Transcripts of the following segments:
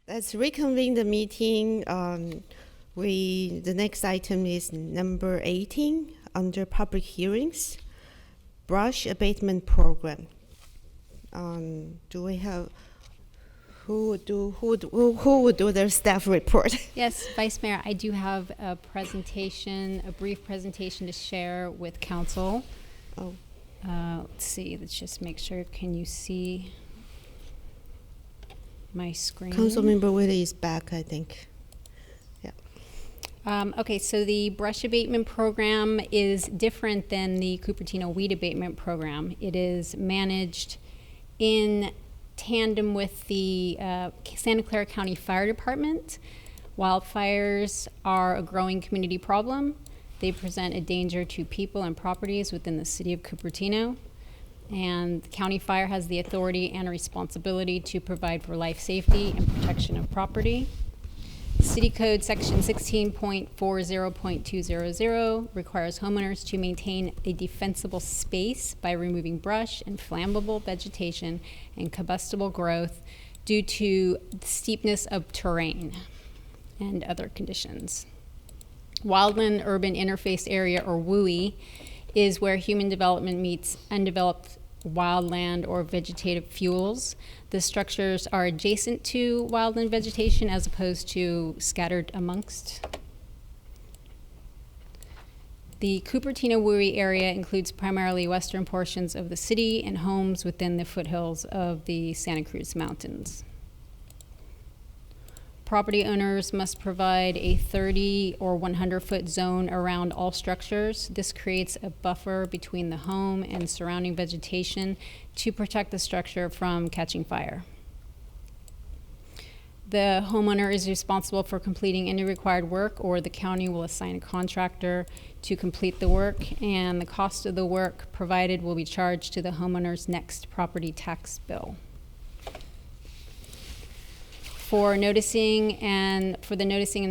Let's reconvene the meeting. The next item is number 18 under public hearings, brush abatement program. Do we have who would do their staff report? Yes, Vice Mayor, I do have a brief presentation to share with council. Oh, Let's see, let's just make sure. Can you see my screen? Councilmember Willie is back, I think. Yeah. Okay, so the brush abatement program is different than the Cupertino weed abatement program. It is managed in tandem with the Santa Clara County Fire Department. Wildfires are a growing community problem. They present a danger to people and properties within the city of Cupertino. And County Fire has the authority and responsibility to provide for life safety and protection of property. City Code Section 16.40.200 requires homeowners to maintain a defensible space by removing brush and flammable vegetation and combustible growth due to the steepness of terrain and other conditions. Wildland Urban Interface Area, or WUI, is where human development meets undeveloped wildland or vegetative fuels. The structures are adjacent to wildland vegetation as opposed to scattered amongst. The Cupertino WUI area includes primarily western portions of the city and homes within the foothills of the Santa Cruz Mountains. Property owners must provide a 30 or 100-foot zone around all structures. This creates a buffer between the home and surrounding vegetation to protect the structure from catching fire. The homeowner is responsible for completing any required work, or the county will assign a contractor to complete the work, and the cost of the work provided will be charged to the homeowner's next property tax bill. For the noticing and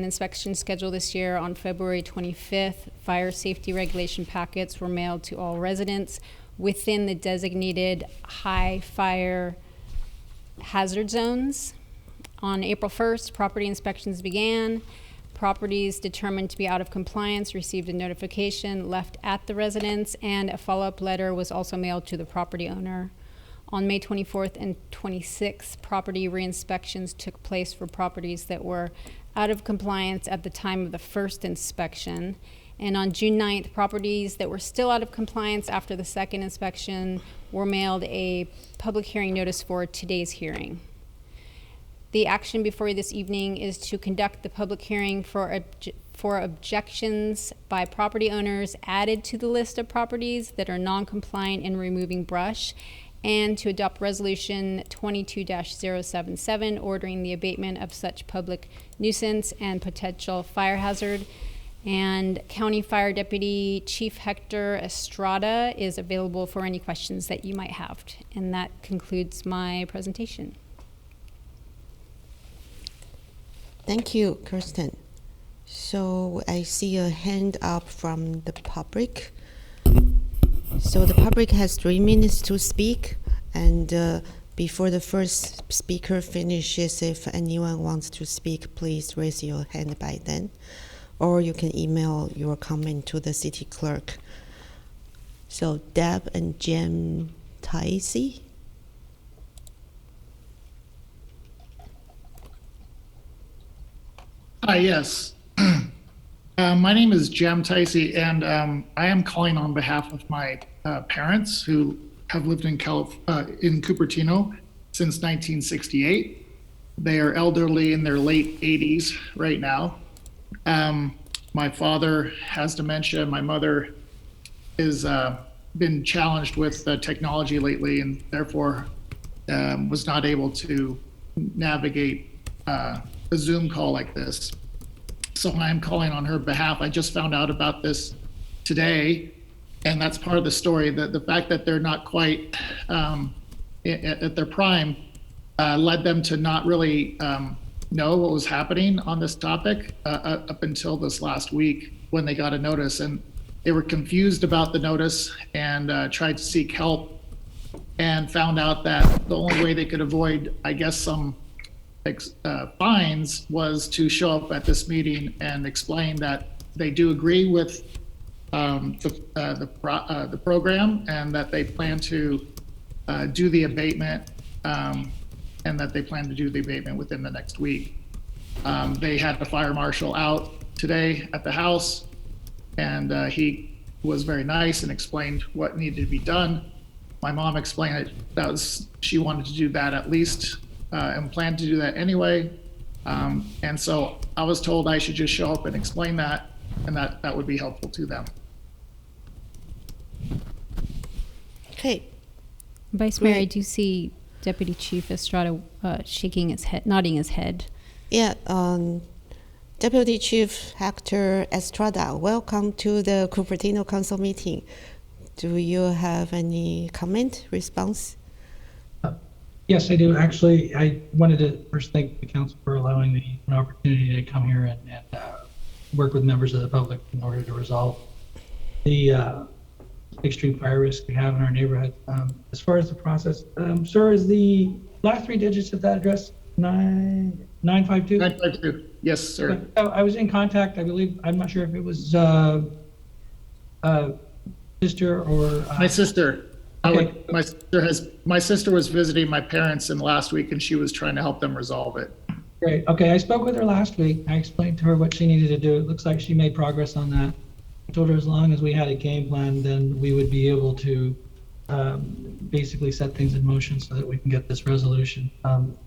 inspection schedule this year on February 25th, fire safety regulation packets were mailed to all residents within the designated high fire hazard zones. On April 1st, property inspections began. Properties determined to be out of compliance received a notification left at the residence, and a follow-up letter was also mailed to the property owner. On May 24th and 26th, property re-inspections took place for properties that were out of compliance at the time of the first inspection. And on June 9th, properties that were still out of compliance after the second inspection were mailed a public hearing notice for today's hearing. The action before you this evening is to conduct the public hearing for objections by property owners added to the list of properties that are non-compliant in removing brush, and to adopt Resolution 22-077 ordering the abatement of such public nuisance and potential fire hazard. And County Fire Deputy Chief Hector Estrada is available for any questions that you might have. And that concludes my presentation. Thank you, Kirsten. So I see a hand up from the public. So the public has 3 minutes to speak, and before the first speaker finishes, if anyone wants to speak, please raise your hand by then, or you can email your comment to the city clerk. So Deb and Jim Ticey. Hi, yes. My name is Jem Ticey, and I am calling on behalf of my parents who have lived in Cupertino since 1968. They are elderly in their late 80s right now. My father has dementia. My mother has been challenged with technology lately, and therefore was not able to navigate a Zoom call like this. So I'm calling on her behalf. I just found out about this today, and that's part of the story. The fact that they're not quite at their prime led them to not really know what was happening on this topic up until this last week when they got a notice. And they were confused about the notice and tried to seek help, and found out that the only way they could avoid, I guess, some fines was to show up at this meeting and explain that they do agree with the program, and that they plan to do the abatement, and that they plan to do the abatement within the next week. They had the fire marshal out today at the house, and he was very nice and explained what needed to be done. My mom explained she wanted to do that at least, and planned to do that anyway. And so I was told I should just show up and explain that, and that would be helpful to them. Okay. Vice Mayor, I Right. do see Deputy Chief Estrada shaking his head, nodding his head. Yeah, Deputy Chief Hector Estrada, welcome to the Cupertino Council meeting. Do you have any comment, response? Yes, I do. Actually, I wanted to first thank the council for allowing me an opportunity to come here and work with members of the public in order to resolve the extreme fire risk we have in our neighborhood. As far as the process, sir, is the last three digits of that address 952? 952. Yes, sir. I was in contact, I believe, I'm not sure if it was sister or My sister. Okay. My sister was visiting my parents in last week, and she was trying to help them resolve it. Great. Okay, I spoke with her last week. I explained to her what she needed to do. It looks like she made progress on that. I told her as long as we had a game plan, then we would be able to basically set things in motion so that we can get this resolution.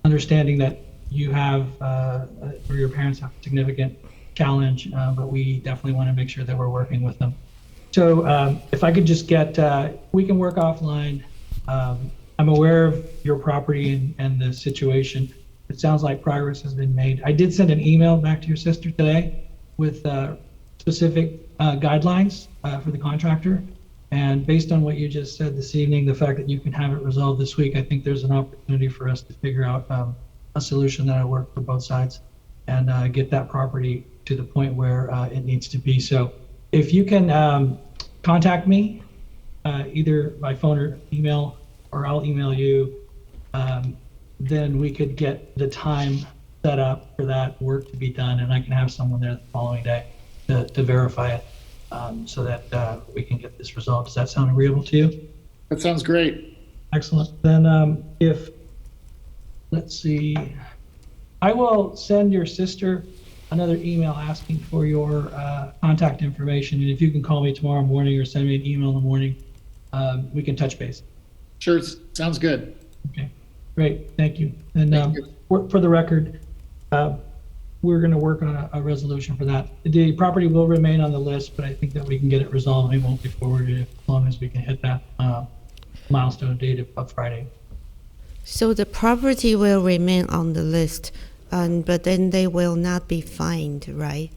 Understanding that you have, or your parents have a significant challenge, but we definitely want to make sure that we're working with them. So if I could just get, we can work offline. I'm aware of your property and the situation. It sounds like progress has been made. I did send an email back to your sister today with specific guidelines for the contractor. And based on what you just said this evening, the fact that you can have it resolved this week, I think there's an opportunity for us to figure out a solution that'll work for both sides and get that property to the point where it needs to be. So if you can contact me either by phone or email, or I'll email you, then we could get the time set up for that work to be done, and I can have someone there the following day to verify it, so that we can get this resolved. Does that sound agreeable to you? That sounds great. Excellent. Then let's see, I will send your sister another email asking for your contact information. And if you can call me tomorrow morning or send me an email in the morning, we can touch base. Sure, sounds good. Okay, great, thank you. And Thank you. for the record, we're going to work on a resolution for that. The property will remain on the list, but I think that we can get it resolved. It won't be forwarded as long as we can hit that milestone date of Friday. So the property will remain on the list, but then they will not be fined, right?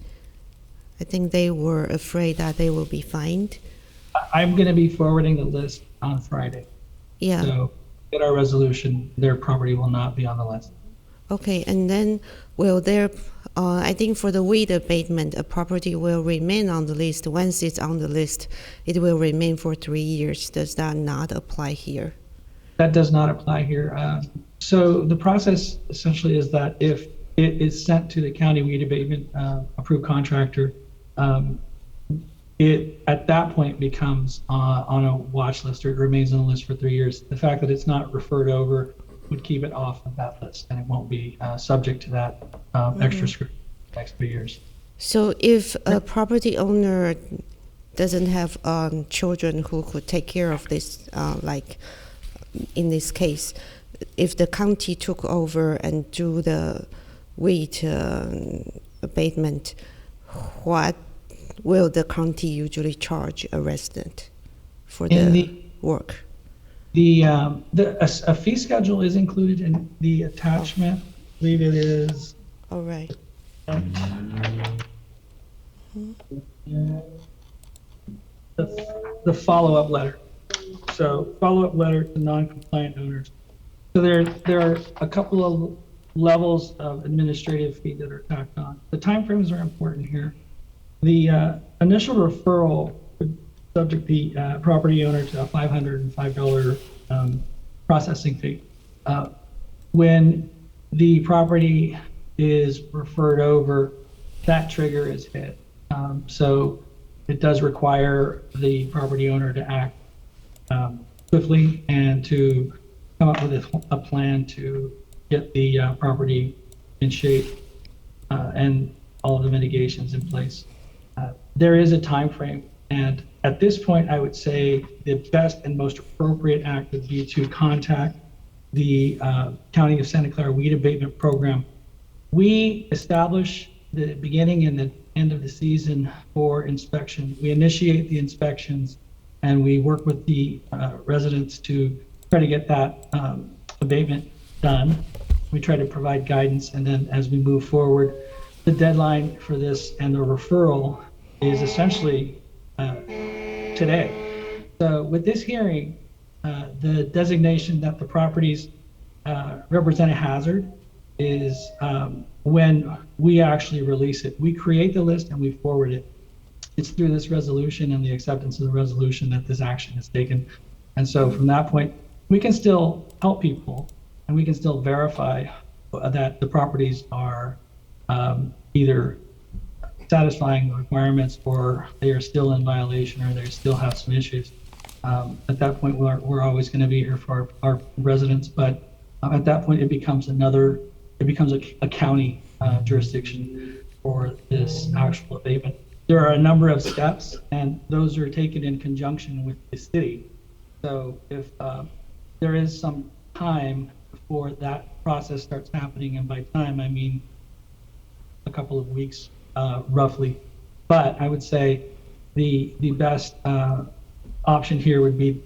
I think they were afraid that they will be fined. I'm going to be forwarding the list on Friday. Yeah. So get our resolution, their property will not be on the list. Okay, and then will there, I think for the weed abatement, a property will remain on the list. Once it's on the list, it will remain for 3 years. Does that not apply here? That does not apply here. So the process essentially is that if it is sent to the county weed abatement approved contractor, it at that point becomes on a watch list, or it remains on the list for 3 years. The fact that it's not referred over would keep it off of that list, and it won't be subject to that extra scrutiny for the next 3 years. So if a property owner doesn't have children who could take care of this, like in this case, if the county took over and do the weed abatement, what will the county usually charge a resident for the work? A fee schedule is included in the attachment. I believe it is. All right. The follow-up letter. So follow-up letter to non-compliant owners. So there are a couple of levels of administrative fee that are tacked on. The timeframes are important here. The initial referral would subject the property owner to a $505 processing fee. When the property is referred over, that trigger is hit. So it does require the property owner to act swiftly and to come up with a plan to get the property in shape and all of the mitigations in place. There is a time frame, and at this point, I would say the best and most appropriate act would be to contact the County of Santa Clara Weed Abatement Program. We establish the beginning and the end of the season for inspection. We initiate the inspections, and we work with the residents to try to get that abatement done. We try to provide guidance, and then as we move forward, the deadline for this and the referral is essentially today. So with this hearing, the designation that the properties represent a hazard is when we actually release it. We create the list and we forward it. It's through this resolution and the acceptance of the resolution that this action is taken. And so from that point, we can still help people and we can still verify that the properties are either satisfying the requirements or they are still in violation or they still have some issues. At that point, we're always going to be here for our residents, but at that point, it becomes a county jurisdiction for this actual abatement. There are a number of steps, and those are taken in conjunction with the city. So if there is some time before that process starts happening, and by time I mean a couple of weeks roughly, but I would say the best option here would be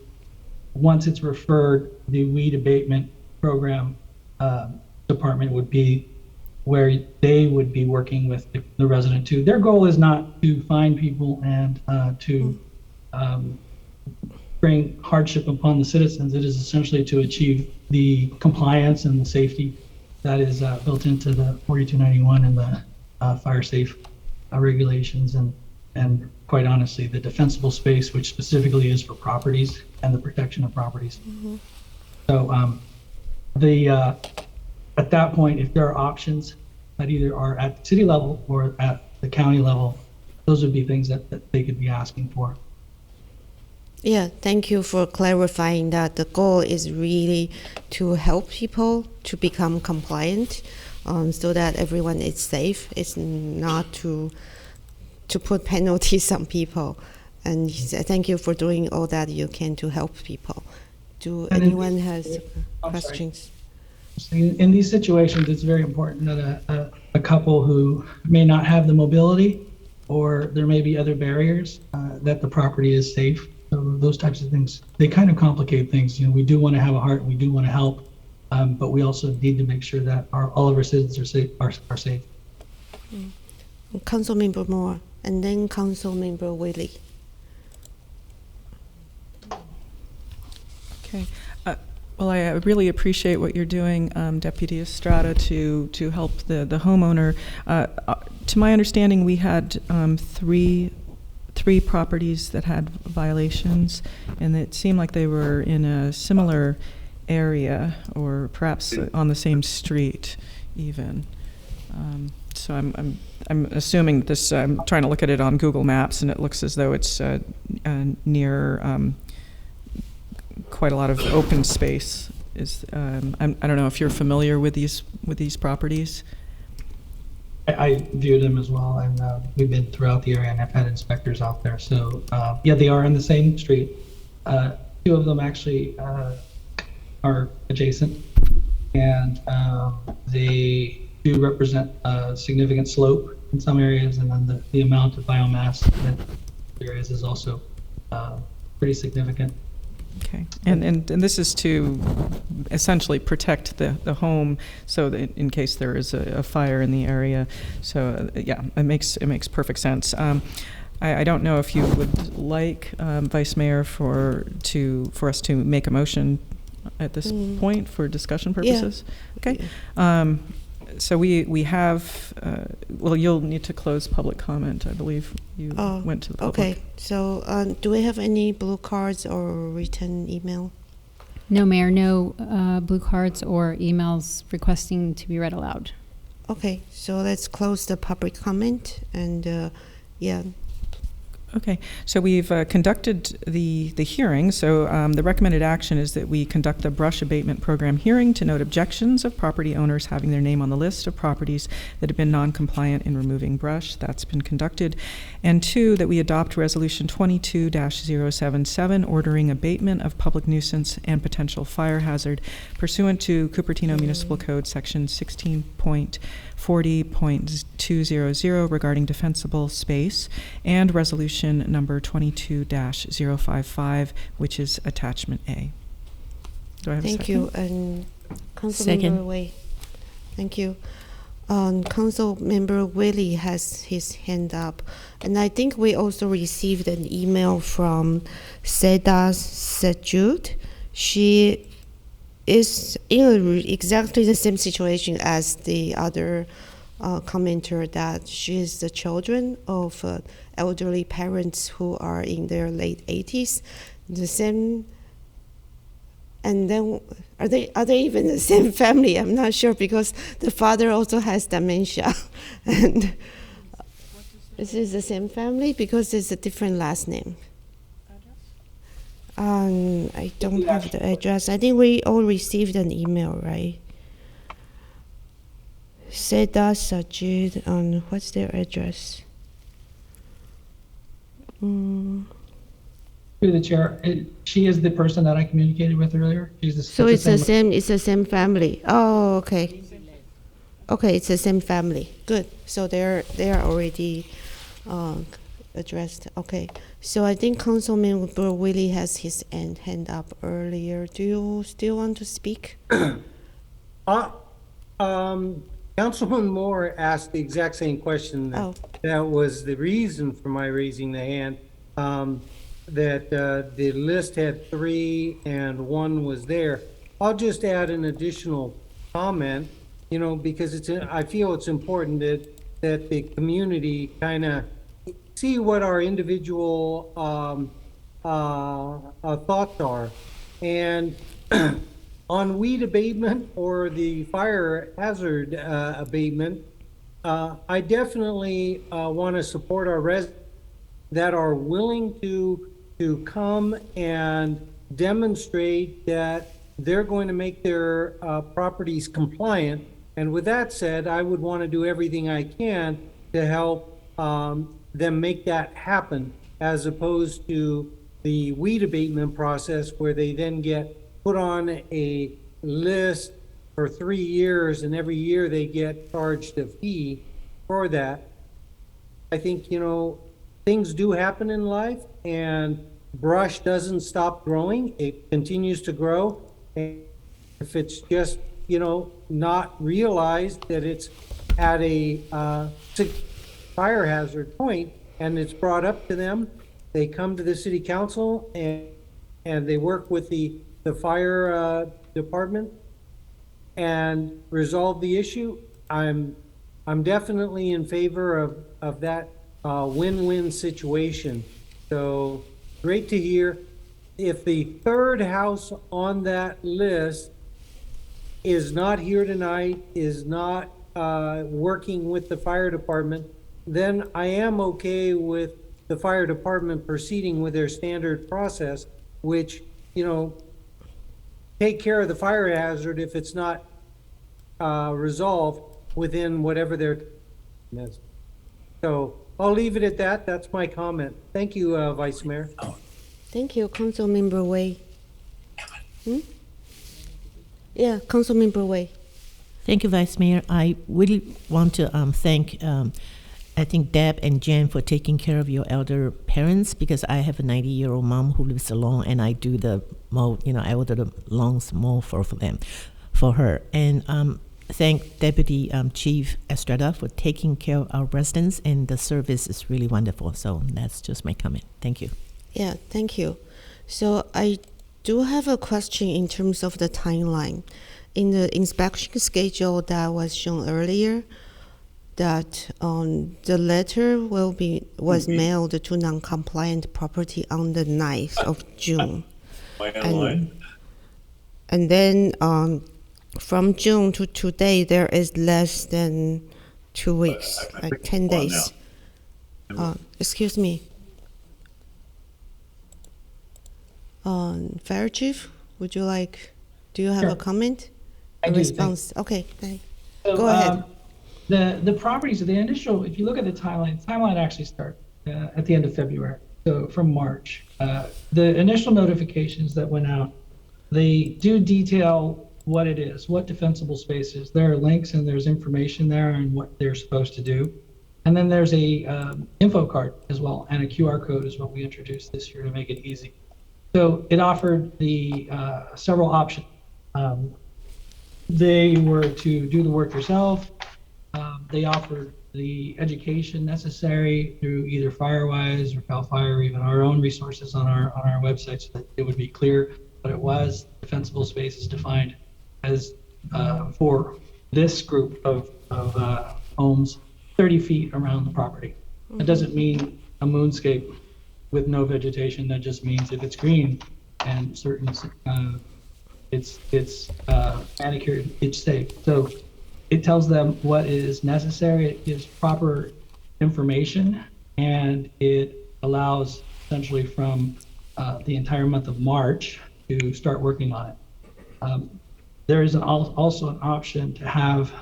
once it's referred, the weed abatement program department would be where they would be working with the resident too. Their goal is not to find people and to bring hardship upon the citizens. It is essentially to achieve the compliance and the safety that is built into the 4291 and the fire safe regulations and quite honestly, the defensible space, which specifically is for properties and the protection of properties. Mm-hmm. So at that point, if there are options that either are at the city level or at the county level, those would be things that they could be asking for. Yeah, thank you for clarifying that the goal is really to help people to become compliant so that everyone is safe. It's not to put penalties on people. And thank you for doing all that you can to help people. Do anyone has questions? In these situations, it's very important that a couple who may not have the mobility or there may be other barriers, that the property is safe. So those types of things, they kind of complicate things. You know, we do want to have a heart, we do want to help, but we also need to make sure that all of our citizens are safe. Councilmember Moore, and then Councilmember Willie. Okay. Well, I really appreciate what you're doing, Deputy Estrada, to help the homeowner. To my understanding, we had three properties that had violations, and it seemed like they were in a similar area or perhaps on the same street even. So I'm assuming this, I'm trying to look at it on Google Maps, and it looks as though it's near quite a lot of open space. I don't know if you're familiar with these properties. I view them as well, and we've been throughout the area, and I've had inspectors out there. So yeah, they are in the same street. Two of them actually are adjacent, and they do represent a significant slope in some areas, and then the amount of biomass that there is also pretty significant. Okay, and this is to essentially protect the home, so that in case there is a fire in the area. So yeah, it makes perfect sense. I don't know if you would like, Vice Mayor, for us to make a motion at this point for discussion purposes. Yeah. Okay. Yeah. So we have, well, you'll need to close public comment. I believe you went to the public. Okay, so do we have any blue cards or written email? No, Mayor, no blue cards or emails requesting to be read aloud. Okay, so let's close the public comment and yeah. Okay, so we've conducted the hearing. So the recommended action is that we conduct the brush abatement program hearing to note objections of property owners having their name on the list of properties that have been non-compliant in removing brush. That's been conducted. And 2, that we adopt Resolution 22-077, ordering abatement of public nuisance and potential fire hazard pursuant to Cupertino Municipal Code Section 16.40.200 regarding defensible space, and Resolution number 22-055, which is attachment A. Do I have a second? Thank you. And Councilmember Second. Wei. Thank you. Councilmember Willie has his hand up. And I think we also received an email from Seda Sajud. She is in exactly the same situation as the other commenter, that she is the children of elderly parents who are in their late 80s. The same, and then are they even the same family? I'm not sure, because the father also has dementia. And is this the same family? Because it's a different last name. I don't have the address. I think we all received an email, right? Seda Sajid, what's their address? Through the chair, she is the person that I communicated with earlier. So it's the same. It's the same family. Oh, okay. Okay, it's the same family. Good. So they are already addressed. Okay. So I think Councilmember Willie has his hand up earlier. Do you still want to speak? Councilman Moore asked the exact same question. That was the reason for my raising the hand. That the list had 3 and 1 was there. I'll just add an additional comment, because I feel it's important that the community kind of see what our individual thoughts are. And on weed abatement or the fire hazard abatement, I definitely want to support our residents that are willing to come and demonstrate that they're going to make their properties compliant. And with that said, I would want to do everything I can to help them make that happen, as opposed to the weed abatement process where they then get put on a list for 3 years, and every year they get charged a fee for that. I think, things do happen in life, and brush doesn't stop growing. It continues to grow. And if it's just, not realized that it's at a fire hazard point and it's brought up to them, they come to the city council and they work with the fire department and resolve the issue. I'm definitely in favor of that win-win situation. So great to hear. If the third house on that list is not here tonight, is not working with the fire department, then I am okay with the fire department proceeding with their standard process, which, take care of the fire hazard if it's not resolved within whatever their is. So I'll leave it at that. That's my comment. Thank you, Vice Mayor. Thank you, Councilmember Wei. Yeah, Councilmember Wei. Thank you, Vice Mayor. I really want to thank, I think, Deb and Jen for taking care of your elder parents, because I have a 90-year-old mom who lives alone, and I do the mow, I order the lawns mow for her. And thank Deputy Chief Estrada for taking care of our residents, and the service is really wonderful. So that's just my comment. Thank you. Yeah, thank you. So I do have a question in terms of the timeline. In the inspection schedule that was shown earlier, that the letter was mailed to non-compliant property on the 9th of June. And then from June to today, there is less than 2 weeks, like 10 days. Excuse me. Fire Chief, do you have Sure. a comment? I A do, response? Okay, So, go ahead. The properties, the initial, if you look at the timeline actually starts at the end of February, so from March. The initial notifications that went out, they do detail what it is, what defensible space is. There are links and there's information there and what they're supposed to do. And then there's a info card as well, and a QR code is what we introduced this year to make it easy. So it offered the several options. They were to do the work yourself. They offered the education necessary through either Firewise or CAL FIRE, or even our own resources on our website, so that it would be clear what it was. Defensible space is defined as for this group of homes, 30 feet around the property. That doesn't mean a moonscape with no vegetation. That just means if it's green and certain it's manicured, it's safe. So it tells them what is necessary. It gives proper information, and it allows essentially from the entire month of March to start working on it. There is also an option to have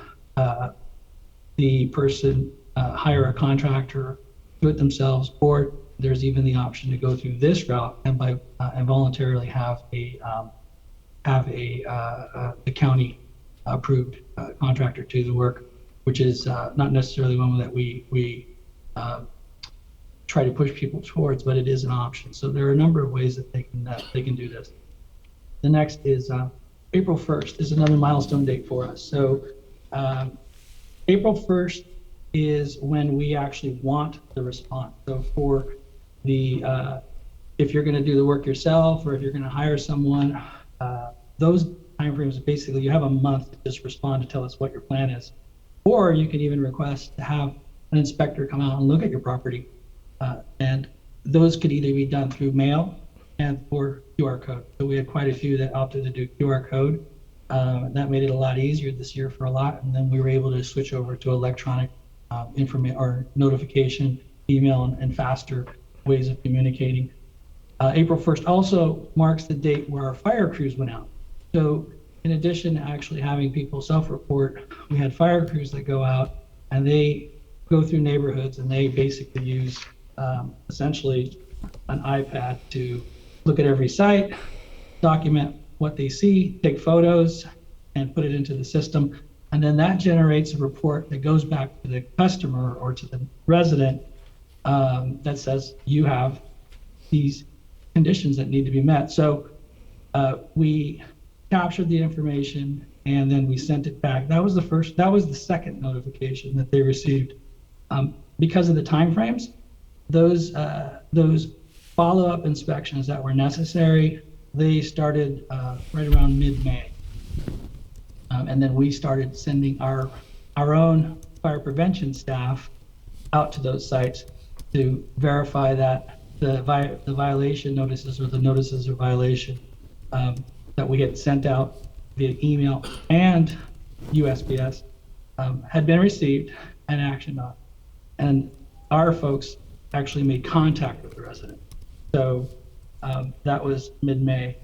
the person hire a contractor, do it themselves, or there's even the option to go through this route and and voluntarily have the county approved contractor do the work, which is not necessarily one that we try to push people towards, but it is an option. So there are a number of ways that they can do this. The next is April 1st is another milestone date for us. So April 1st is when we actually want the response. So for the if you're going to do the work yourself, or if you're going to hire someone, those timeframes, basically you have a month to just respond to tell us what your plan is. Or you can even request to have an inspector come out and look at your property. And those could either be done through mail and or QR code. So we had quite a few that opted to do QR code. That made it a lot easier this year for a lot. And then we were able to switch over to electronic information or notification, email, and faster ways of communicating. April 1st also marks the date where our fire crews went out. So in addition to actually having people self-report, we had fire crews that go out and they go through neighborhoods and they basically use essentially an iPad to look at every site, document what they see, take photos, and put it into the system. And then that generates a report that goes back to the customer or to the resident that says you have these conditions that need to be met. So we captured the information and then we sent it back. That was the second notification that they received. Because of the timeframes, those follow-up inspections that were necessary, they started right around mid-May. And then we started sending our own fire prevention staff out to those sites to verify that the violation notices or the notices of violation that we get sent out via email and USPS had been received and actioned on. And our folks actually made contact with the resident. So that was mid-May.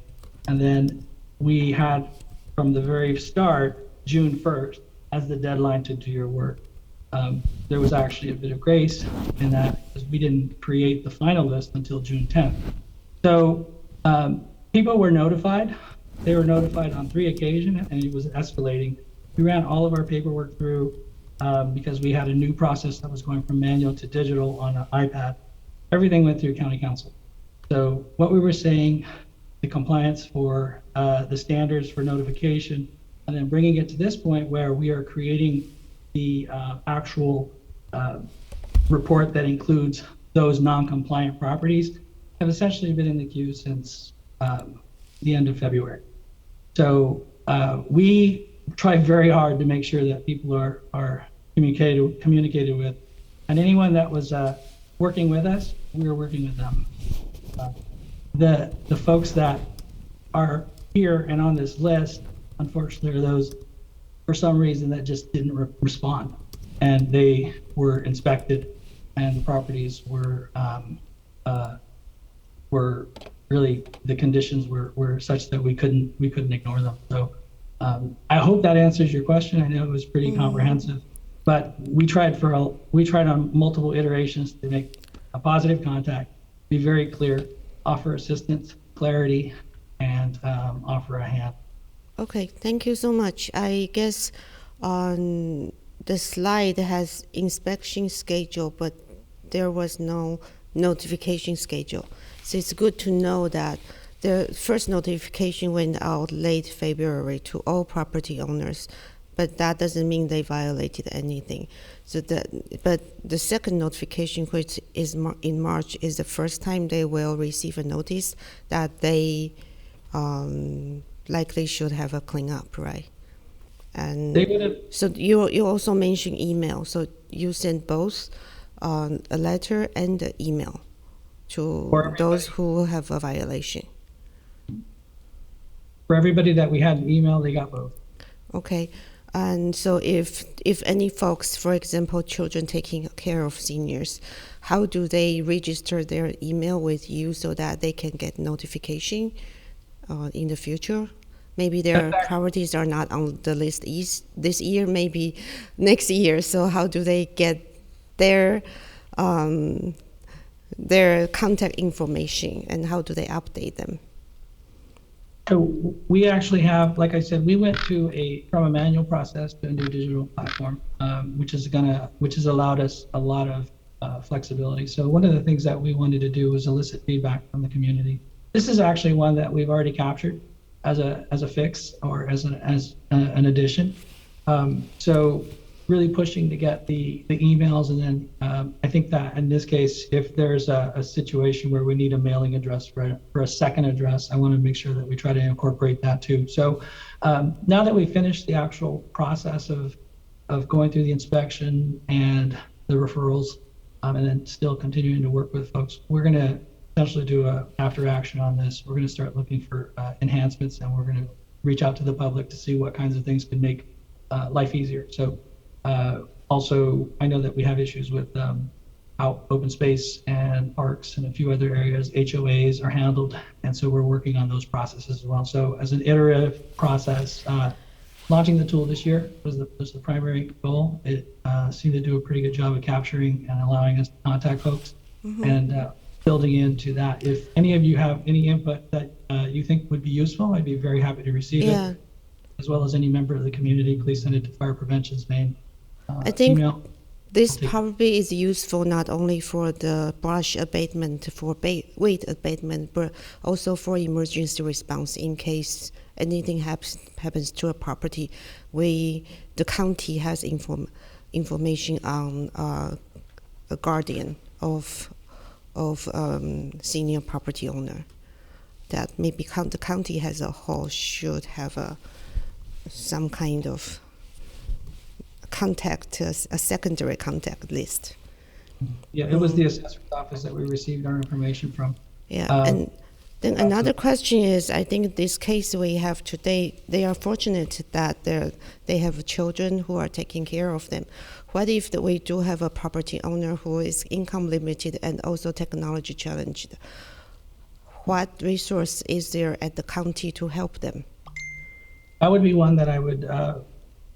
And then we had, from the very start, June 1st as the deadline to do your work. There was actually a bit of grace in that because we didn't create the final list until June 10th. So people were notified. They were notified on 3 occasions, and it was escalating. We ran all of our paperwork through because we had a new process that was going from manual to digital on an iPad. Everything went through county council. So what we were saying, the compliance for the standards for notification, and then bringing it to this point where we are creating the actual report that includes those non-compliant properties, have essentially been in the queue since the end of February. So we try very hard to make sure that people are communicated with, and anyone that was working with us, we were working with them. The folks that are here and on this list, unfortunately, are those for some reason that just didn't respond, and they were inspected, and the properties were really, the conditions were such that we couldn't ignore them. So I hope that answers your question. I know it was pretty comprehensive, but we tried on multiple iterations to make a positive contact, be very clear, offer assistance, clarity, and offer a hand. Okay, thank you so much. I guess on the slide has inspection schedule, but there was no notification schedule. So it's good to know that the first notification went out late February to all property owners, but that doesn't mean they violated anything. But the second notification, which is in March, is the first time they will receive a notice that they likely should have a cleanup, right? And They would have. so you also mentioned email. So you sent both a letter and an email to those who have a violation. For everybody that we had an email, they got both. Okay. And so if any folks, for example, children taking care of seniors, how do they register their email with you so that they can get notification in the future? Maybe their priorities are not on the list this year, maybe next year. So how do they get their contact information, and how do they update them? So we actually have, like I said, we went from a manual process to a new digital platform, which has allowed us a lot of flexibility. So one of the things that we wanted to do was elicit feedback from the community. This is actually one that we've already captured as a fix or as an addition. So really pushing to get the emails, and then I think that in this case, if there's a situation where we need a mailing address for a second address, I want to make sure that we try to incorporate that too. So now that we finished the actual process of going through the inspection and the referrals, and then still continuing to work with folks, we're going to essentially do a after action on this. We're going to start looking for enhancements, and we're going to reach out to the public to see what kinds of things could make life easier. So also, I know that we have issues with how open space and parks and a few other areas, HOAs are handled, and so we're working on those processes as well. So as an iterative process, launching the tool this year was the primary goal. It seemed to do a pretty good job of capturing and allowing us to contact folks, and building into that. If any of you have any input that you think would be useful, I'd be very happy to receive it, as well as any member of the community. Please send it to Fire Prevention's main I think email. this probably is useful not only for the brush abatement, for weight abatement, but also for emergency response in case anything happens to a property. The county has information on a guardian of senior property owner, that maybe the county as a whole should have some kind of contact, a secondary contact list. Yeah, it was the assessor's office that we received our information from. Yeah, and then another question is, I think this case we have today, they are fortunate that they have children who are taking care of them. What if we do have a property owner who is income limited and also technology challenged? What resource is there at the county to help them? That would be one that I would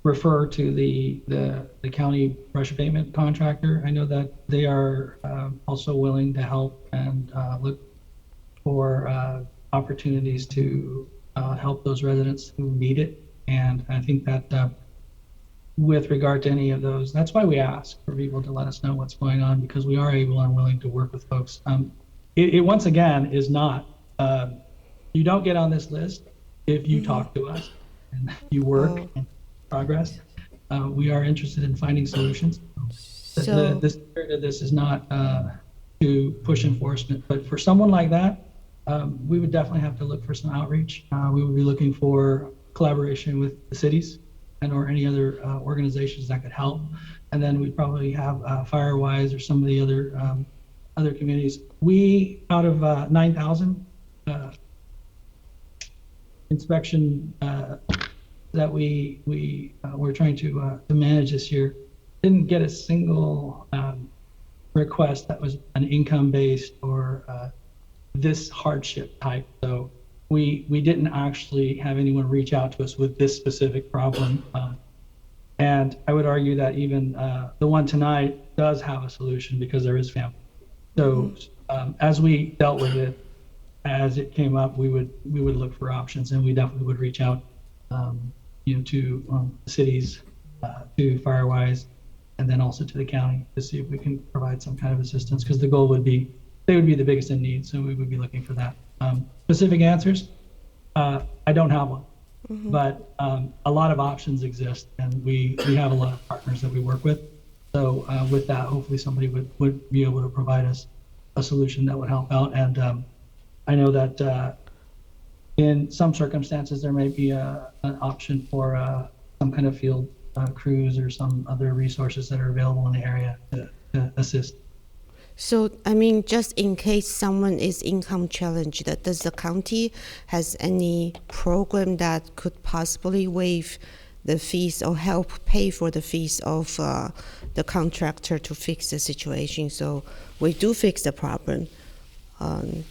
refer to the county brush abatement contractor. I know that they are also willing to help and look for opportunities to help those residents who need it. And I think that with regard to any of those, that's why we ask for people to let us know what's going on, because we are able and willing to work with folks. It once again is not, you don't get on this list if you talk to us and you work in progress. We are interested in finding solutions. The spirit of this is not to push enforcement, but for someone like that, we would definitely have to look for some outreach. We would be looking for collaboration with the cities and or any other organizations that could help. And then we'd probably have Firewise or some of the other communities. We, out of 9,000 inspection that we were trying to manage this year didn't get a single request that was an income-based or this hardship type. So we didn't actually have anyone reach out to us with this specific problem. And I would argue that even the one tonight does have a solution because there is family. So as we dealt with it, as it came up, we would look for options, and we definitely would reach out, to cities, to Firewise, and then also to the county to see if we can provide some kind of assistance. Because the goal would be they would be the biggest in need, so we would be looking for that. Specific answers, I don't have one, but a lot of options exist, and we have a lot of partners that we work with. So with that, hopefully somebody would be able to provide us a solution that would help out. And I know that in some circumstances there may be an option for some kind of field crews or some other resources that are available in the area to assist. So, I mean, just in case someone is income challenged, does the county has any program that could possibly waive the fees or help pay for the fees of the contractor to fix the situation? So we do fix the problem. I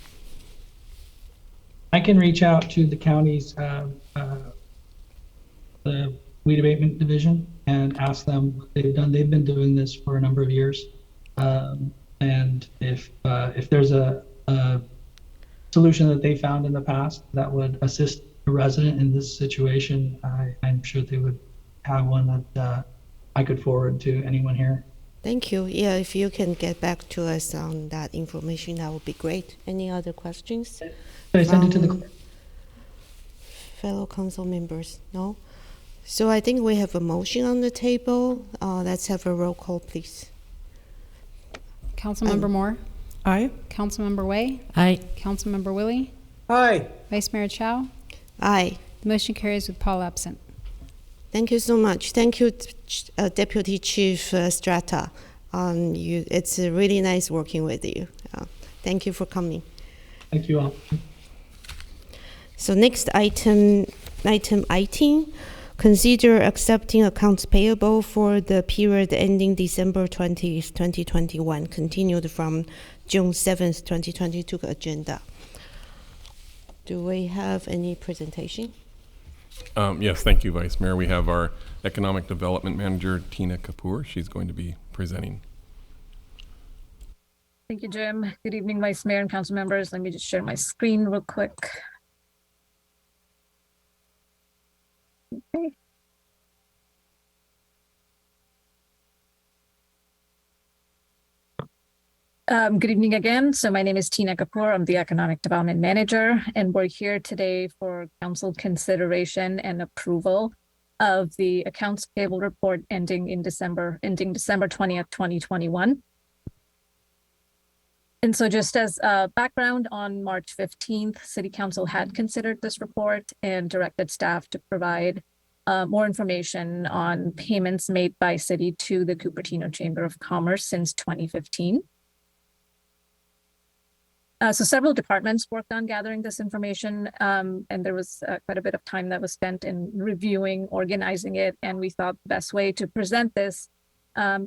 can reach out to the county's the weed abatement division and ask them what they've done. They've been doing this for a number of years. And if there's a solution that they found in the past that would assist a resident in this situation, I'm sure they would have one that I could forward to anyone here. Thank you. Yeah, if you can get back to us on that information, that would be great. Any other questions? Should I send it to the fellow council members? No? So I think we have a motion on the table. Let's have a roll call, please. Councilmember Moore, Aye. Councilmember Wei, Aye. Councilmember Willie, Aye. Vice Mayor Chow. Aye. The motion carries with Paul absent. Thank you so much. Thank you, Deputy Chief Strata. It's really nice working with you. Thank you for coming. Thank you all. So next item 18, consider accepting accounts payable for the period ending December 20th, 2021, continued from June 7th, 2022 agenda. Do we have any presentation? Yes, thank you, Vice Mayor. We have our Economic Development Manager, Tina Kapoor. She's going to be presenting. Thank you, Jim. Good evening, Vice Mayor and council members. Let me just share my screen real quick. Okay. Good evening again. So my name is Tina Kapoor. I'm the Economic Development Manager, and we're here today for council consideration and approval of the accounts payable report ending December 20th, 2021. And so just as background, on March 15th, City Council had considered this report and directed staff to provide more information on payments made by City to the Cupertino Chamber of Commerce since 2015. So several departments worked on gathering this information, and there was quite a bit of time that was spent in reviewing, organizing it, and we thought the best way to present this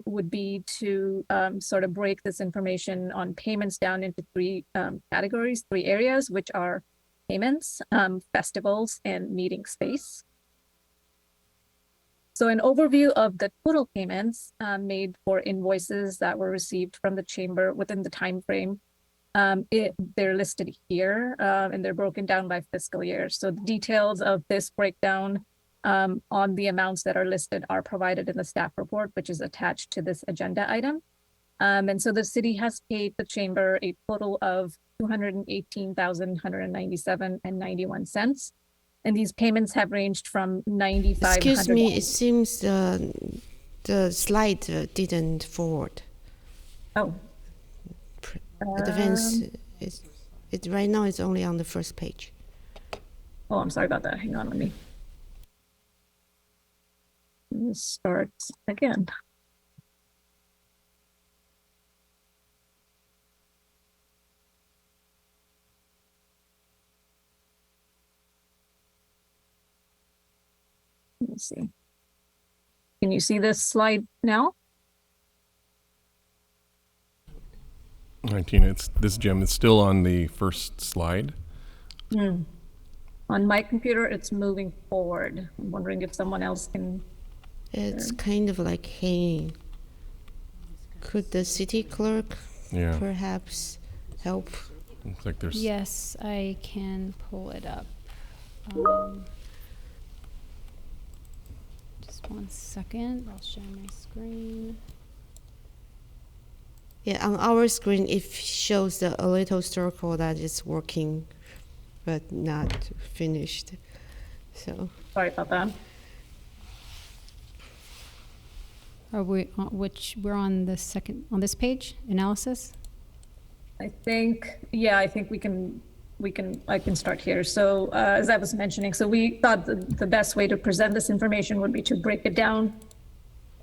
would be to sort of break this information on payments down into three categories, three areas, which are payments, festivals, and meeting space. So an overview of the total payments made for invoices that were received from the chamber within the time frame. They're listed here, and they're broken down by fiscal year. So the details of this breakdown on the amounts that are listed are provided in the staff report, which is attached to this agenda item. And so the city has paid the chamber a total of $218,197.91. And these payments have ranged from $9,500. Excuse me, it seems the slide didn't forward. Oh. Advance it right now it's only on the first page. Oh, I'm sorry about that. Hang on, let me start again. me see. Can you see this slide now? All right, Tina, Jim, it's still on the first slide. On my computer, it's moving forward. I'm wondering if someone else can. It's kind of like hanging. Could the city clerk Yeah. perhaps help? Looks like there's. Yes, I can pull it up. Just 1 second. I'll share my screen. Yeah, on our screen it shows a little circle that is working, but not finished. So Sorry about that. Are we on we're on the second, on this page, analysis? I think I can start here. So as I was mentioning, so we thought the best way to present this information would be to break it down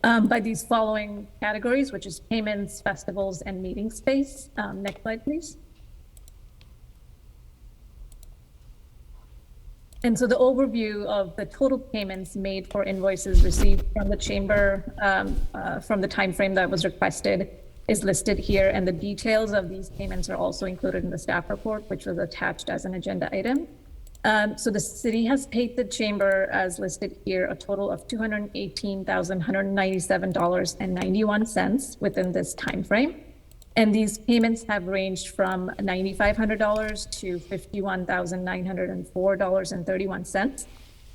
by these following categories, which is payments, festivals, and meeting space. Next slide, please. And so the overview of the total payments made for invoices received from the chamber from the timeframe that was requested is listed here, and the details of these payments are also included in the staff report, which was attached as an agenda item. So the city has paid the chamber, as listed here, a total of $218,197.91 within this timeframe. And these payments have ranged from $9,500 to $51,904.31.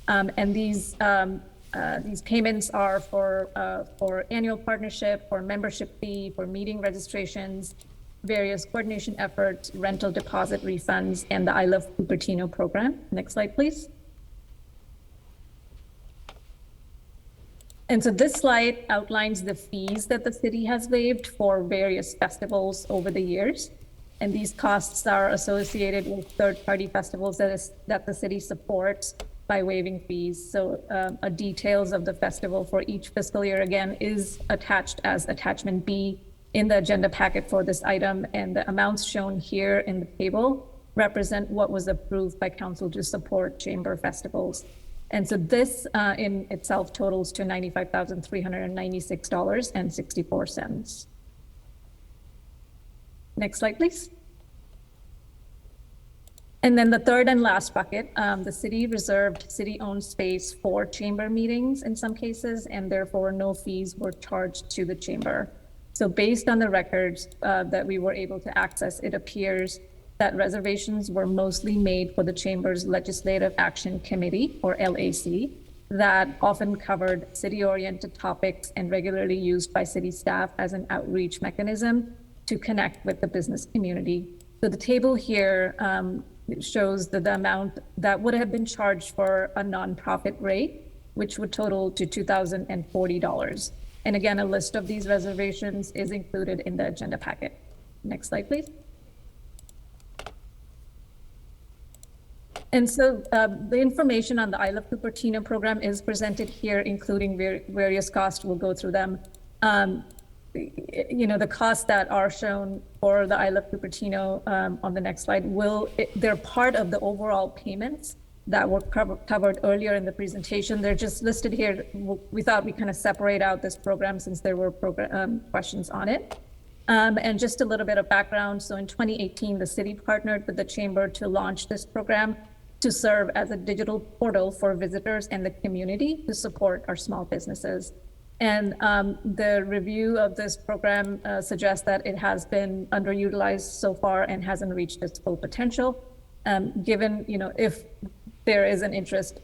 And these payments are for annual partnership, for membership fee, for meeting registrations, various coordination efforts, rental deposit refunds, and the I Love Cupertino program. Next slide, please. And so this slide outlines the fees that the city has waived for various festivals over the years. And these costs are associated with third-party festivals that the city supports by waiving fees. So details of the festival for each fiscal year, again, is attached as attachment B in the agenda packet for this item. And the amounts shown here in the table represent what was approved by council to support chamber festivals. And so this in itself totals to $95,396.64. Next slide, please. And then the third and last bucket, the city reserved city-owned space for chamber meetings in some cases, and therefore no fees were charged to the chamber. So based on the records that we were able to access, it appears that reservations were mostly made for the Chamber's Legislative Action Committee, or LAC, that often covered city-oriented topics and regularly used by city staff as an outreach mechanism to connect with the business community. So the table here shows the amount that would have been charged for a nonprofit rate, which would total to $2,040. And again, a list of these reservations is included in the agenda packet. Next slide, please. And so the information on the I Love Cupertino program is presented here, including various costs. We'll go through them. The costs that are shown for the I Love Cupertino on the next slide, they're part of the overall payments that were covered earlier in the presentation. They're just listed here. We thought we kind of separate out this program since there were questions on it. And just a little bit of background. So in 2018, the city partnered with the chamber to launch this program to serve as a digital portal for visitors and the community to support our small businesses. And the review of this program suggests that it has been underutilized so far and hasn't reached its full potential. Given, if there is an interest,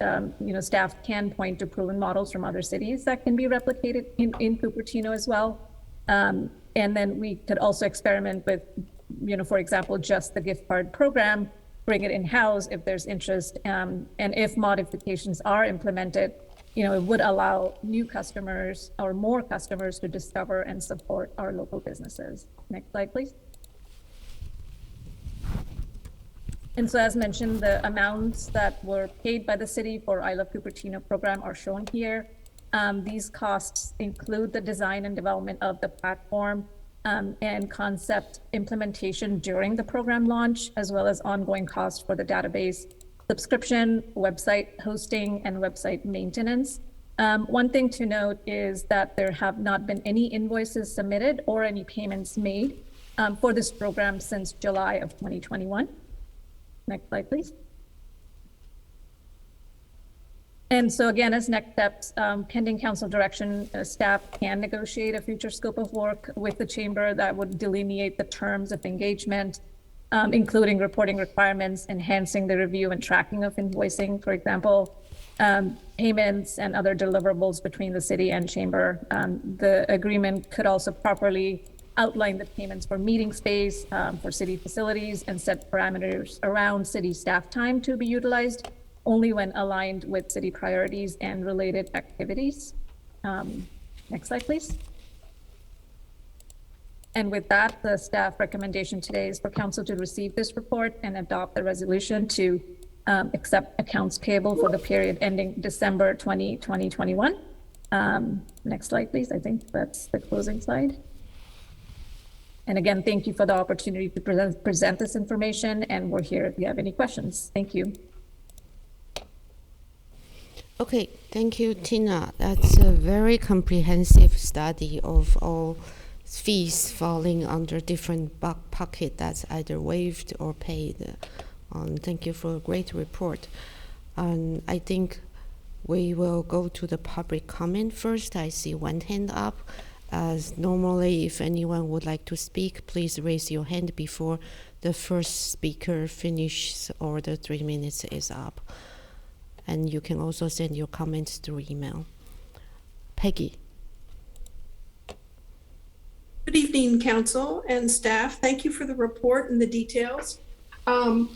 staff can point to proven models from other cities that can be replicated in Cupertino as well. And then we could also experiment with, for example, just the gift card program, bring it in-house if there's interest. And if modifications are implemented, it would allow new customers or more customers to discover and support our local businesses. Next slide, please. And so as mentioned, the amounts that were paid by the city for I Love Cupertino program are shown here. These costs include the design and development of the platform and concept implementation during the program launch, as well as ongoing costs for the database, subscription, website hosting, and website maintenance. One thing to note is that there have not been any invoices submitted or any payments made for this program since July of 2021. Next slide, please. And so again, as next steps, pending council direction, staff can negotiate a future scope of work with the chamber that would delineate the terms of engagement, including reporting requirements, enhancing the review and tracking of invoicing, for example, payments and other deliverables between the city and chamber. The agreement could also properly outline the payments for meeting space, for city facilities, and set parameters around city staff time to be utilized only when aligned with city priorities and related activities. Next slide, please. And with that, the staff recommendation today is for council to receive this report and adopt the resolution to accept accounts payable for the period ending December 2021. Next slide, please. I think that's the closing slide. And again, thank you for the opportunity to present this information, and we're here if you have any questions. Thank you. Okay, thank you, Tina. That's a very comprehensive study of all fees falling under different bucket that's either waived or paid. Thank you for a great report. I think we will go to the public comment first. I see one hand up. As normally, if anyone would like to speak, please raise your hand before the first speaker finishes or the 3 minutes is up. And you can also send your comments through email. Peggy. Good evening, council and staff. Thank you for the report and the details. I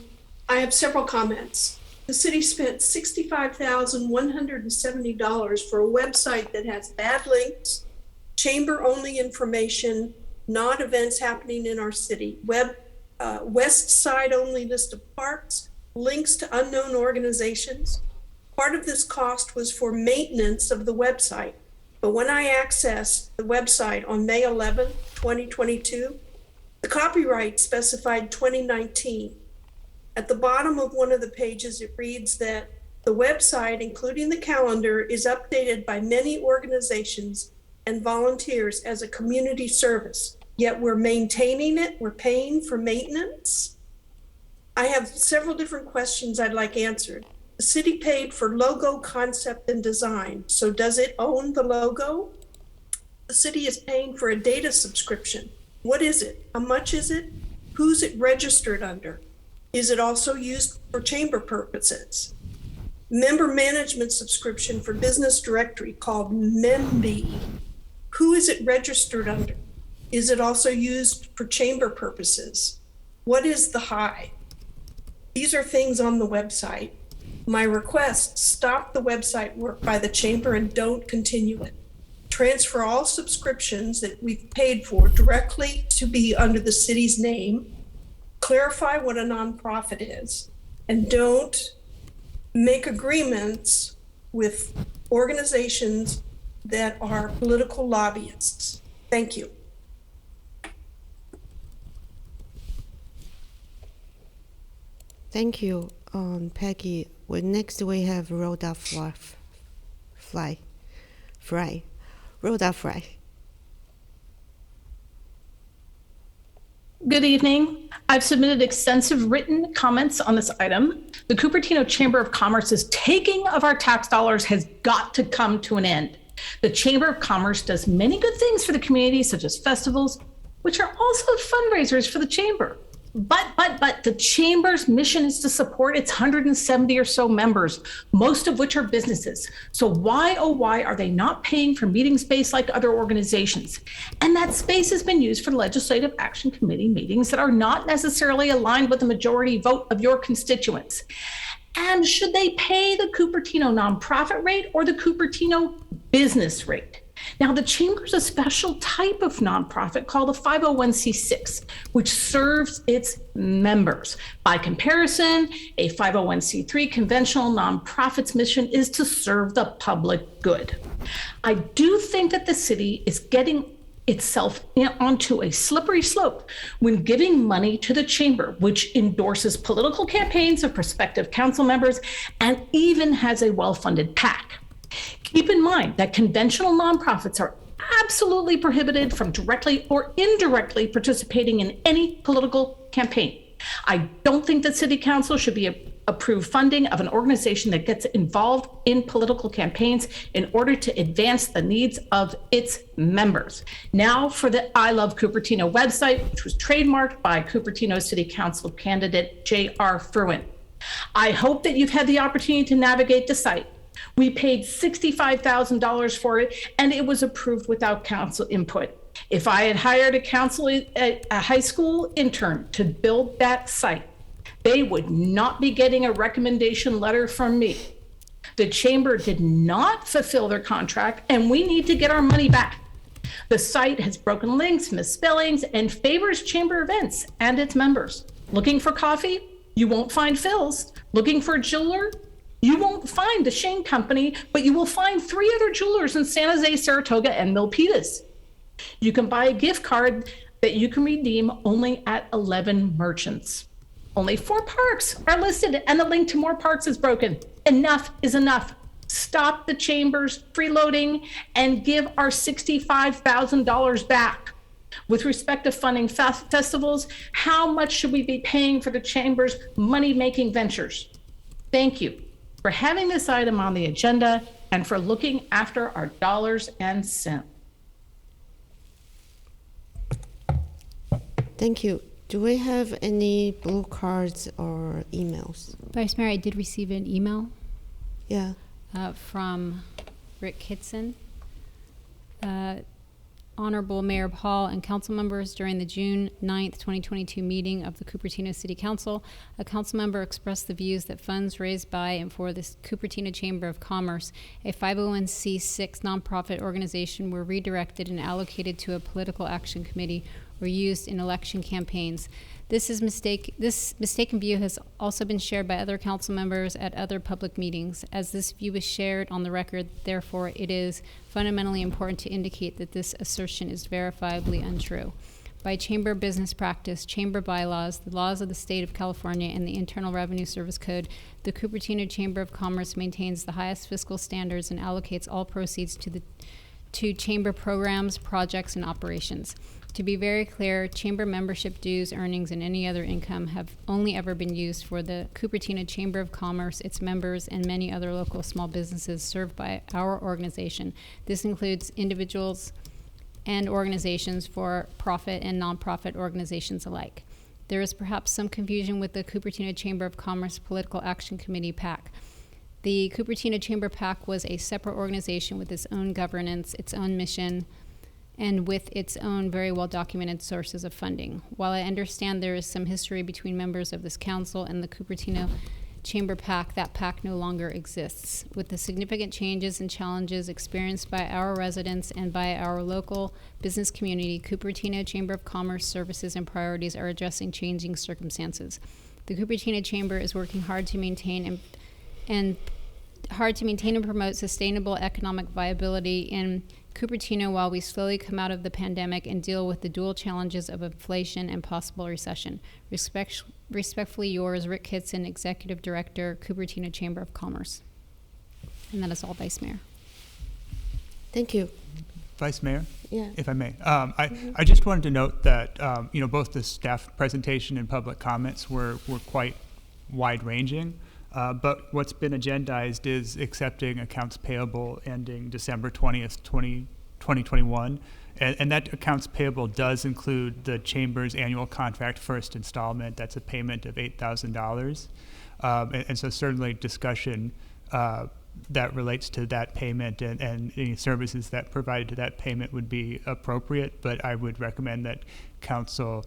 have several comments. The city spent $65,170 for a website that has bad links, chamber-only information, not events happening in our city, west side only list of parks, links to unknown organizations. Part of this cost was for maintenance of the website. But when I accessed the website on May 11, 2022, the copyright specified 2019. At the bottom of one of the pages, it reads that the website, including the calendar, is updated by many organizations and volunteers as a community service, yet we're maintaining it, we're paying for maintenance. I have several different questions I'd like answered. The city paid for logo concept and design, so does it own the logo? The city is paying for a data subscription. What is it? How much is it? Who's it registered under? Is it also used for chamber purposes? Member management subscription for business directory called Membi. Who is it registered under? Is it also used for chamber purposes? What is the high? These are things on the website. My request, stop the website work by the chamber and don't continue it. Transfer all subscriptions that we've paid for directly to be under the city's name. Clarify what a nonprofit is, and don't make agreements with organizations that are political lobbyists. Thank you. Thank you, Peggy. Well, next we have Rhoda Fry. Rhoda Fry. Good evening. I've submitted extensive written comments on this item. The Cupertino Chamber of Commerce's taking of our tax dollars has got to come to an end. The Chamber of Commerce does many good things for the community, such as festivals, which are also fundraisers for the chamber. But the chamber's mission is to support its 170 or so members, most of which are businesses. So why, oh why, are they not paying for meeting space like other organizations? And that space has been used for Legislative Action Committee meetings that are not necessarily aligned with the majority vote of your constituents. And should they pay the Cupertino nonprofit rate or the Cupertino business rate? Now, the chamber is a special type of nonprofit called a 501c6, which serves its members. By comparison, a 501c3 conventional nonprofit's mission is to serve the public good. I do think that the city is getting itself onto a slippery slope when giving money to the chamber, which endorses political campaigns of prospective council members and even has a well-funded PAC. Keep in mind that conventional nonprofits are absolutely prohibited from directly or indirectly participating in any political campaign. I don't think that City Council should be approve funding of an organization that gets involved in political campaigns in order to advance the needs of its members. Now for the I Love Cupertino website, which was trademarked by Cupertino City Council candidate J.R. Fruin. I hope that you've had the opportunity to navigate the site. We paid $65,000 for it, and it was approved without council input. If I had hired a high school intern to build that site, they would not be getting a recommendation letter from me. The chamber did not fulfill their contract, and we need to get our money back. The site has broken links, misspellings, and favors chamber events and its members. Looking for coffee? You won't find Phil's. Looking for a jeweler? You won't find the Shane Company, but you will find 3 other jewelers in San Jose, Saratoga, and Milpitas. You can buy a gift card that you can redeem only at 11 merchants. Only 4 parks are listed, and the link to more parks is broken. Enough is enough. Stop the chamber's freeloading and give our $65,000 back. With respect to funding festivals, how much should we be paying for the chamber's money-making ventures? Thank you for having this item on the agenda and for looking after our dollars and cents. Thank you. Do we have any blue cards or emails? Vice Mayor, I did receive an email Yeah. from Rick Kitson. Honorable Mayor Paul and council members, during the June 9th, 2022 meeting of the Cupertino City Council, a council member expressed the views that funds raised by and for the Cupertino Chamber of Commerce, a 501c6 nonprofit organization, were redirected and allocated to a political action committee or used in election campaigns. This mistaken view has also been shared by other council members at other public meetings. As this view is shared on the record, therefore, it is fundamentally important to indicate that this assertion is verifiably untrue. By chamber business practice, chamber bylaws, the laws of the state of California, and the Internal Revenue Service Code, the Cupertino Chamber of Commerce maintains the highest fiscal standards and allocates all proceeds to chamber programs, projects, and operations. To be very clear, chamber membership dues, earnings, and any other income have only ever been used for the Cupertino Chamber of Commerce, its members, and many other local small businesses served by our organization. This includes individuals and organizations for profit and nonprofit organizations alike. There is perhaps some confusion with the Cupertino Chamber of Commerce Political Action Committee, PAC. The Cupertino Chamber PAC was a separate organization with its own governance, its own mission, and with its own very well-documented sources of funding. While I understand there is some history between members of this council and the Cupertino Chamber PAC, that PAC no longer exists. With the significant changes and challenges experienced by our residents and by our local business community, Cupertino Chamber of Commerce services and priorities are addressing changing circumstances. The Cupertino Chamber is working hard to maintain and promote sustainable economic viability in Cupertino while we slowly come out of the pandemic and deal with the dual challenges of inflation and possible recession. Respectfully yours, Rick Kitson, Executive Director, Cupertino Chamber of Commerce. And that is all, Vice Mayor. Thank you. Vice Mayor, Yeah. if I may, I just wanted to note that both the staff presentation and public comments were quite wide-ranging. But what's been agendized is accepting accounts payable ending December 20th, 2021. And that accounts payable does include the Chamber's annual contract first installment. That's a payment of $8,000. And so certainly discussion that relates to that payment and any services that provided to that payment would be appropriate. But I would recommend that council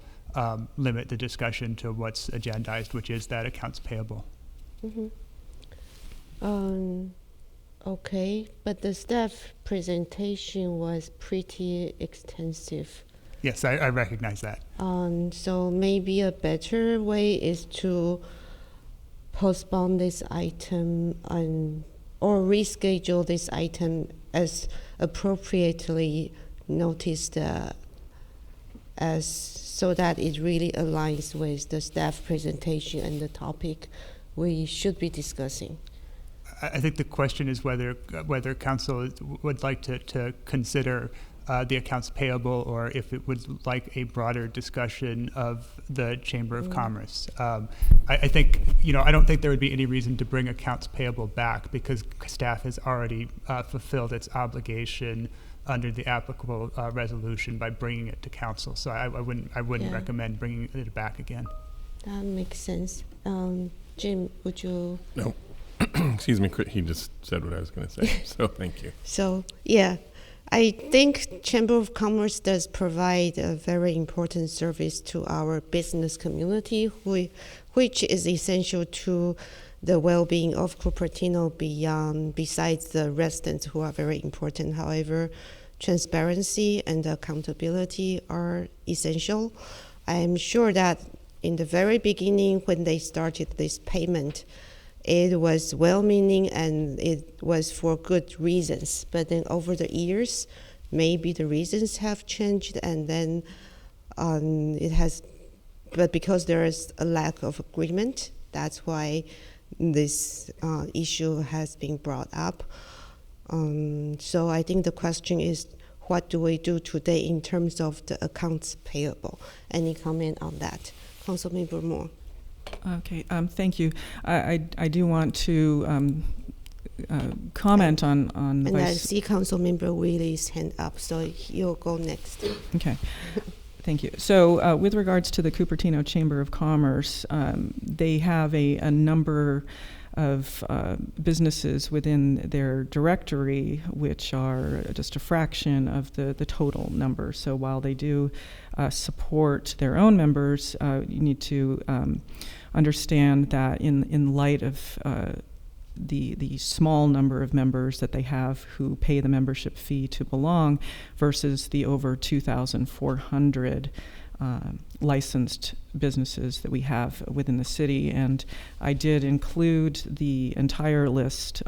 limit the discussion to what's agendized, which is that accounts payable. Okay, but the staff presentation was pretty extensive. Yes, I recognize that. So maybe a better way is to postpone this item or reschedule this item as appropriately noticed as so that it really aligns with the staff presentation and the topic we should be discussing. I think the question is whether council would like to consider the accounts payable, or if it would like a broader discussion of the Chamber of Commerce. I think, I don't think there would be any reason to bring accounts payable back, because staff has already fulfilled its obligation under the applicable resolution by bringing it to council. So I wouldn't recommend bringing it back again. That makes sense. Jim, would you? No. Excuse me, he just said what I was going to say, so thank you. So, yeah, I think Chamber of Commerce does provide a very important service to our business community, which is essential to the well-being of Cupertino besides the residents, who are very important. However, transparency and accountability are essential. I am sure that in the very beginning, when they started this payment, it was well-meaning and it was for good reasons. But then over the years, maybe the reasons have changed, and then but because there is a lack of agreement, that's why this issue has been brought up. So I think the question is, what do we do today in terms of the accounts payable? Any comment on that? Councilmember Moore. Okay, thank you. I do want to comment on And I see Councilmember Willie's hand up, so you'll go next. Okay, thank you. So with regards to the Cupertino Chamber of Commerce, they have a number of businesses within their directory, which are just a fraction of the total number. So while they do support their own members, you need to understand that in light of the small number of members that they have who pay the membership fee to belong versus the over 2,400 licensed businesses that we have within the city. And I did include the entire list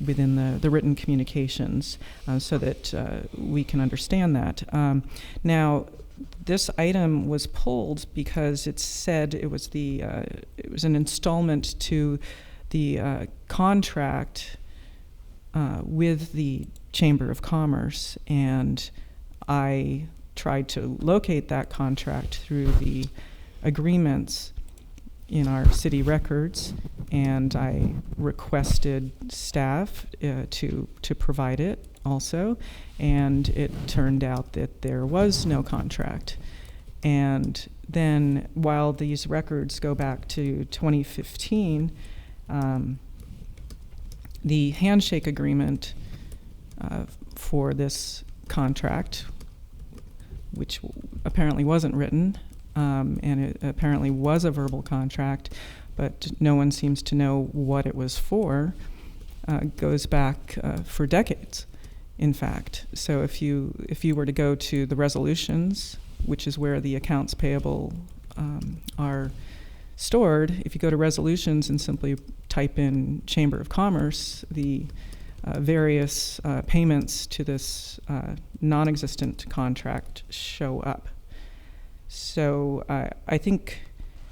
within the written communications so that we can understand that. Now, this item was pulled because it said it was an installment to the contract with the Chamber of Commerce, and I tried to locate that contract through the agreements in our city records, and I requested staff to provide it also, and it turned out that there was no contract. And then while these records go back to 2015, the handshake agreement for this contract, which apparently wasn't written, and it apparently was a verbal contract, but no one seems to know what it was for, goes back for decades, in fact. So if you were to go to the resolutions, which is where the accounts payable are stored, if you go to resolutions and simply type in Chamber of Commerce, the various payments to this non-existent contract show up. So I think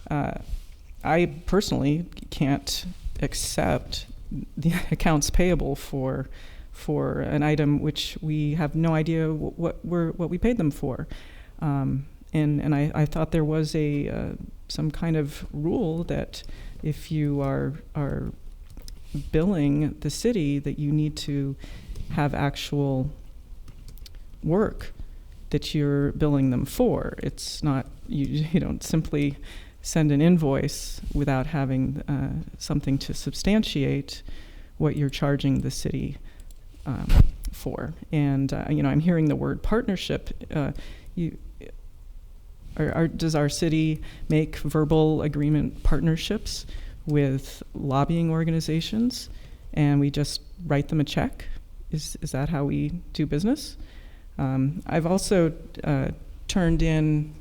I personally can't accept the accounts payable for an item which we have no idea what we paid them for. And I thought there was some kind of rule that if you are billing the city, that you need to have actual work that you're billing them for. It's not, you don't simply send an invoice without having something to substantiate what you're charging the city for. And I'm hearing the word partnership. Does our city make verbal agreement partnerships with lobbying organizations, and we just write them a check? Is that how we do business? I've also turned in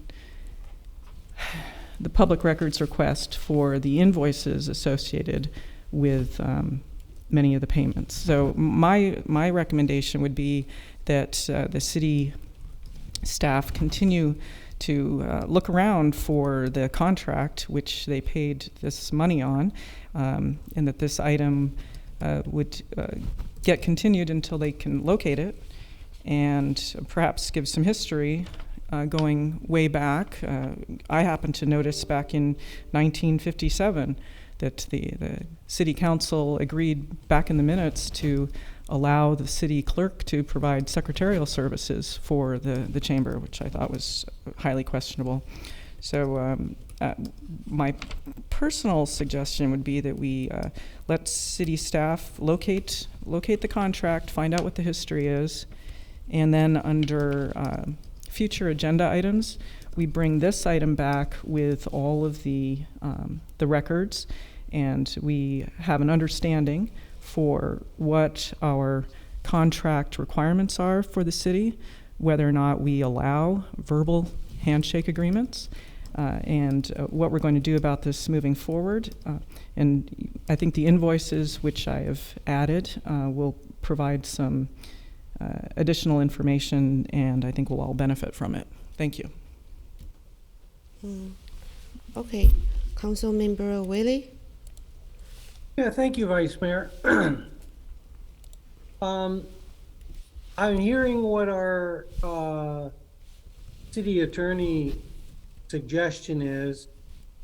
the public records request for the invoices associated with many of the payments. So my recommendation would be that the city staff continue to look around for the contract which they paid this money on, and that this item would get continued until they can locate it, and perhaps give some history going way back. I happened to notice back in 1957 that the city council agreed back in the minutes to allow the city clerk to provide secretarial services for the chamber, which I thought was highly questionable. So my personal suggestion would be that we let city staff locate the contract, find out what the history is, and then under future agenda items, we bring this item back with all of the records, and we have an understanding for what our contract requirements are for the city, whether or not we allow verbal handshake agreements, and what we're going to do about this moving forward. And I think the invoices which I have added will provide some additional information, and I think we'll all benefit from it. Thank you. Okay, Councilmember Whaley. Yeah, thank you, Vice Mayor. I'm hearing what our city attorney suggestion is.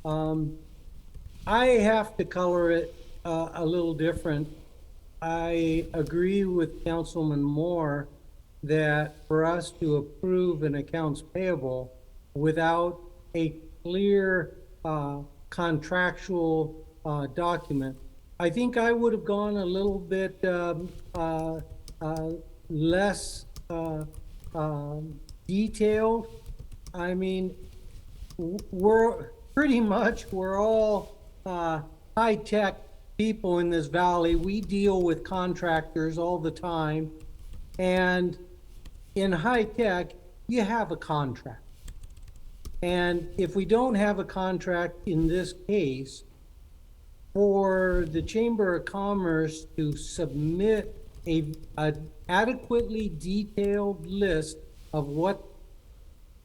I have to color it a little different. I agree with Councilman Moore that for us to approve an accounts payable without a clear contractual document, I think I would have gone a little bit less detailed. I mean, we're all high-tech people in this valley. We deal with contractors all the time, and in high-tech, you have a contract. And if we don't have a contract in this case, for the Chamber of Commerce to submit an adequately detailed list of what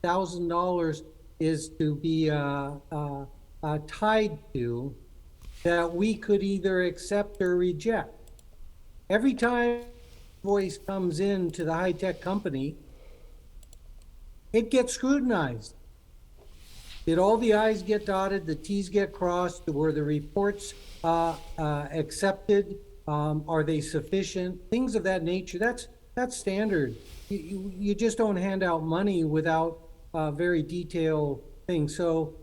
$1,000 is to be tied to, that we could either accept or reject. Every time invoice comes in to the high-tech company, it gets scrutinized. Did all the I's get dotted, the T's get crossed? Were the reports accepted? Are they sufficient? Things of that nature. That's standard. You just don't hand out money without very detailed things. So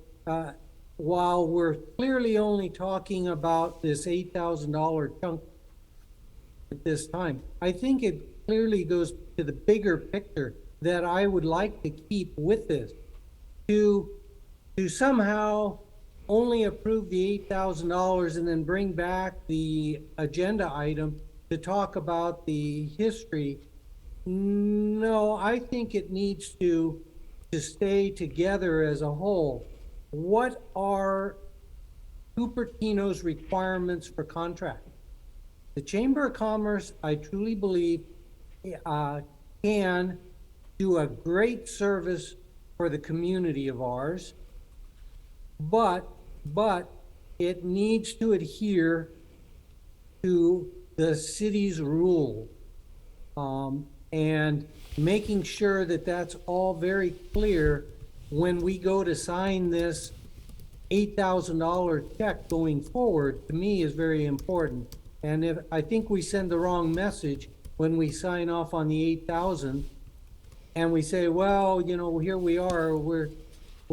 while we're clearly only talking about this $8,000 chunk at this time, I think it clearly goes to the bigger picture that I would like to keep with this. To somehow only approve the $8,000 and then bring back the agenda item to talk about the history. No, I think it needs to stay together as a whole. What are Cupertino's requirements for contract? The Chamber of Commerce, I truly believe, can do a great service for the community of ours, but it needs to adhere to the city's rule, and making sure that that's all very clear when we go to sign this $8,000 check going forward, to me is very important. And if I think we send the wrong message when we sign off on the 8,000 and we say, well, you know, here we are, we're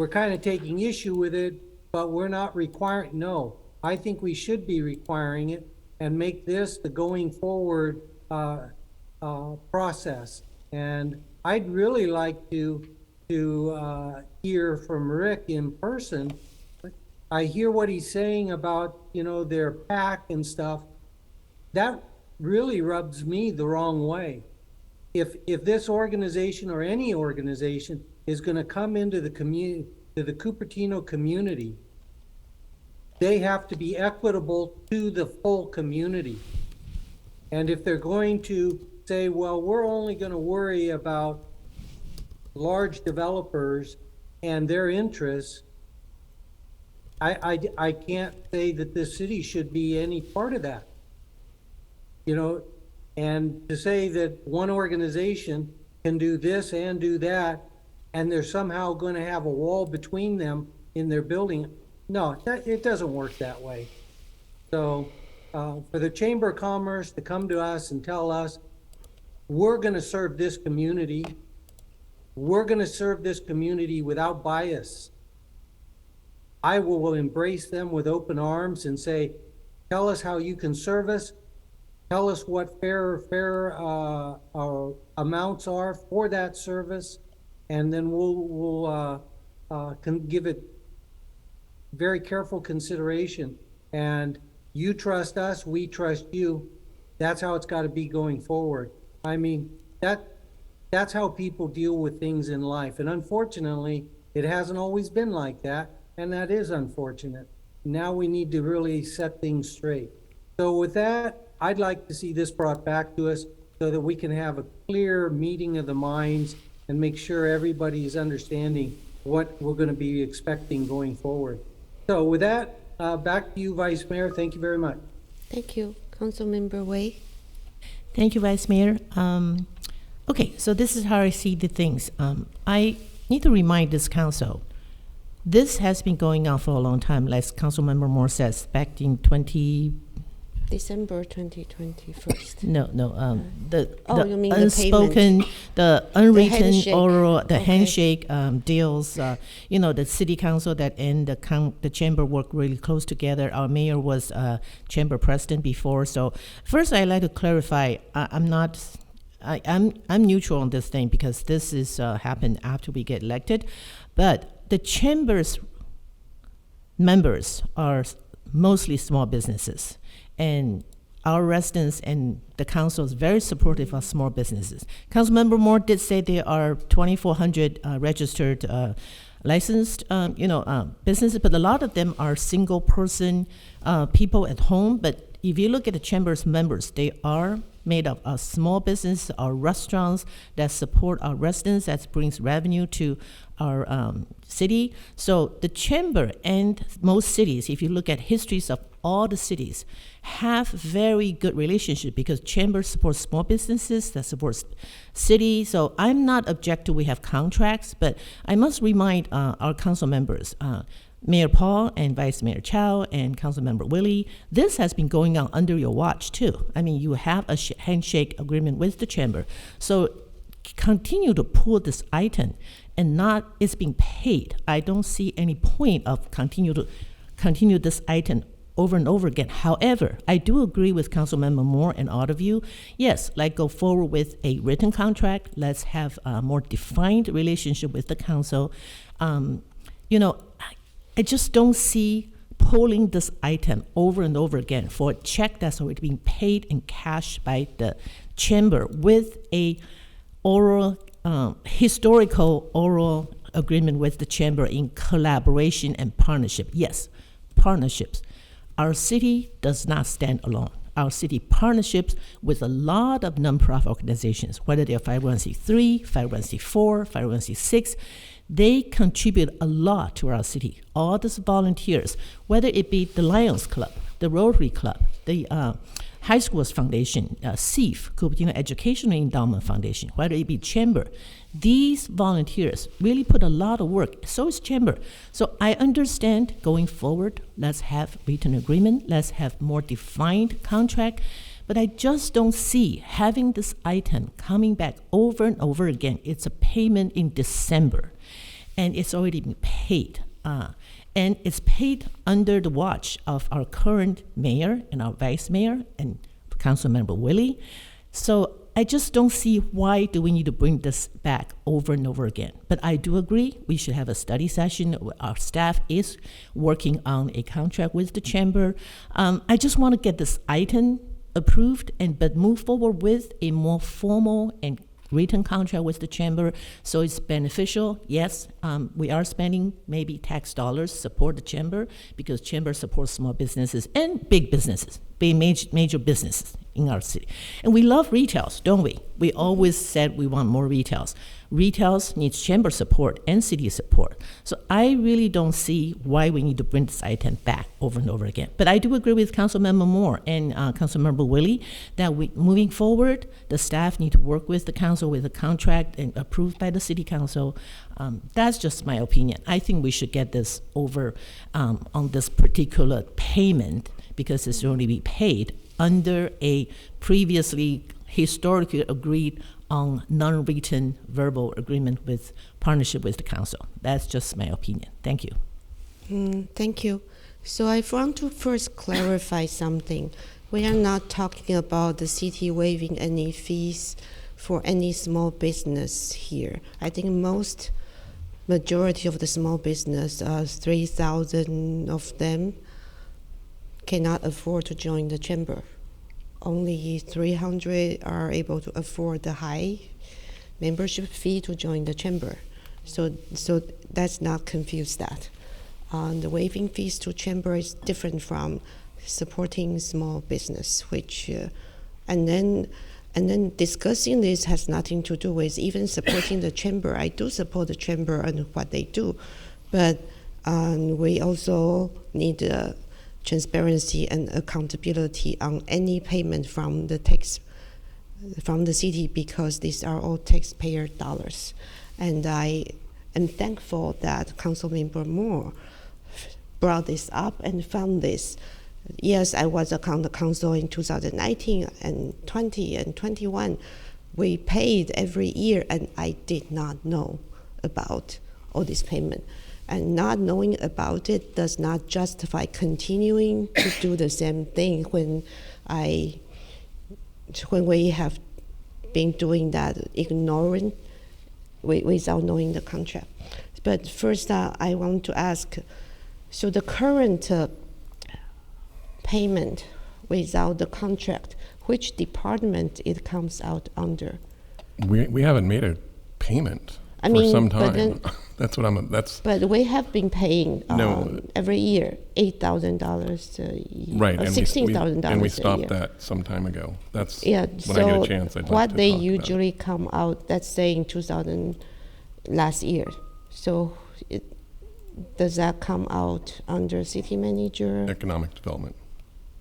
kind of taking issue with it, but we're not requiring. No, I think we should be requiring it and make this the going forward process. And I'd really like to hear from Rick in person. I hear what he's saying about, you know, their PAC and stuff. That really rubs me the wrong way. If this organization or any organization is going to come into the community, to the Cupertino community, they have to be equitable to the full community. And if they're going to say, well, we're only going to worry about large developers and their interests, I can't say that this city should be any part of that. you know, and to say that one organization can do this and do that, and they're somehow going to have a wall between them in their building, no, it doesn't work that way. So for the Chamber of Commerce to come to us and tell us, we're going to serve this community, we're going to serve this community without bias, I will embrace them with open arms and say, tell us how you can serve us. Tell us what fair amounts are for that service, and then we'll give it very careful consideration. And you trust us, we trust you. That's how it's got to be going forward. I mean, that's how people deal with things in life. And unfortunately, it hasn't always been like that, and that is unfortunate. Now we need to really set things straight. So with that, I'd like to see this brought back to us so that we can have a clear meeting of the minds and make sure everybody is understanding what we're going to be expecting going forward. So with that, back to you, Vice Mayor. Thank you very much. Thank you. Councilmember Wei. Thank you, Vice Mayor. Okay, so this is how I see the things. I need to remind this council, this has been going on for a long time, like Councilmember Moore says, back in December 2021. No, you mean the unspoken, the unwritten, handshake. oral, the Okay. handshake deals. You know, the city council that and the chamber work really close together. Our mayor was chamber president before. So first, I'd like to clarify. I'm neutral on this thing because this is happened after we get elected, but the chamber's members are mostly small businesses. And our residents and the council is very supportive of small businesses. Councilmember Moore did say there are 2,400 registered licensed businesses, but a lot of them are single person people at home. But if you look at the chamber's members, they are made up of small business or restaurants that support our residents, that brings revenue to our city. So the chamber and most cities, if you look at histories of all the cities, have very good relationship because chamber supports small businesses, that supports city. So I'm not objective we have contracts, but I must remind our council members, Mayor Paul and Vice Mayor Chow and Councilmember Willie, this has been going on under your watch too. I mean, you have a handshake agreement with the chamber. So continue to pull this item and not, it's being paid. I don't see any point of continue this item over and over again. However, I do agree with Councilmember Moore and all of you. Yes, like go forward with a written contract. Let's have a more defined relationship with the council. I just don't see pulling this item over and over again for a check that's already being paid in cash by the chamber with a historical oral agreement with the chamber in collaboration and partnership. Yes, partnerships. Our city does not stand alone. Our city partnerships with a lot of nonprofit organizations, whether they're 501c3, 501c4, 501c6, they contribute a lot to our city. All these volunteers, whether it be the Lions Club, the Rotary Club, the High Schools Foundation, CEF, Cupertino Educational Endowment Foundation, whether it be Chamber, these volunteers really put a lot of work. So is Chamber. So I understand going forward, let's have written agreement, let's have more defined contract, but I just don't see having this item coming back over and over again. It's a payment in December, and it's already been paid. And it's paid under the watch of our current mayor and our vice mayor and Councilmember Willie. So I just don't see why do we need to bring this back over and over again. But I do agree we should have a study session. Our staff is working on a contract with the chamber. I just want to get this item approved but move forward with a more formal and written contract with the chamber so it's beneficial. Yes, we are spending maybe tax dollars support the chamber because chamber supports small businesses and big businesses, big major businesses. in our city. And we love retails, don't we? We always said we want more retails. Retails needs chamber support and city support. So I really don't see why we need to bring this item back over and over again. But I do agree with Councilmember Moore and Councilmember Willie that moving forward, the staff need to work with the council with a contract and approved by the city council. That's just my opinion. I think we should get this over on this particular payment because it's only be paid under a previously historically agreed on non-written verbal agreement with partnership with the council. That's just my opinion. Thank you. Thank you. So I want to first clarify something. We are not talking about the city waiving any fees for any small business here. I think majority of the small business, 3,000 of them, cannot afford to join the chamber. Only 300 are able to afford the high membership fee to join the chamber. So that's not confuse that. The waiving fees to chamber is different from supporting small business, which and then discussing this has nothing to do with even supporting the chamber. I do support the chamber and what they do, but we also need transparency and accountability on any payment from the city because these are all taxpayer dollars. And I am thankful that Councilmember Moore brought this up and found this. Yes, I was on the council in 2019 and 20 and 21. We paid every year and I did not know about all this payment. And not knowing about it does not justify continuing to do the same thing when we have been doing that, ignoring without knowing the contract. But first, I want to ask, so the current payment without the contract, which department it comes out under? We haven't made a payment I for mean, some but time. then- That's what I'm. That's But we have been paying No. every year $8,000 a year, right, or and $16,000 and we a stopped year. that some time ago. That's Yeah, when so I get a chance. I'd like what to they talk about it. usually come out, let's say in 2000 last year. So does that come out under city manager? Economic development.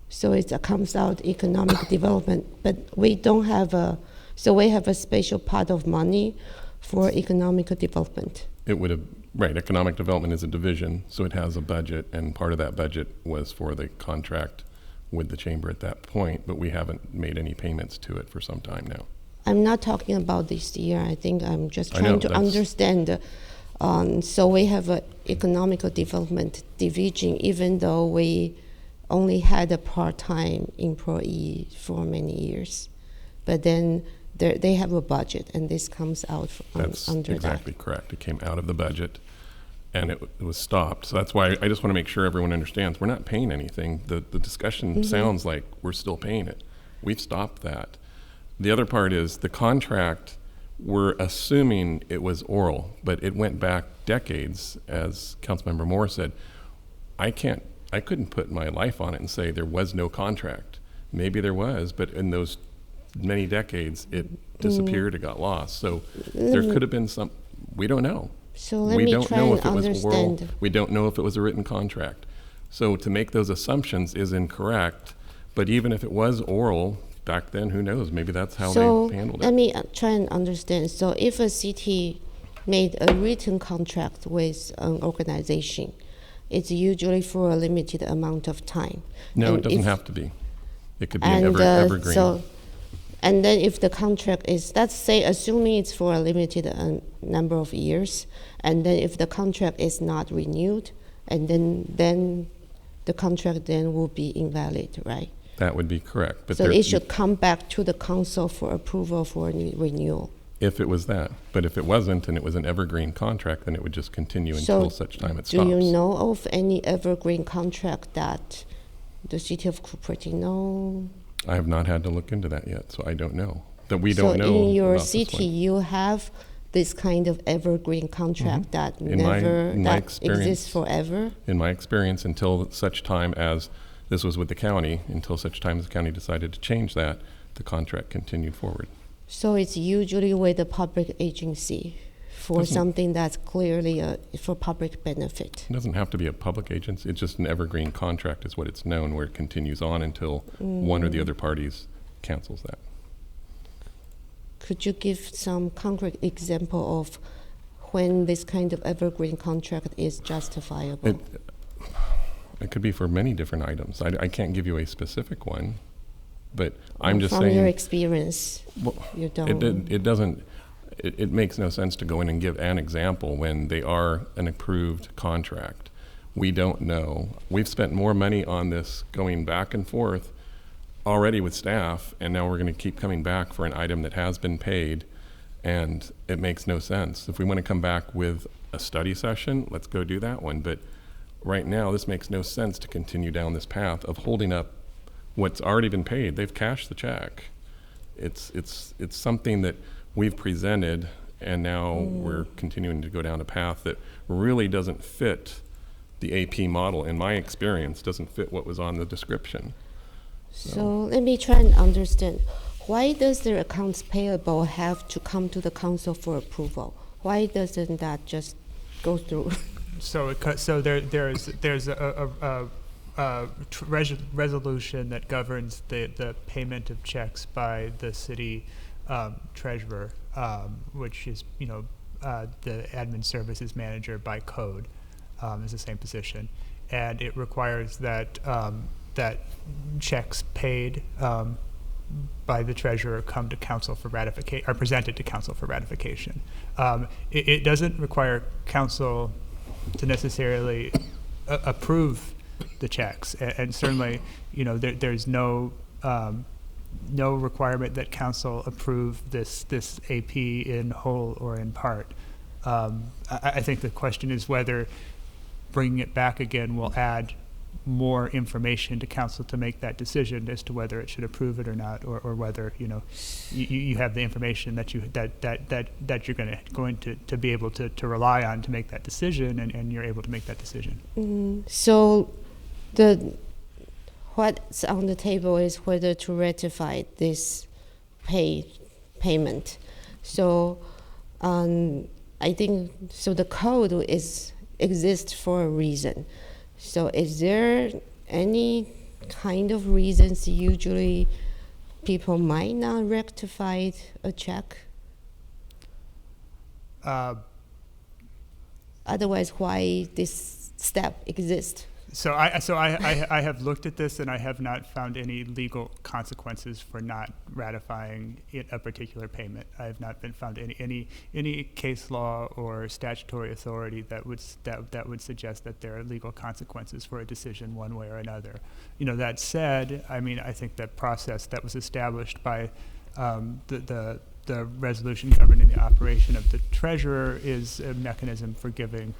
So it comes out economic development, but we don't have so we have a special pot of money for economic development. It would have, right, economic development is a division, so it has a budget, and part of that budget was for the contract with the chamber at that point, but we haven't made any payments to it for some time now. I'm not talking about this year. I think I'm just I trying know, to that's- understand. So we have an economic development division, even though we only had a part-time employee for many years. But then they have a budget, and this comes out That's under exactly correct. It came out of the budget, and it was stopped. So that's why I just want to make sure everyone understands, we're not paying anything. The discussion sounds like we're still paying it. We've stopped that. The other part is the contract, we're assuming it was oral, but it went back decades, as Councilmember Moore said. I couldn't put my life on it and say there was no contract. Maybe there was, but in those many decades, it disappeared, it got lost. So there could have been some, we don't know. So let We me don't try know and if it was oral. understand. We don't know if it was a written contract. So to make those assumptions is incorrect, but even if it was oral, back then, who knows? Maybe that's how So they handled let it. me try and understand. So if a city made a written contract with an organization, it's usually for a limited amount of time. No, And it doesn't if- have to be. It could be an And evergreen. so, and then if the contract is, let's say, assuming it's for a limited number of years, and then if the contract is not renewed, and then the contract then will be invalid, right? That would be correct. But So there- it should come back to the council for approval for renewal. if it was that. But if it wasn't and it was an evergreen contract, then it would just continue So until such time it do stops. you know of any evergreen contract that the city of Cupertino? I have not had to look into that yet, so I don't know. That we So don't know in your about this city, one. you have this kind of evergreen contract that In my never, that experience- exists forever? In my experience, until such time as This was with the county until such time as the county decided to change that. The contract continued forward. So it's usually with the public agency for something that's clearly for public benefit. It doesn't have to be a public agency. It's just an evergreen contract is what it's known, where it continues on until one or the other parties cancels that. Could you give some concrete example of when this kind of evergreen contract is justifiable? It could be for many different items. I can't give you a specific one, but I'm just from saying. From your experience, well, you don't. It doesn't. It makes no sense to go in and give an example when they are an approved contract. We don't know. We've spent more money on this going back and forth already with staff, and now we're going to keep coming back for an item that has been paid, and it makes no sense. If we want to come back with a study session, let's go do that one. But right now, this makes no sense to continue down this path of holding up what's already been paid. They've cashed the check. It's something that we've presented, and now we're continuing to go down a path that really doesn't fit the AP model, in my experience, doesn't fit what was on the description. So let me try and understand. Why does the accounts payable have to come to the council for approval? Why doesn't that just go through? So there's a resolution that governs the payment of checks by the city treasurer, which is the admin services manager by code, is the same position, and it requires that that checks paid by the treasurer come to council for ratification, are presented to council for ratification. It doesn't require council to necessarily approve the checks, and certainly, there's no requirement that council approve this AP in whole or in part. I think the question is whether bringing it back again will add more information to council to make that decision as to whether it should approve it or not, or whether you have the information that you're going to be able to rely on to make that decision, and you're able to make that decision. So what's on the table is whether to ratify this payment. So I think the code exists for a reason. So is there any kind of reasons usually people might not rectify a check? Otherwise, why this step exists? So I have looked at this, and I have not found any legal consequences for not ratifying a particular payment. I have not found any case law or statutory authority that would suggest that there are legal consequences for a decision one way or another. That said, I think that process that was established by the resolution governing the operation of the treasurer is a mechanism for giving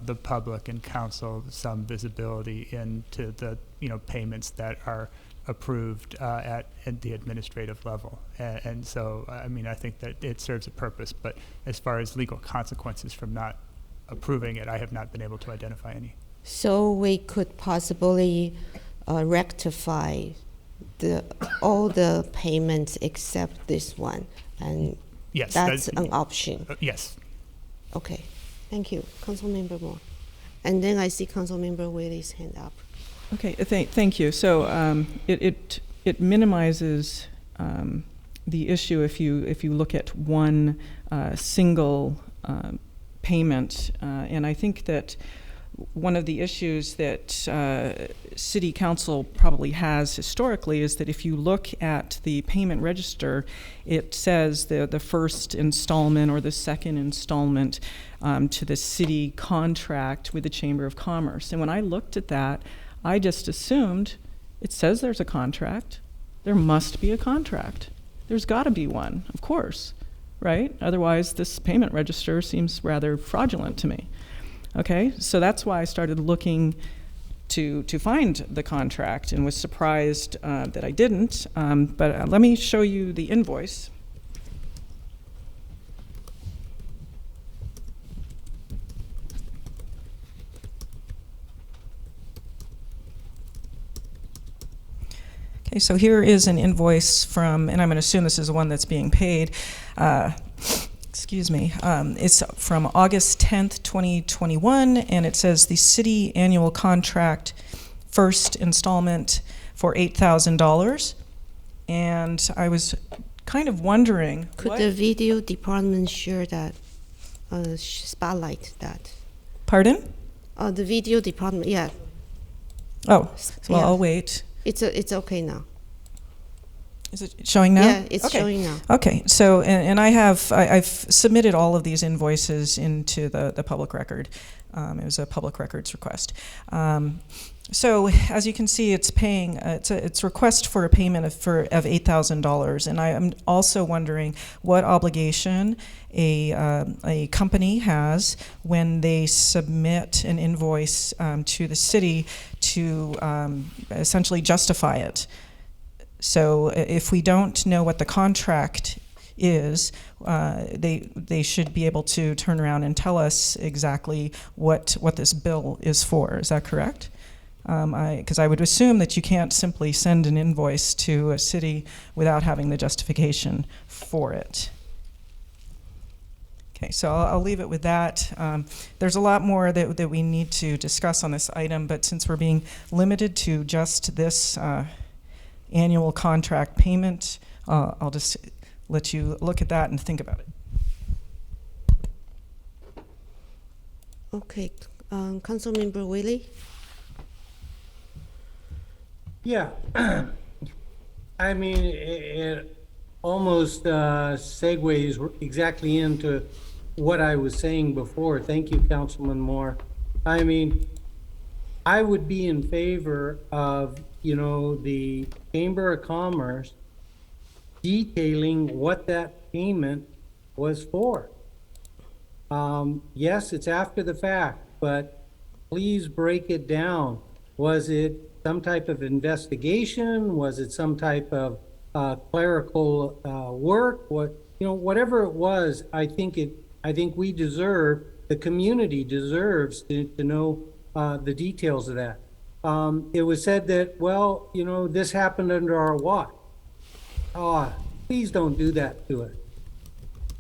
the public and council some visibility into the payments that are approved at the administrative level, and so I think that it serves a purpose. But as far as legal consequences from not approving it, I have not been able to identify any. So we could possibly rectify all the payments except this one, and yes, that's an option. Yes. Okay. Thank you, Councilmember Moore. And then I see Councilmember Whaley's hand up. Okay, thank you. So it minimizes the issue if you look at one single payment, and I think that one of the issues that City Council probably has historically is that if you look at the payment register, it says the first installment or the second installment to the city contract with the Chamber of Commerce. And when I looked at that, I just assumed it says there's a contract. There must be a contract. There's got to be one, of course, right? Otherwise, this payment register seems rather fraudulent to me. Okay, so that's why I started looking to find the contract and was surprised that I didn't. But let me show you the invoice. Okay, so here is an invoice from, and I'm going to assume this is the one that's being paid. Excuse me. It's from August 10th, 2021, and it says the city annual contract first installment for $8,000. And I was kind of wondering, Could the video department share that, spotlight that? Pardon? The video department, yeah. Oh, well, Yeah. I'll wait. It's okay now. Is it showing now? Yeah, it's Okay. showing now. Okay, so, and I've submitted all of these invoices into the public record. It was a public records request. So as you can see, it's paying, it's a request for a payment of $8,000. And I am also wondering what obligation a company has when they submit an invoice to the city to essentially justify it. So if we don't know what the contract is, they should be able to turn around and tell us exactly what this bill is for. Is that correct? Because I would assume that you can't simply send an invoice to a city without having the justification for it. Okay, so I'll leave it with that. There's a lot more that we need to discuss on this item, but since we're being limited to just this annual contract payment, I'll just let you look at that and think about it. Okay, Councilmember Willie? Yeah, I mean, it almost segues exactly into what I was saying before. Thank you, Councilman Moore. I mean, I would be in favor of, the Chamber of Commerce detailing what that payment was for. Yes, it's after the fact, but please break it down. Was it some type of investigation? Was it some type of clerical work? Whatever it was, I think we deserve, the community deserves to know the details of that. It was said that, well, this happened under our watch. Please don't do that to it.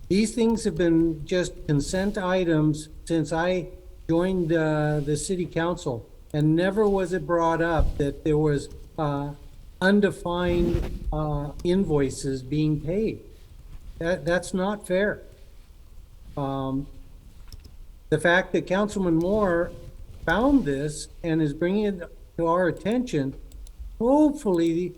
These things have been just consent items since I joined the city council. And never was it brought up that there was undefined invoices being paid. That's not fair. The fact that Councilman Moore found this and is bringing it to our attention, hopefully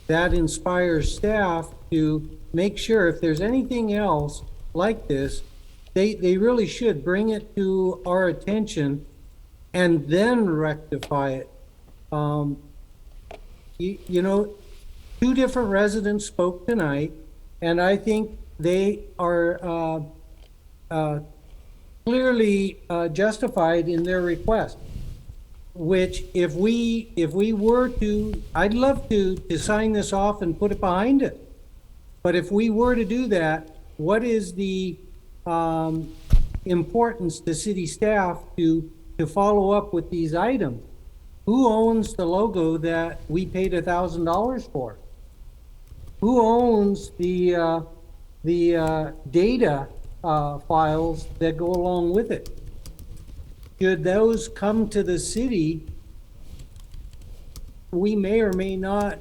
that inspires staff to make sure if there's anything else like this, they really should bring it to our attention and then rectify it. Two different residents spoke tonight, and I think they are clearly justified in their request. Which, if we were to, I'd love to sign this off and put it behind it. But if we were to do that, what is the importance to city staff to follow up with these items? Who owns the logo that we paid $1,000 for? Who owns the data files that go along with it? Should those come to the city, we may or may not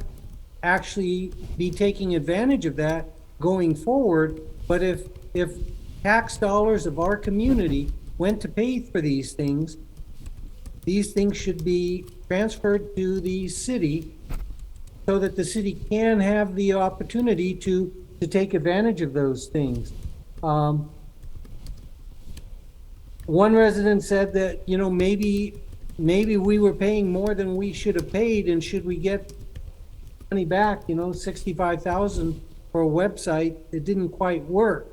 actually be taking advantage of that going forward. But if tax dollars of our community went to pay for these things should be transferred to the city so that the city can have the opportunity to take advantage of those things. One resident said that, maybe we were paying more than we should have paid, and should we get money back, $65,000 for a website that didn't quite work.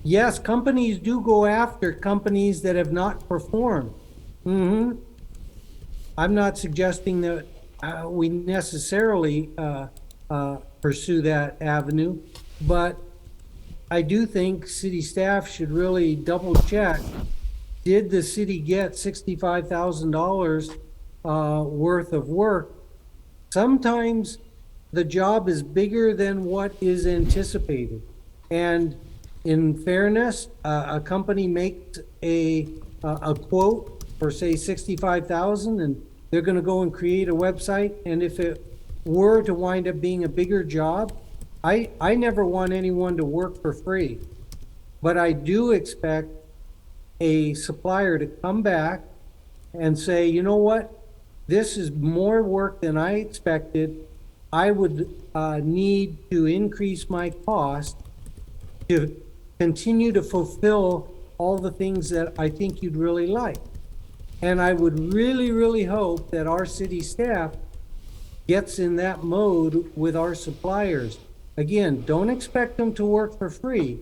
Yes, companies do go after companies that have not performed. I'm not suggesting that we necessarily pursue that avenue, but I do think city staff should really double check. Did the city get $65,000 worth of work sometimes the job is bigger than what is anticipated. And in fairness, a company makes a quote for say 65,000, and they're going to go and create a website. And if it were to wind up being a bigger job, I never want anyone to work for free, but I do expect a supplier to come back and say, you know what, this is more work than I expected. I would need to increase my cost to continue to fulfill all the things that I think you'd really like. And I would really, really hope that our city staff gets in that mode with our suppliers. Again, don't expect them to work for free.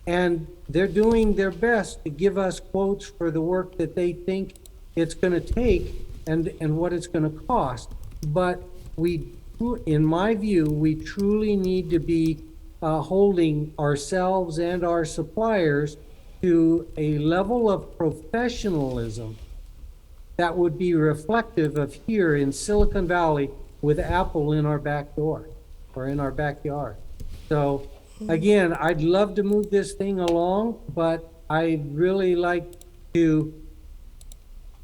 And they're doing their best to give us quotes for the work that they think it's going to take and what it's going to cost. But we, in my view, we truly need to be holding ourselves and our suppliers to a level of professionalism that would be reflective of here in Silicon Valley with Apple in our back door or in our backyard. So again, I'd love to move this thing along, but I'd really like to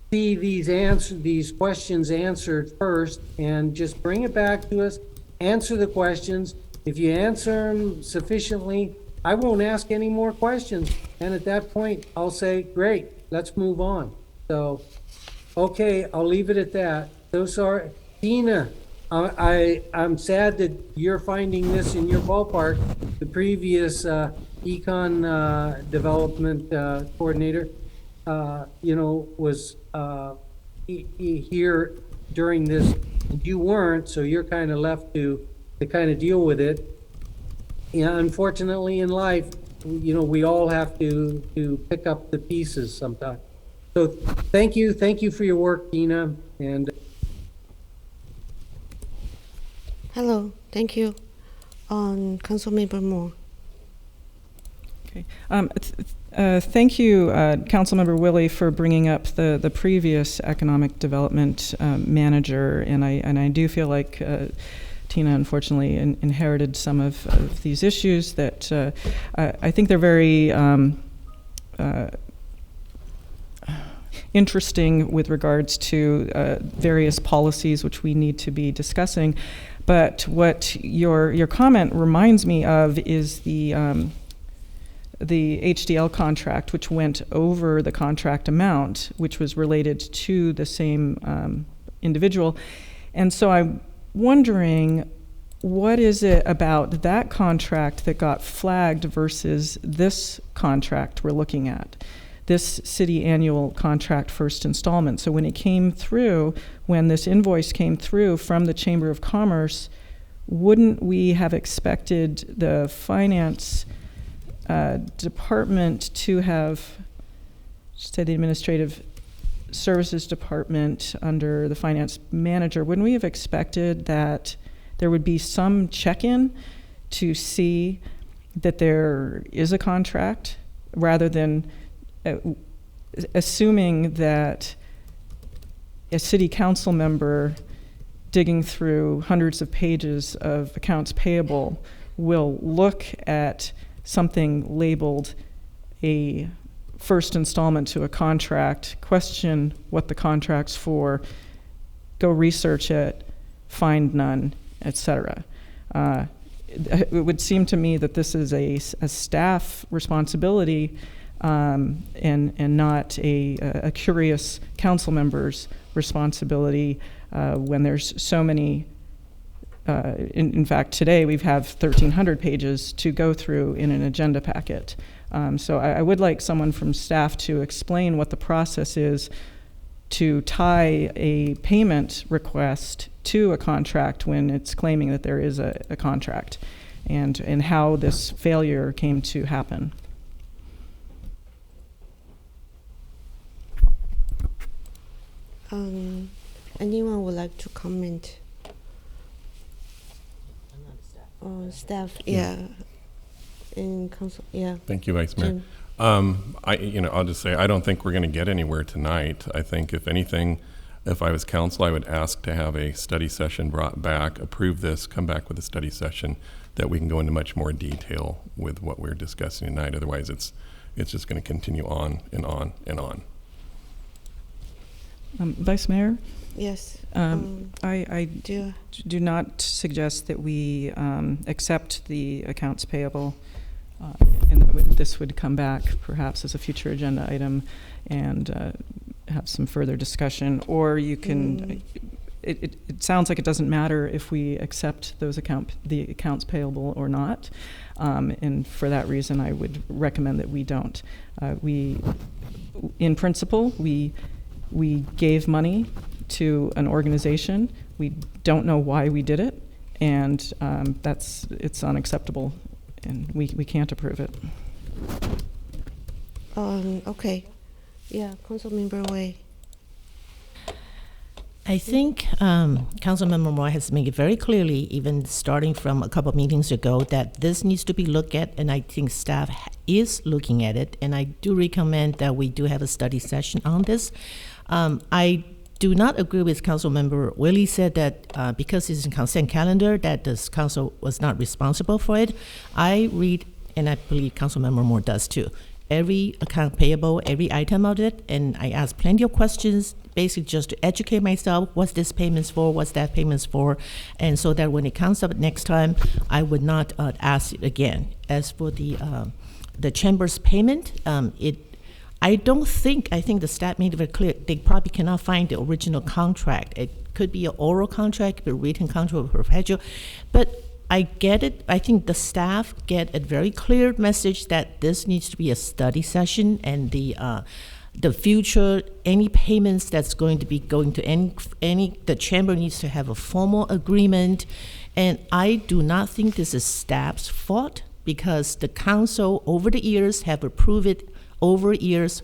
see these questions answered first, and just bring it back to us, answer the questions. If you answer them sufficiently, I won't ask any more questions. And at that point, I'll say, great, let's move on. So, okay, I'll leave it at that. So sorry. Tina, I'm sad that you're finding this in your ballpark. The previous econ development coordinator, was here during this. You weren't, so you're kind of left to kind of deal with it. Yeah, unfortunately in life, we all have to pick up the pieces sometimes. So thank you for your work, Tina. And Hello, thank you. Councilmember Moore. Okay. Thank you, Councilmember Willie, for bringing up the previous economic development manager, and I do feel like Tina unfortunately inherited some of these issues that I think they're very interesting with regards to various policies which we need to be discussing. But what your comment reminds me of is the HDL contract, which went over the contract amount, which was related to the same individual. And so I'm wondering, what is it about that contract that got flagged versus this contract we're looking at? This city annual contract first installment. So when it came through, when this invoice came through from the Chamber of Commerce, wouldn't we have expected the finance department to have, say the administrative services department under the finance manager, wouldn't we have expected that there would be some check-in to see that there is a contract, rather than assuming that a city council member digging through hundreds of pages of accounts payable will look at something labeled a first installment to a contract, question what the contract's for, go research it, find none, etc. It would seem to me that this is a staff responsibility and not a curious council member's responsibility when there's so many. In fact, today we have 1,300 pages to go through in an agenda packet. So I would like someone from staff to explain what the process is to tie a payment request to a contract when it's claiming that there is a contract, and how this failure came to happen. Anyone would like to comment? Staff, yeah. In council, yeah. Thank you, Vice Mayor. Jim. I'll just say, I don't think we're going to get anywhere tonight. I think if anything, If I was council, I would ask to have a study session brought back, approve this, come back with a study session that we can go into much more detail with what we're discussing tonight. Otherwise, it's just going to continue on and on and on. Vice Mayor? Yes. I do not suggest that we accept the accounts payable, and this would come back perhaps as a future agenda item and have some further discussion. Or you can, it sounds like it doesn't matter if we accept the accounts payable or not. And for that reason, I would recommend that we don't. In principle, we gave money to an organization. We don't know why we did it, and it's unacceptable, and we can't approve it. Okay. Yeah, Councilmember Wei. I think Councilmember Moore has made it very clearly, even starting from a couple of meetings ago, that this needs to be looked at, and I think staff is looking at it, and I do recommend that we do have a study session on this. I do not agree with Councilmember Willie said that because it's a consent calendar, that this council was not responsible for it. I read, and I believe Councilmember Moore does too, every account payable, every item of it, and I ask plenty of questions, basically just to educate myself, what's this payments for, what's that payments for, and so that when it comes up next time, I would not ask it again. As for the chamber's payment, I think the staff made it very clear, they probably cannot find the original contract. It could be an oral contract, a written contract, or perpetual, but I get it. I think the staff get a very clear message that this needs to be a study session, and the future, any payments that's going to be going to the chamber needs to have a formal agreement. And I do not think this is staff's fault, because the council over the years have approved it over years,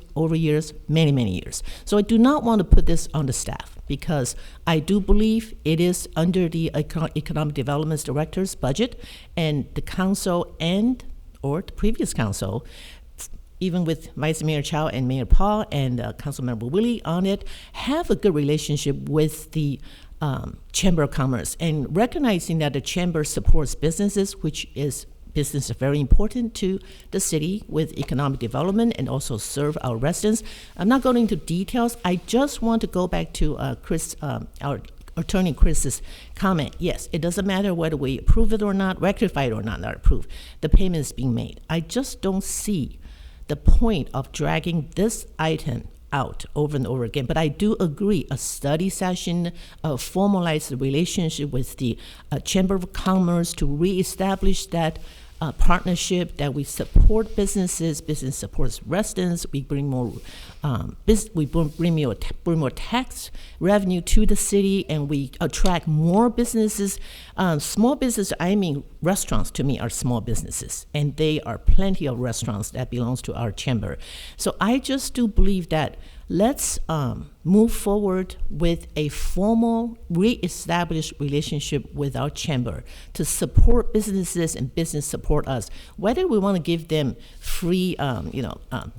many, many years. So I do not want to put this on the staff, because I do believe it is under the Economic Development Director's budget, and the council or the previous council, even with Vice Mayor Chow and Mayor Paul and Councilmember Willie on it, have a good relationship with the Chamber of Commerce, and recognizing that the Chamber supports businesses, which is business is very important to the city with economic development and also serve our residents. I'm not going into details. I just want to go back to our Attorney Chris's comment. Yes, it doesn't matter whether we approve it or not, rectify it or not approve. The payment is being made. I just don't see the point of dragging this item out over and over again. But I do agree, a study session, formalize the relationship with the Chamber of Commerce to reestablish that partnership, that we support businesses, business supports residents, we bring more bring more tax revenue to the city, and we attract more businesses. Small business, I mean restaurants to me are small businesses, and they are plenty of restaurants that belongs to our chamber. So I just do believe that let's move forward with a formal, re-established relationship with our chamber to support businesses and business support us. Whether we want to give them free,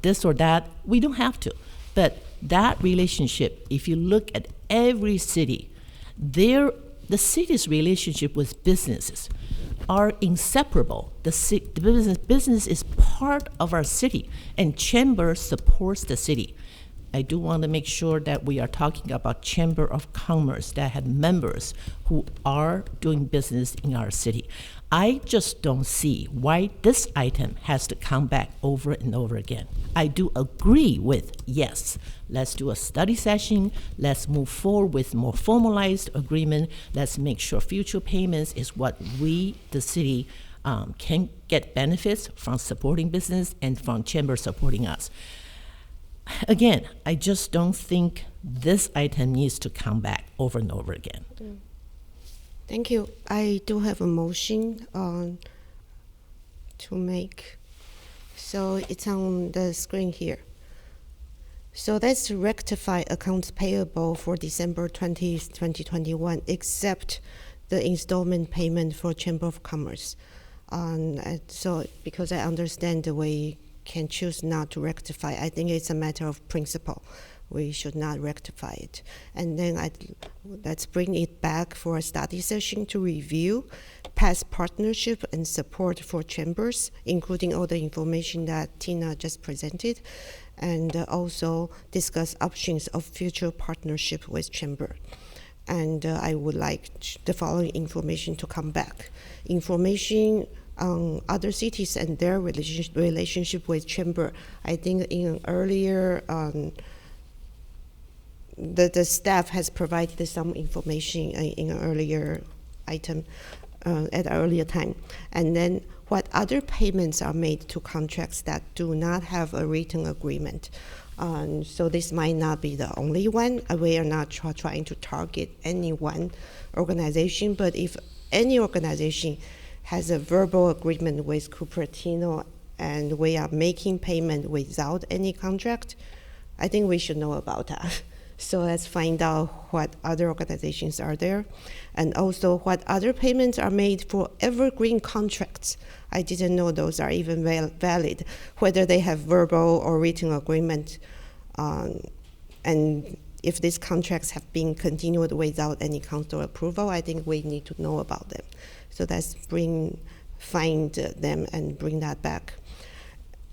this or that, we don't have to. But that relationship, if you look at every city, the city's relationship with businesses are inseparable. The business is part of our city, and chamber supports the city. I do want to make sure that we are talking about Chamber of Commerce that have members who are doing business in our city. I just don't see why this item has to come back over and over again. I do agree with, yes, let's do a study session, let's move forward with more formalized agreement, let's make sure future payments is what we, the city, can get benefits from supporting business and from Chamber supporting us. Again, I just don't think this item needs to come back over and over again. Thank you. I do have a motion to make. So it's on the screen here. So that's to rectify accounts payable for December 20th, 2021, except the installment payment for Chamber of Commerce. So because I understand the way can choose not to rectify. I think it's a matter of principle. we should not rectify it. And then let's bring it back for a study session to review past partnership and support for chambers, including all the information that Tina just presented, and also discuss options of future partnership with chamber. And I would like the following information to come back. Information on other cities and their relationship with chamber. I think in an earlier, the staff has provided some information in an earlier item at an earlier time. And then what other payments are made to contracts that do not have a written agreement. So this might not be the only one. We are not trying to target any one organization, but if any organization has a verbal agreement with Cupertino and we are making payment without any contract, I think we should know about that. So let's find out what other organizations are there, and also what other payments are made for evergreen contracts. I didn't know those are even valid, whether they have verbal or written agreement, and if these contracts have been continued without any council approval, I think we need to know about them. So let's find them and bring that back.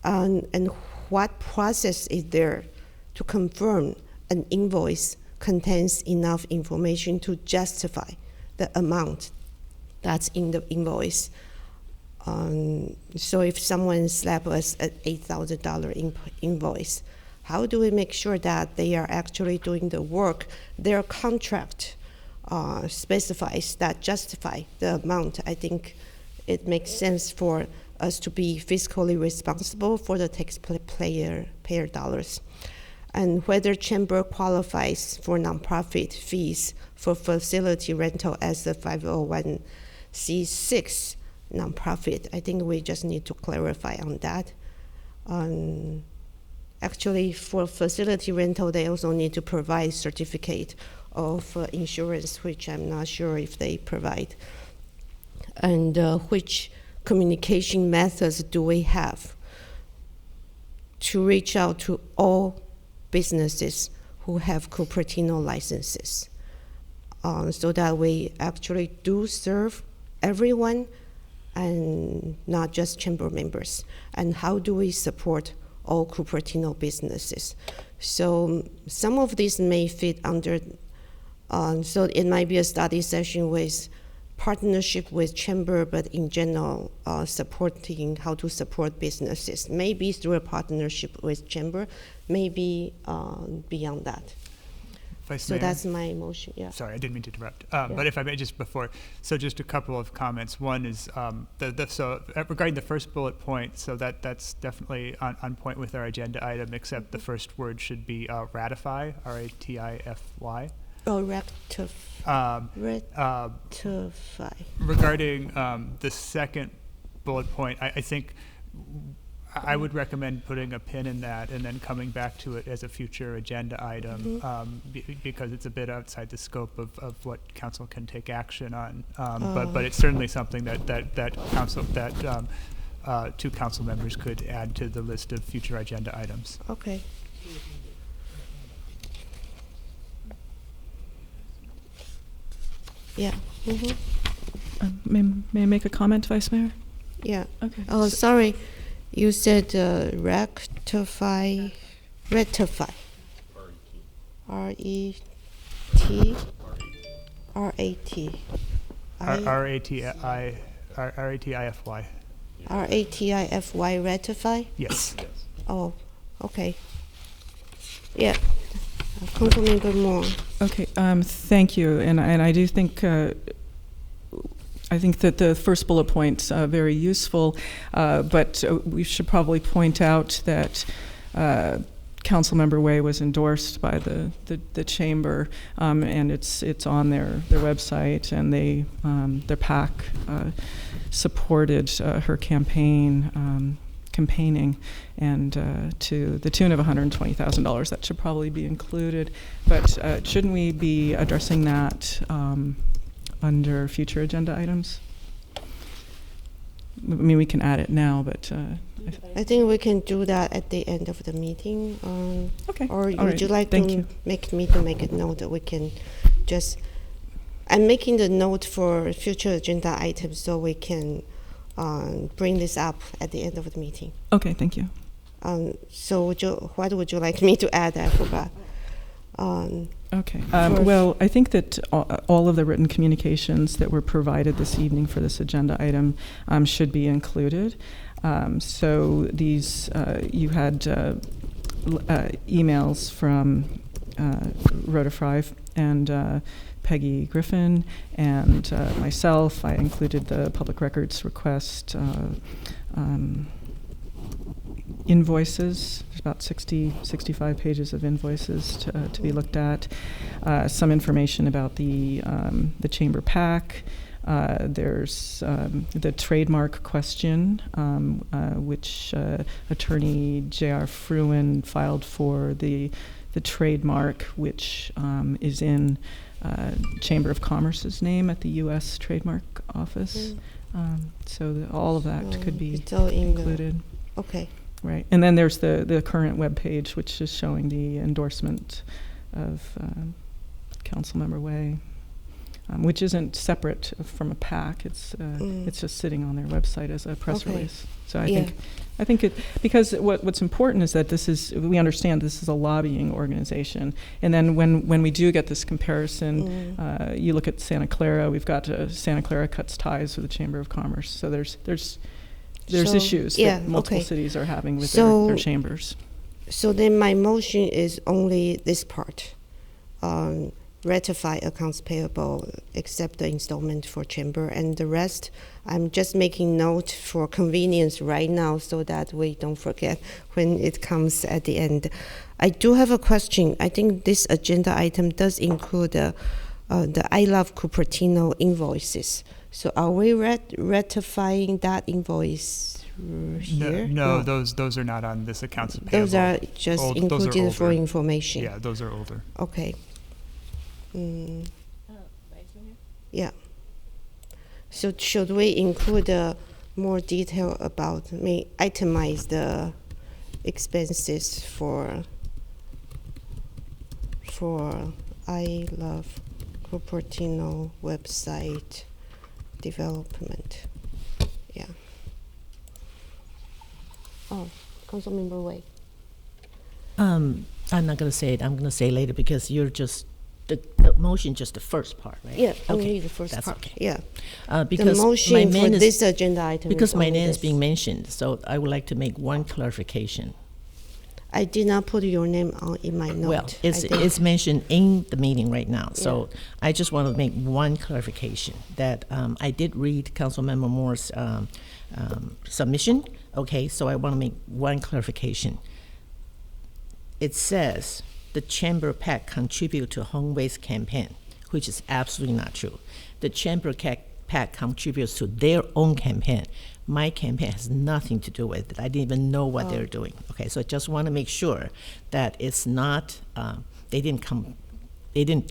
And what process is there to confirm an invoice contains enough information to justify the amount that's in the invoice? So if someone slaps us an $8,000 invoice, how do we make sure that they are actually doing the work their contract specifies that justify the amount? I think it makes sense for us to be fiscally responsible for the taxpayer dollars. And whether chamber qualifies for nonprofit fees for facility rental as a 501c6 nonprofit. I think we just need to clarify on that. Actually, for facility rental, they also need to provide certificate of insurance, which I'm not sure if they provide. And which communication methods do we have to reach out to all businesses who have Cupertino licenses, so that we actually do serve everyone and not just chamber members? And how do we support all Cupertino businesses? So some of these may fit under, so it might be a study session with partnership with chamber, but in general, supporting how to support businesses, maybe through a partnership with chamber, maybe beyond that. So that's my motion. Yeah. Sorry, I didn't mean to interrupt. But if I may, just before, so just a couple of comments. One is so regarding the first bullet point. So that's definitely on point with our agenda item, except the first word should be ratify, R-A-T-I-F-Y. Oh, rectify. Regarding the second bullet point, I think I would recommend putting a pin in that and then coming back to it as a future agenda item, because it's a bit outside the scope of what council can take action on. But it's certainly something that two council members could add to the list of future agenda items. Okay. Yeah. May I make a comment, Vice Mayor? Yeah. Okay. Oh, sorry. You said rectify. R-E-T. R-A-T. R-A-T-I-F-Y. R-A-T-I-F-Y, ratify? Yes. Oh, okay. Yeah. Councilmember Moore. Okay, thank you. And I do think I think that the first bullet point's very useful, but we should probably point out that Councilmember Way was endorsed by the chamber, and it's on their website, and their PAC supported her campaigning, and to the tune of $120,000. That should probably be included, but shouldn't we be addressing that under future agenda items? I mean, we can add it now, but I think we can do that at the end of the meeting. Okay. Or All would right. you like Thank to you. make a note that we can just, I'm making the note for future agenda items so we can bring this up at the end of the meeting. Okay, thank you. So what would you like me to add? I forgot. Okay. Well, I think that all of the written communications that were provided this evening for this agenda item should be included. So these, you had emails from Rhoda Fry and Peggy Griffin and myself. I included the public records request invoices. There's about 65 pages of invoices to be looked at. Some information about the chamber PAC. There's the trademark question, which attorney J.R. Fruin filed for the trademark, which is in Chamber of Commerce's name at the U.S. Trademark Office. So all of that could be it's all in included. Okay. Right, and then there's the current web page, which is showing the endorsement of Councilmember Way, which isn't separate from a PAC. It's just sitting on their website as a press release. So I think it, because what's important is that we understand this is a lobbying organization, and then when we do get this comparison, you look at Santa Clara. We've got Santa Clara cuts ties with the Chamber of Commerce. So there's issues that multiple cities are having with their chambers. So then my motion is only this part. Ratify accounts payable, except the installment for chamber, and the rest, I'm just making note for convenience right now so that we don't forget when it comes at the end. I do have a question. I think this agenda item does include the I Love Cupertino invoices. So are we ratifying that invoice here? No, those are not on this accounts payable. Those are just included for information. Yeah, those are older. Okay. Yeah. So should we include more detail about, itemize the expenses for I Love Cupertino website development? Yeah. Oh, Councilmember Wei. I'm not going to say it. I'm going to say later because you're just the motion, just the first part, right? Yeah, okay. only the first That's part. Okay. Yeah. Because the motion for this agenda item. Because my name is this. being mentioned, so I would like to make one clarification. I did not put your name in my note. Well, it's mentioned in the meeting right now, so I just want to make one clarification that I did read Councilmember Moore's submission. Okay, so I want to make one clarification. It says the Chamber PAC contribute to Home Waste campaign, which is absolutely not true. The Chamber PAC contributes to their own campaign. My campaign has nothing to do with it. I didn't even know what they're doing. Okay, so I just want to make sure that it's not they didn't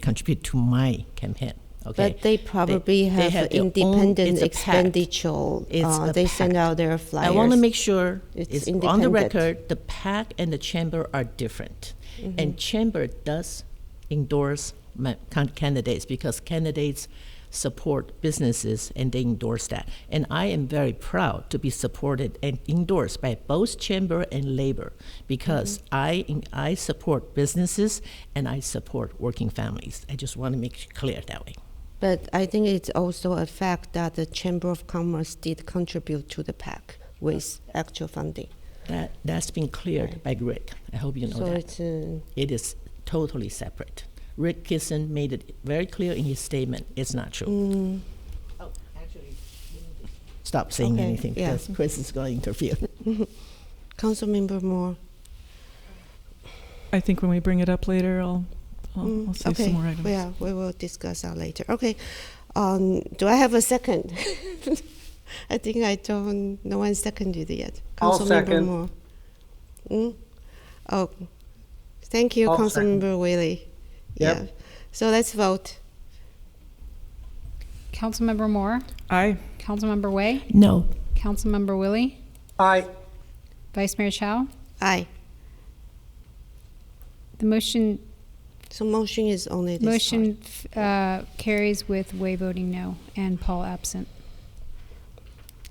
contribute to my campaign. Okay, but they probably have independent expenditure. They send out their flyers. I want to make sure it's on the record. The PAC and the Chamber are different, and Chamber does endorse candidates because candidates support businesses and they endorse that. And I am very proud to be supported and endorsed by both Chamber and Labor because I support businesses and I support working families. I just want to make it clear that way. But I think it's also a fact that the Chamber of Commerce did contribute to the PAC with actual funding. That's been cleared by Rick. I hope you know that. So it is totally separate. Rick Kisson made it very clear in his statement. It's not true. Oh, actually, stop saying anything because Chris is going to interfere. Councilmember Moore. I think when we bring it up later, I'll say some more items. Yeah, we will discuss that later. Okay. Do I have a second? I think no one seconded it yet. I'll Councilmember second. Moore. Oh, thank you, Councilmember Whaley. Yep. Yeah. So let's vote. Councilmember Moore? Aye. Councilmember Way? No. Councilmember Willie? Aye. Vice Mayor Chow? Aye. The motion So motion is only this part. carries with Wei voting no and Paul absent.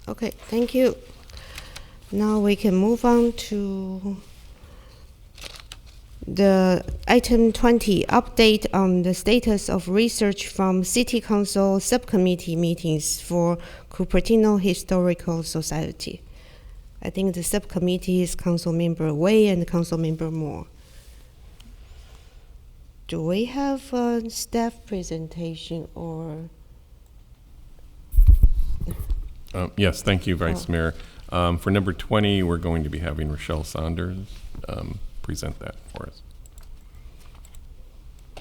Okay, thank you. Now we can move on to the item 20, update on the status of research from City Council subcommittee meetings for Cupertino Historical Society. I think the subcommittee is Councilmember Wei and Councilmember Moore. Do we have a staff presentation or? Yes, thank you, Vice Mayor. For number 20, we're going to be having Rochelle Saunders present that for us.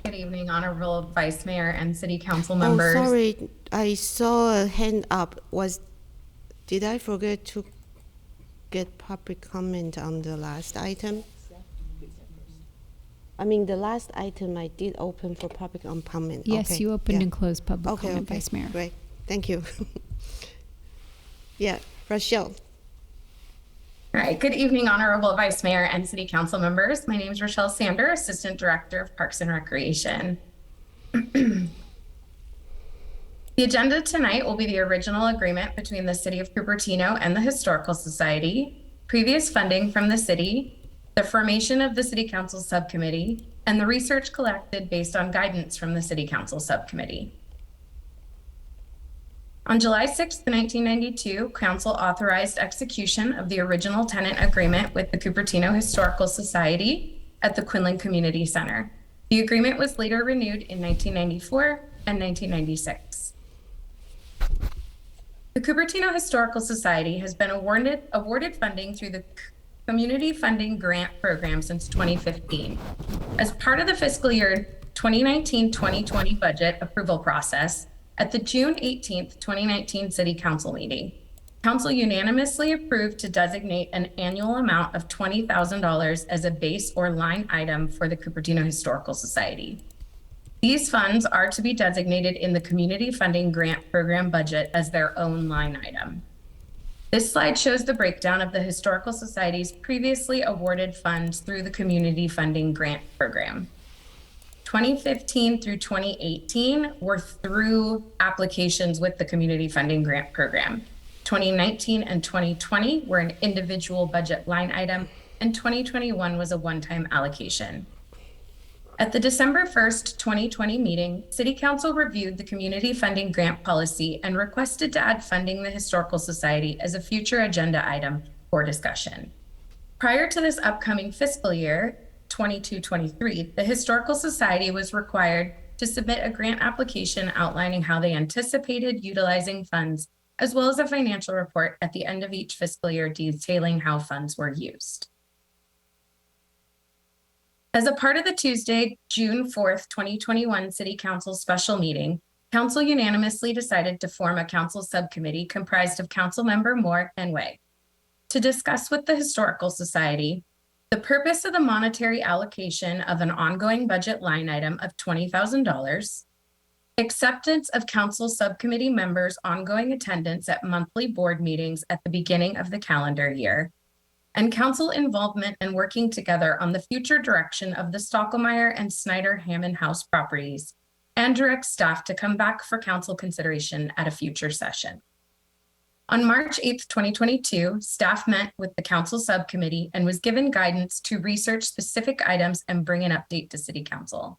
Good evening, Honorable Vice Mayor and City Council members. Oh, sorry, I saw a hand up. Did I forget to get public comment on the last item? I mean, the last item I did open for public comment. Yes, Okay, you opened yeah. and closed public Okay, comment, okay, Vice Mayor. Great, thank you. Yeah, Rochelle. All right, good evening, Honorable Vice Mayor and City Council members. My name is Rochelle Sander, Assistant Director of Parks and Recreation. The agenda tonight will be the original agreement between the City of Cupertino and the Historical Society, previous funding from the city, the formation of the City Council Subcommittee, and the research collected based on guidance from the City Council Subcommittee. On July 6, 1992, Council authorized execution of the original tenant agreement with the Cupertino Historical Society at the Quinlan Community Center. The agreement was later renewed in 1994 and 1996. The Cupertino Historical Society has been awarded funding through the Community Funding Grant Program since 2015. As part of the fiscal year 2019-2020 budget approval process, at the June 18th, 2019 City Council meeting, Council unanimously approved to designate an annual amount of $20,000 as a base or line item for the Cupertino Historical Society. These funds are to be designated in the Community Funding Grant Program budget as their own line item. This slide shows the breakdown of the Historical Society's previously awarded funds through the Community Funding Grant Program. 2015 through 2018 were through applications with the Community Funding Grant Program. 2019 and 2020 were an individual budget line item, and 2021 was a one-time allocation. At the December 1st, 2020 meeting, City Council reviewed the Community Funding Grant policy and requested to add funding the Historical Society as a future agenda item for discussion. Prior to this upcoming fiscal year, 22-23, the Historical Society was required to submit a grant application outlining how they anticipated utilizing funds, as well as a financial report at the end of each fiscal year detailing how funds were used. As a part of the Tuesday, June 4th, 2021 City Council special meeting, Council unanimously decided to form a Council subcommittee comprised of Councilmember Moore and Wei to discuss with the Historical Society the purpose of the monetary allocation of an ongoing budget line item of $20,000, acceptance of Council subcommittee members' ongoing attendance at monthly board meetings at the beginning of the calendar year, and Council involvement and working together on the future direction of the Stockelmeyer and Snyder Hammond House properties, and direct staff to come back for Council consideration at a future session. On March 8th, 2022, staff met with the Council subcommittee and was given guidance to research specific items and bring an update to City Council.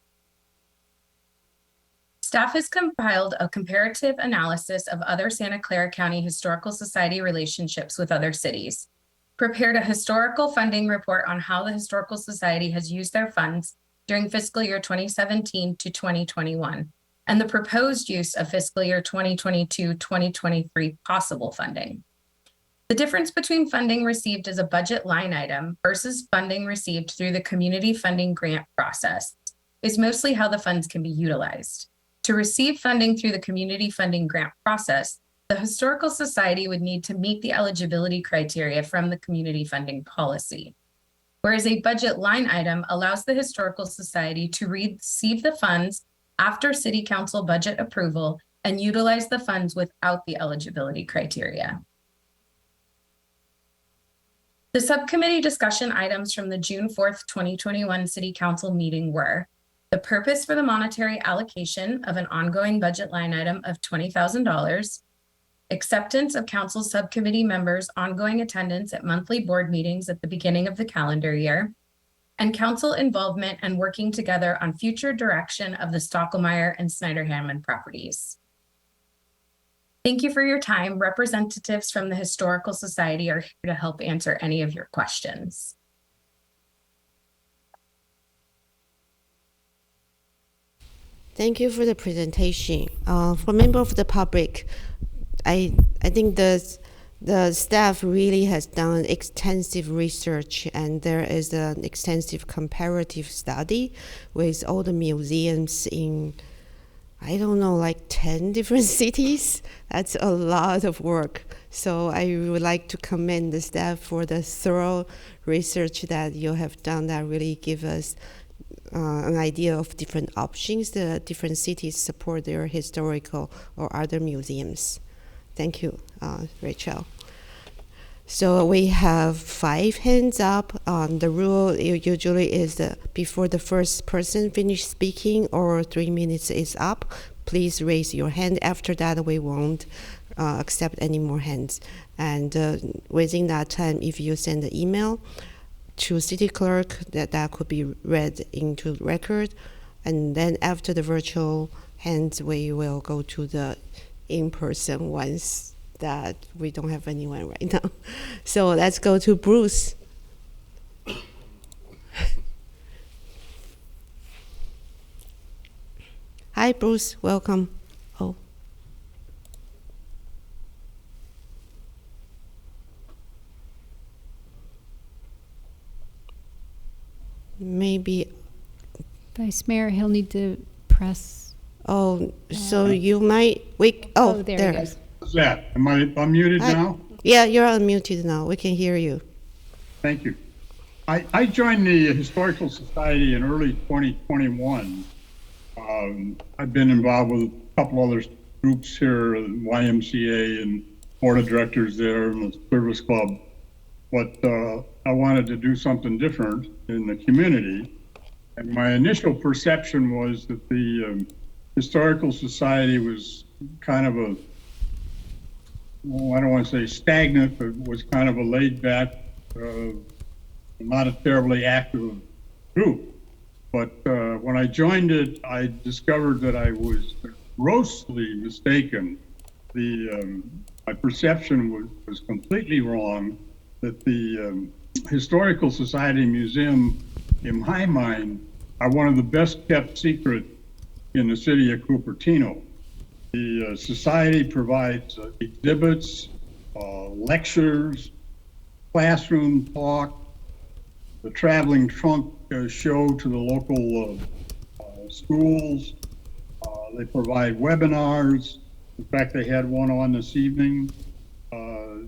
Staff has compiled a comparative analysis of other Santa Clara County Historical Society relationships with other cities, prepared a historical funding report on how the Historical Society has used their funds during fiscal year 2017 to 2021, and the proposed use of fiscal year 2022-2023 possible funding. The difference between funding received as a budget line item versus funding received through the community funding grant process is mostly how the funds can be utilized. To receive funding through the community funding grant process, the Historical Society would need to meet the eligibility criteria from the community funding policy, whereas a budget line item allows the Historical Society to receive the funds after City Council budget approval and utilize the funds without the eligibility criteria. The subcommittee discussion items from the June 4th, 2021 City Council meeting were the purpose for the monetary allocation of an ongoing budget line item of $20,000, acceptance of council subcommittee members' ongoing attendance at monthly board meetings at the beginning of the calendar year, and council involvement and working together on future direction of the Stockelmeyer and Snyder-Hammond properties. Thank you for your time. Representatives from the Historical Society are here to help answer any of your questions. Thank you for the presentation. For member of the public, I think the staff really has done extensive research, and there is an extensive comparative study with all the museums in, I don't know, like 10 different cities. That's a lot of work. So I would like to commend the staff for the thorough research that you have done that really give us an idea of different options that different cities support their historical or other museums. Thank you, Rachel. So we have 5 hands up. The rule usually is before the first person finish speaking or 3 minutes is up, please raise your hand. After that, we won't accept any more hands. And within that time, if you send an email to city clerk, that could be read into record. And then after the virtual hands, we will go to the in-person ones that we don't have anyone right now. So let's go to Bruce. Hi, Bruce, welcome. Oh. Maybe. Vice Mayor, he'll need to press. Oh, so you might, there he goes. What's that? Am I unmuted now? Yeah, you're unmuted now. We can hear you. Thank you. I joined the Historical Society in early 2021. I've been involved with a couple other groups here, YMCA and board of directors there and the service club. But I wanted to do something different in the community. And my initial perception was that the Historical Society was kind of a, well, I don't want to say stagnant, but was kind of a laid back, not a terribly active group. But when I joined it, I discovered that I was grossly mistaken. My perception was completely wrong, that the Historical Society Museum, in my mind, are one of the best kept secret in the city of Cupertino. The society provides exhibits, lectures, classroom talk, the traveling trunk show to the local schools. They provide webinars. In fact, they had one on this evening.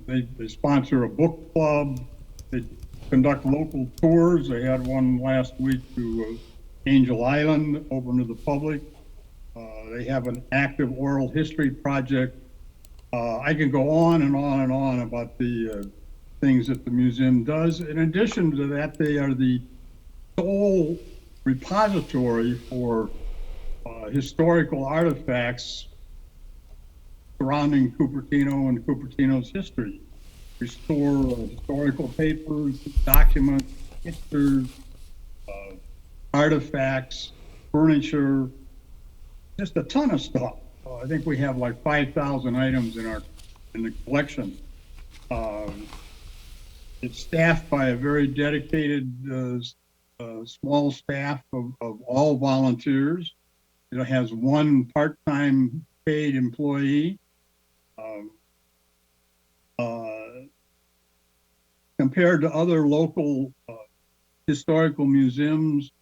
They sponsor a book club. They conduct local tours. They had one last week to Angel Island, open to the public. They have an active oral history project. I can go on and on and on about the things that the museum does. In addition to that, they are the sole repository for historical artifacts surrounding Cupertino and Cupertino's history. Restore historical papers, documents, pictures, artifacts, furniture, just a ton of stuff. I think we have like 5,000 items in the collection. It's staffed by a very dedicated small staff of all volunteers. It has one part-time paid employee. Compared to other local historical museums,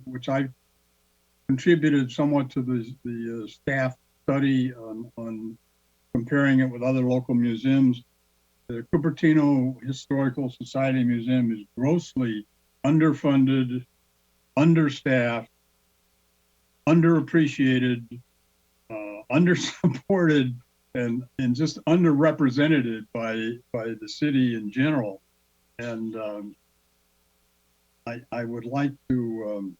which I contributed somewhat to the staff study on comparing it with other local museums, the Cupertino Historical Society Museum is grossly underfunded, understaffed, underappreciated, undersupported, and just underrepresented by the city in general. And I would like to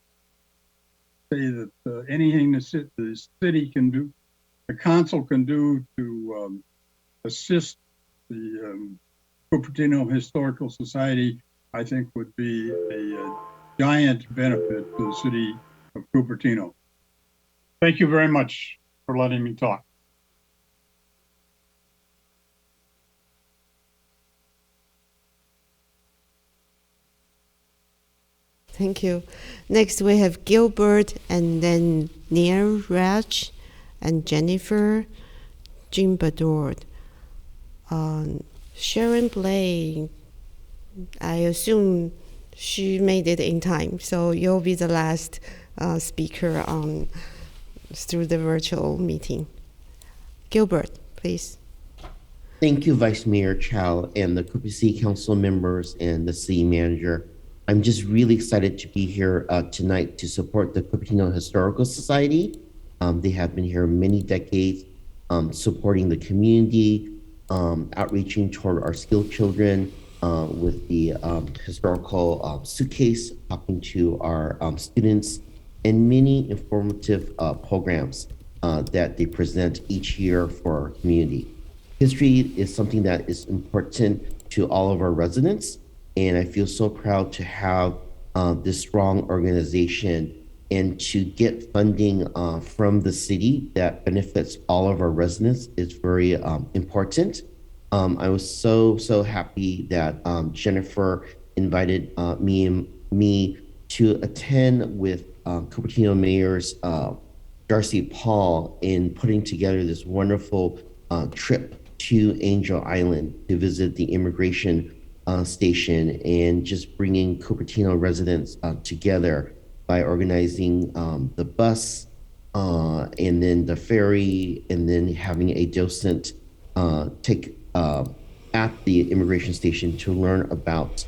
say that anything the city can do, the council can do to assist the Cupertino Historical Society, I think would be a giant benefit to the city of Cupertino. Thank you very much for letting me talk. Thank you. Next, we have Gilbert, and then Neeraj, and Jennifer, Jim Badord. Sharon Blay, I assume she made it in time, so you'll be the last speaker through the virtual meeting. Gilbert, please. Thank you, Vice Mayor Chow and the Cooper City Council members and the city manager. I'm just really excited to be here tonight to support the Cupertino Historical Society. They have been here many decades, supporting the community, outreaching toward our skilled children with the historical suitcase, talking to our students, and many informative programs that they present each year for our community. History is something that is important to all of our residents, and I feel so proud to have this strong organization and to get funding from the city that benefits all of our residents is very important. I was so happy that Jennifer invited me to attend with Cupertino Mayor's Darcy Paul in putting together this wonderful trip to Angel Island to visit the immigration station and just bringing Cupertino residents together by organizing the bus and then the ferry, and then having a docent take at the immigration station to learn about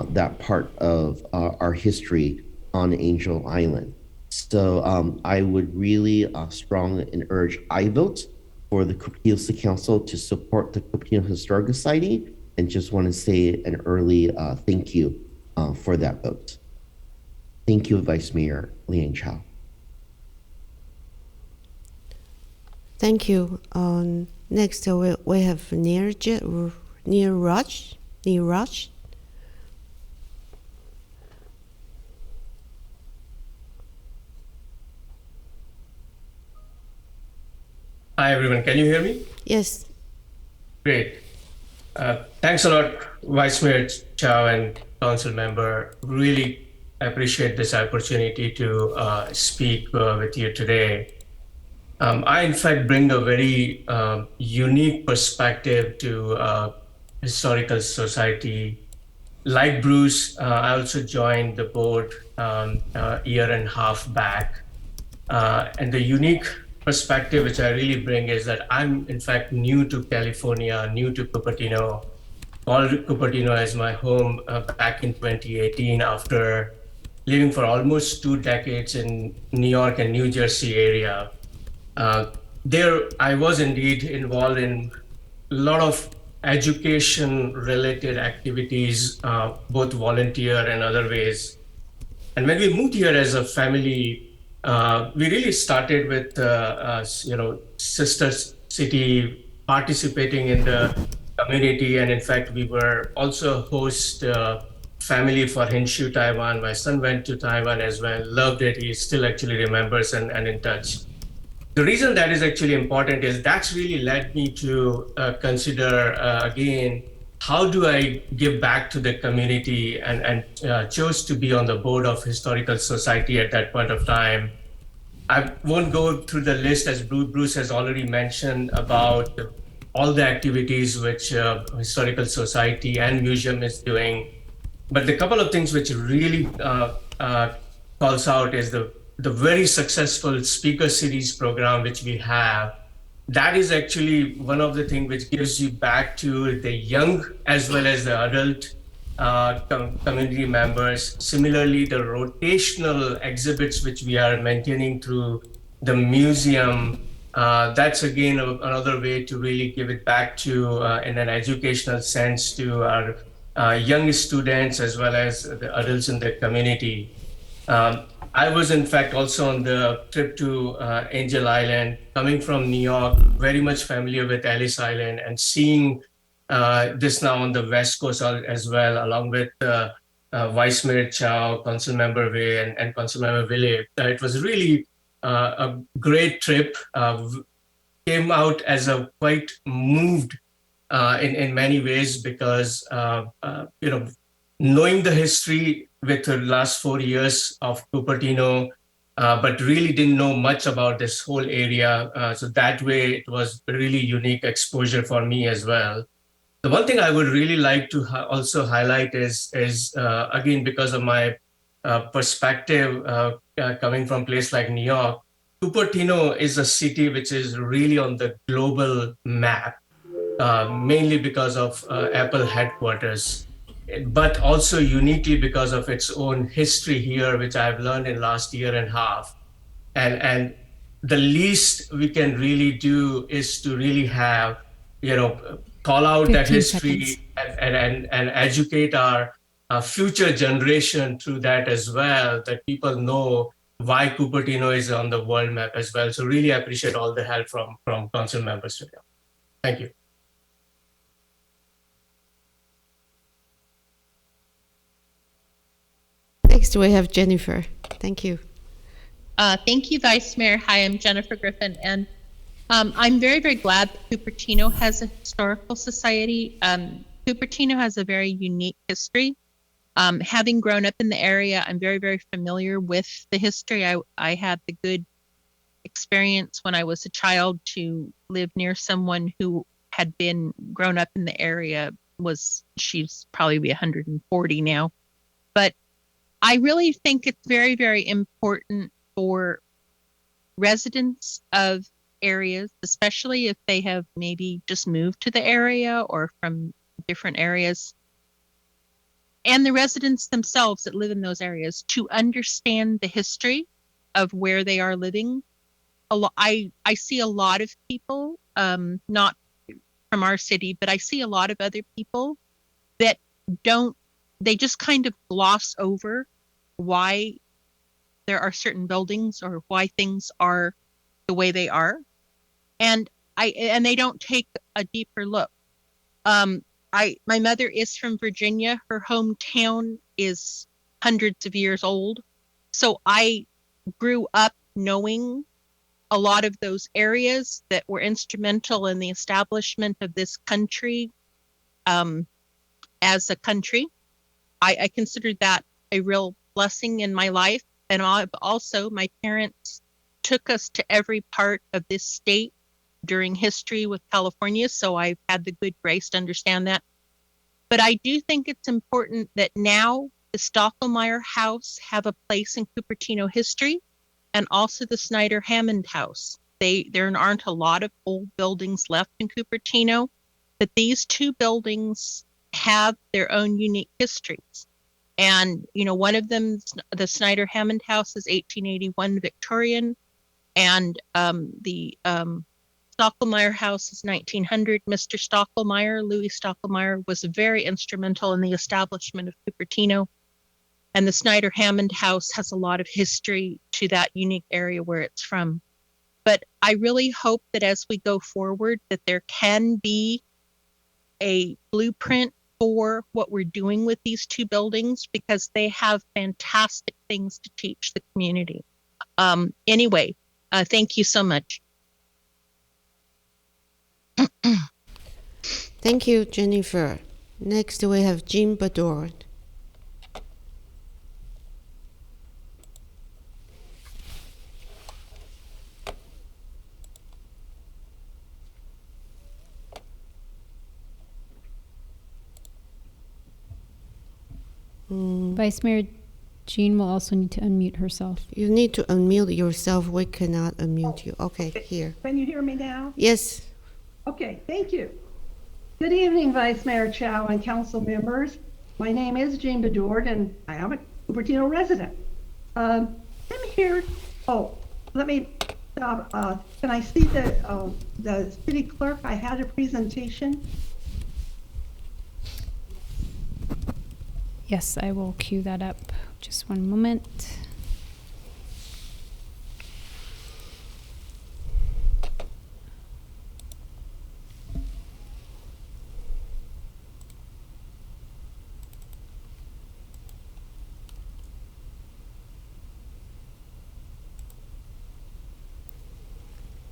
that part of our history on Angel Island. So I would really strongly and urge I vote for the Cupertino City Council to support the Cupertino Historical Society, and just want to say an early thank you for that vote. Thank you, Vice Mayor Liang Chow. Thank you. Next, we have Neeraj. Hi, everyone. Can you hear me? Yes. Great. Thanks a lot, Vice Mayor Chow and Council Member. Really appreciate this opportunity to speak with you today. I, in fact, bring a very unique perspective to Historical Society. Like Bruce, I also joined the board a year and a half back. And the unique perspective which I really bring is that I'm, in fact, new to California, new to Cupertino, called Cupertino as my home back in 2018 after living for almost 2 decades in New York and New Jersey area. There, I was indeed involved in a lot of education-related activities, both volunteer and other ways. And when we moved here as a family, we really started with, sister city participating in the community. And in fact, we were also host family for Henshu, Taiwan. My son went to Taiwan as well, loved it. He still actually remembers and in touch. The reason that is actually important is that's really led me to consider again, how do I give back to the community, and chose to be on the board of Historical Society at that point of time. I won't go through the list, as Bruce has already mentioned, about all the activities which Historical Society and Museum is doing. But the couple of things which really calls out is the very successful speaker series program which we have. That is actually one of the things which gives you back to the young as well as the adult community members. Similarly, the rotational exhibits which we are maintaining through the museum, that's again another way to really give it back to, in an educational sense, to our young students as well as the adults in the community. I was in fact also on the trip to Angel Island, coming from New York, very much familiar with Ellis Island, and seeing this now on the West Coast as well, along with Vice Mayor Chow, Council Member Wei, and Council Member Ville. It was really a great trip. Came out as a quite moved in many ways because knowing the history with the last 4 years of Cupertino, but really didn't know much about this whole area. So that way it was a really unique exposure for me as well. The one thing I would really like to also highlight is again, because of my perspective coming from a place like New York, Cupertino is a city which is really on the global map, mainly because of Apple headquarters, but also uniquely because of its own history here, which I've learned in last year and a half. And the least we can really do is to really have, call out that history and educate our future generation through that as well, that people know why Cupertino is on the world map as well. So really appreciate all the help from council members today. Thank you. Next, we have Jennifer. Thank you. Thank you, Vice Mayor. Hi, I'm Jennifer Griffin, and I'm very, very glad that Cupertino has a historical society. Cupertino has a very unique history. Having grown up in the area, I'm very, very familiar with the history. I had the good experience when I was a child to live near someone who had been grown up in the area. She's probably 140 now. But I really think it's very, very important for residents of areas, especially if they have maybe just moved to the area or from different areas, and the residents themselves that live in those areas, to understand the history of where they are living. I see a lot of people, not from our city, but I see a lot of other people that they just kind of gloss over why there are certain buildings or why things are the way they are. And they don't take a deeper look. My mother is from Virginia. Her hometown is hundreds of years old. So I grew up knowing a lot of those areas that were instrumental in the establishment of this country as a country. I considered that a real blessing in my life. And also, my parents took us to every part of this state during history with California, so I've had the good grace to understand that. But I do think it's important that now the Stockelmeyer House have a place in Cupertino history, and also the Snyder-Hammond House. There aren't a lot of old buildings left in Cupertino, but these two buildings have their own unique histories. And, one of them, the Snyder-Hammond House, is 1881 Victorian, and the Stockelmeyer House is 1900. Mr. Stockelmeyer, Louis Stockelmeyer, was very instrumental in the establishment of Cupertino. And the Snyder-Hammond House has a lot of history to that unique area where it's from. But I really hope that as we go forward, that there can be a blueprint for what we're doing with these two buildings, because they have fantastic things to teach the community. Anyway, thank you so much. Thank you, Jennifer. Next, we have Jean Bedord. Vice Mayor Jean will also need to unmute herself. You need to unmute yourself. We cannot unmute you. Okay, here. Can you hear me now? Yes. Okay, thank you. Good evening, Vice Mayor Chow and council members. My name is Jean Bedord, and I am a Cupertino resident. I'm here. Oh, let me. Can I see the city clerk? I had a presentation. Yes, I will cue that up. Just one moment.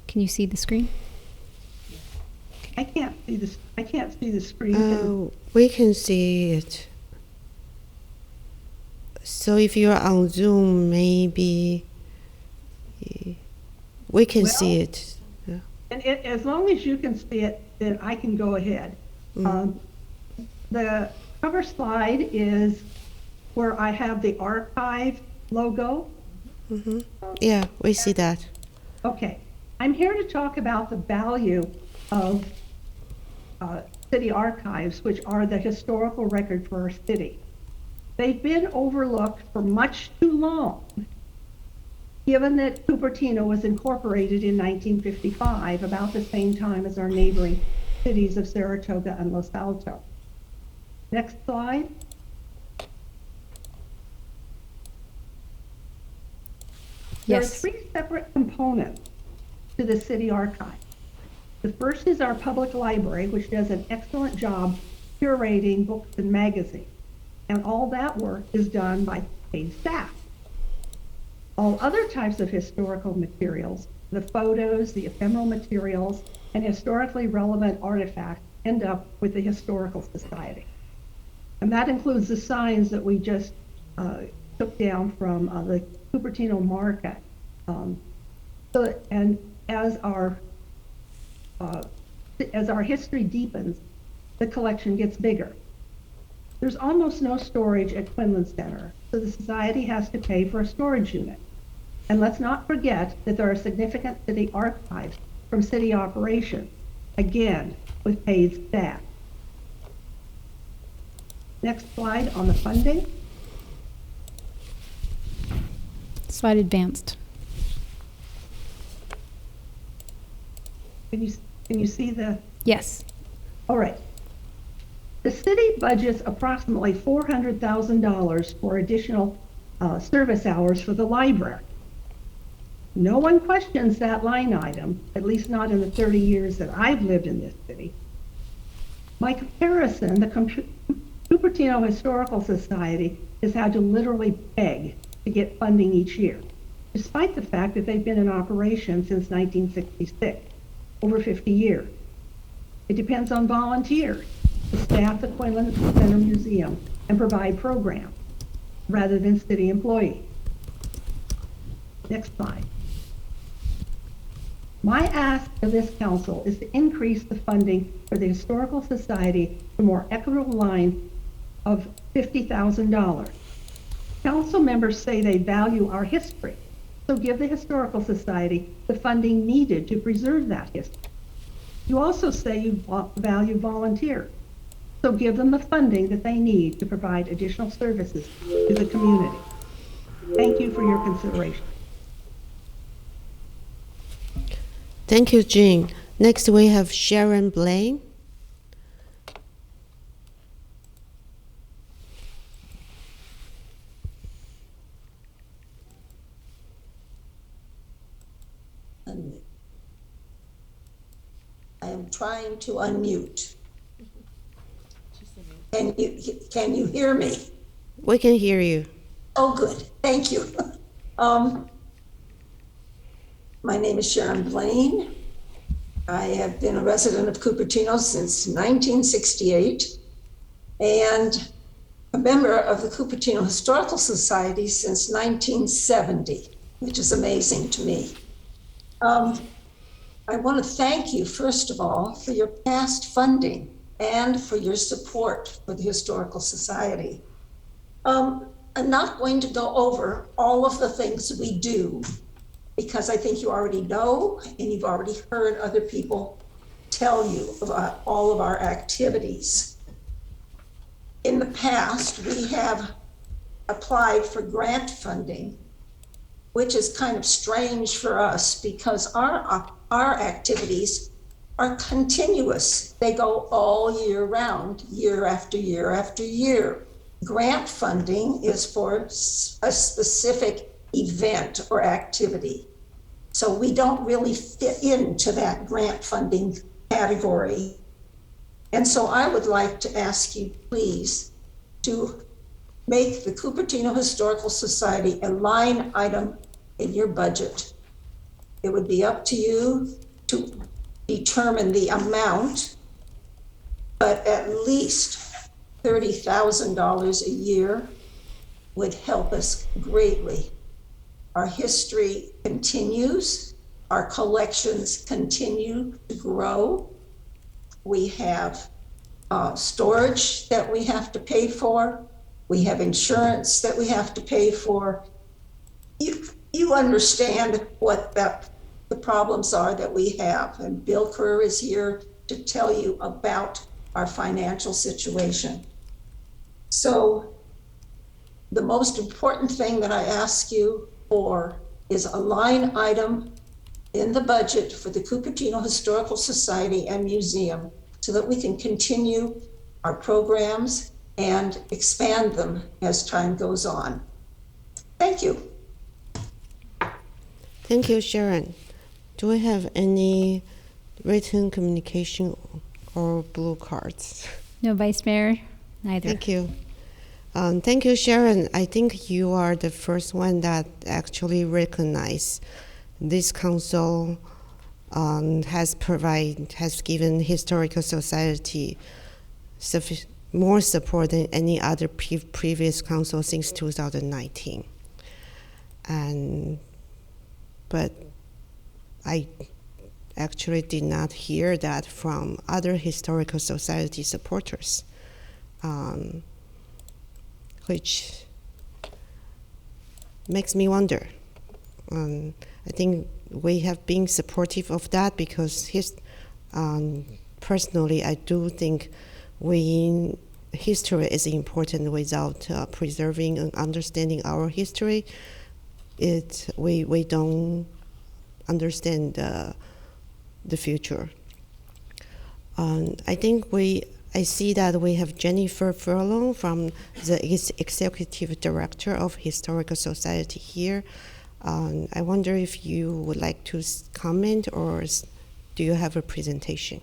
Can you see the screen? I can't see this. I can't see the screen. We can see it. So if you're on Zoom, maybe we can see it. Yeah. And as long as you can see it, then I can go ahead. The cover slide is where I have the archive logo. Yeah, we see that. Okay. I'm here to talk about the value of city archives, which are the historical record for our city. They've been overlooked for much too long, given that Cupertino was incorporated in 1955, about the same time as our neighboring cities of Saratoga and Los Altos. Next slide. There are three separate components to the city archive. The first is our public library, which does an excellent job curating books and magazines. And all that work is done by paid staff. All other types of historical materials, the photos, the ephemeral materials, and historically relevant artifacts end up with the Historical Society. And that includes the signs that we just took down from the Cupertino market. And as our history deepens, the collection gets bigger. There's almost no storage at Quinlan Center, so the Society has to pay for a storage unit. And let's not forget that there are significant city archives from city operations, again, with paid staff. Next slide on the funding. Slide advanced. Can you see the? Yes. All right. The city budgets approximately $400,000 for additional service hours for the library. No one questions that line item, at least not in the 30 years that I've lived in this city. By comparison, the Cupertino Historical Society has had to literally beg to get funding each year, despite the fact that they've been in operation since 1966, over 50 years. It depends on volunteers to staff the Quinlan Center Museum and provide programs, rather than city employees. Next slide. My ask of this council is to increase the funding for the Historical Society to a more equitable line of $50,000. Council members say they value our history, so give the Historical Society the funding needed to preserve that history. You also say you value volunteers, so give them the funding that they need to provide additional services to the community. Thank you for your consideration. Thank you, Jean. Next, we have Sharon Blaine. I am trying to unmute. Can you hear me? We can hear you. Oh, good. Thank you. My name is Sharon Blaine. I have been a resident of Cupertino since 1968 and a member of the Cupertino Historical Society since 1970, which is amazing to me. I want to thank you, first of all, for your past funding and for your support for the Historical Society. I'm not going to go over all of the things we do, because I think you already know and you've already heard other people tell you about all of our activities. In the past, we have applied for grant funding, which is kind of strange for us because our activities are continuous. They go all year round, year after year after year. grant funding is for a specific event or activity. So we don't really fit into that grant funding category. And so I would like to ask you, please, to make the Cupertino Historical Society a line item in your budget. It would be up to you to determine the amount, but at least $30,000 a year would help us greatly. Our history continues, our collections continue to grow. We have storage that we have to pay for. We have insurance that we have to pay for. You understand what the problems are that we have, and Bill Kerr is here to tell you about our financial situation. So the most important thing that I ask you for is a line item in the budget for the Cupertino Historical Society and Museum so that we can continue our programs and expand them as time goes on. Thank you. Thank you, Sharon. Do we have any written communication or blue cards? No, Vice Mayor, neither. Thank you. Thank you, Sharon. I think you are the first one that actually recognized this council has given Historical Society more support than any other previous council since 2019. But I actually did not hear that from other Historical Society supporters, which makes me wonder. I think we have been supportive of that because personally, I do think history is important. Without preserving and understanding our history, we don't understand the future. I see that we have Jennifer Furlong from the Executive Director of Historical Society here. I wonder if you would like to comment, or do you have a presentation?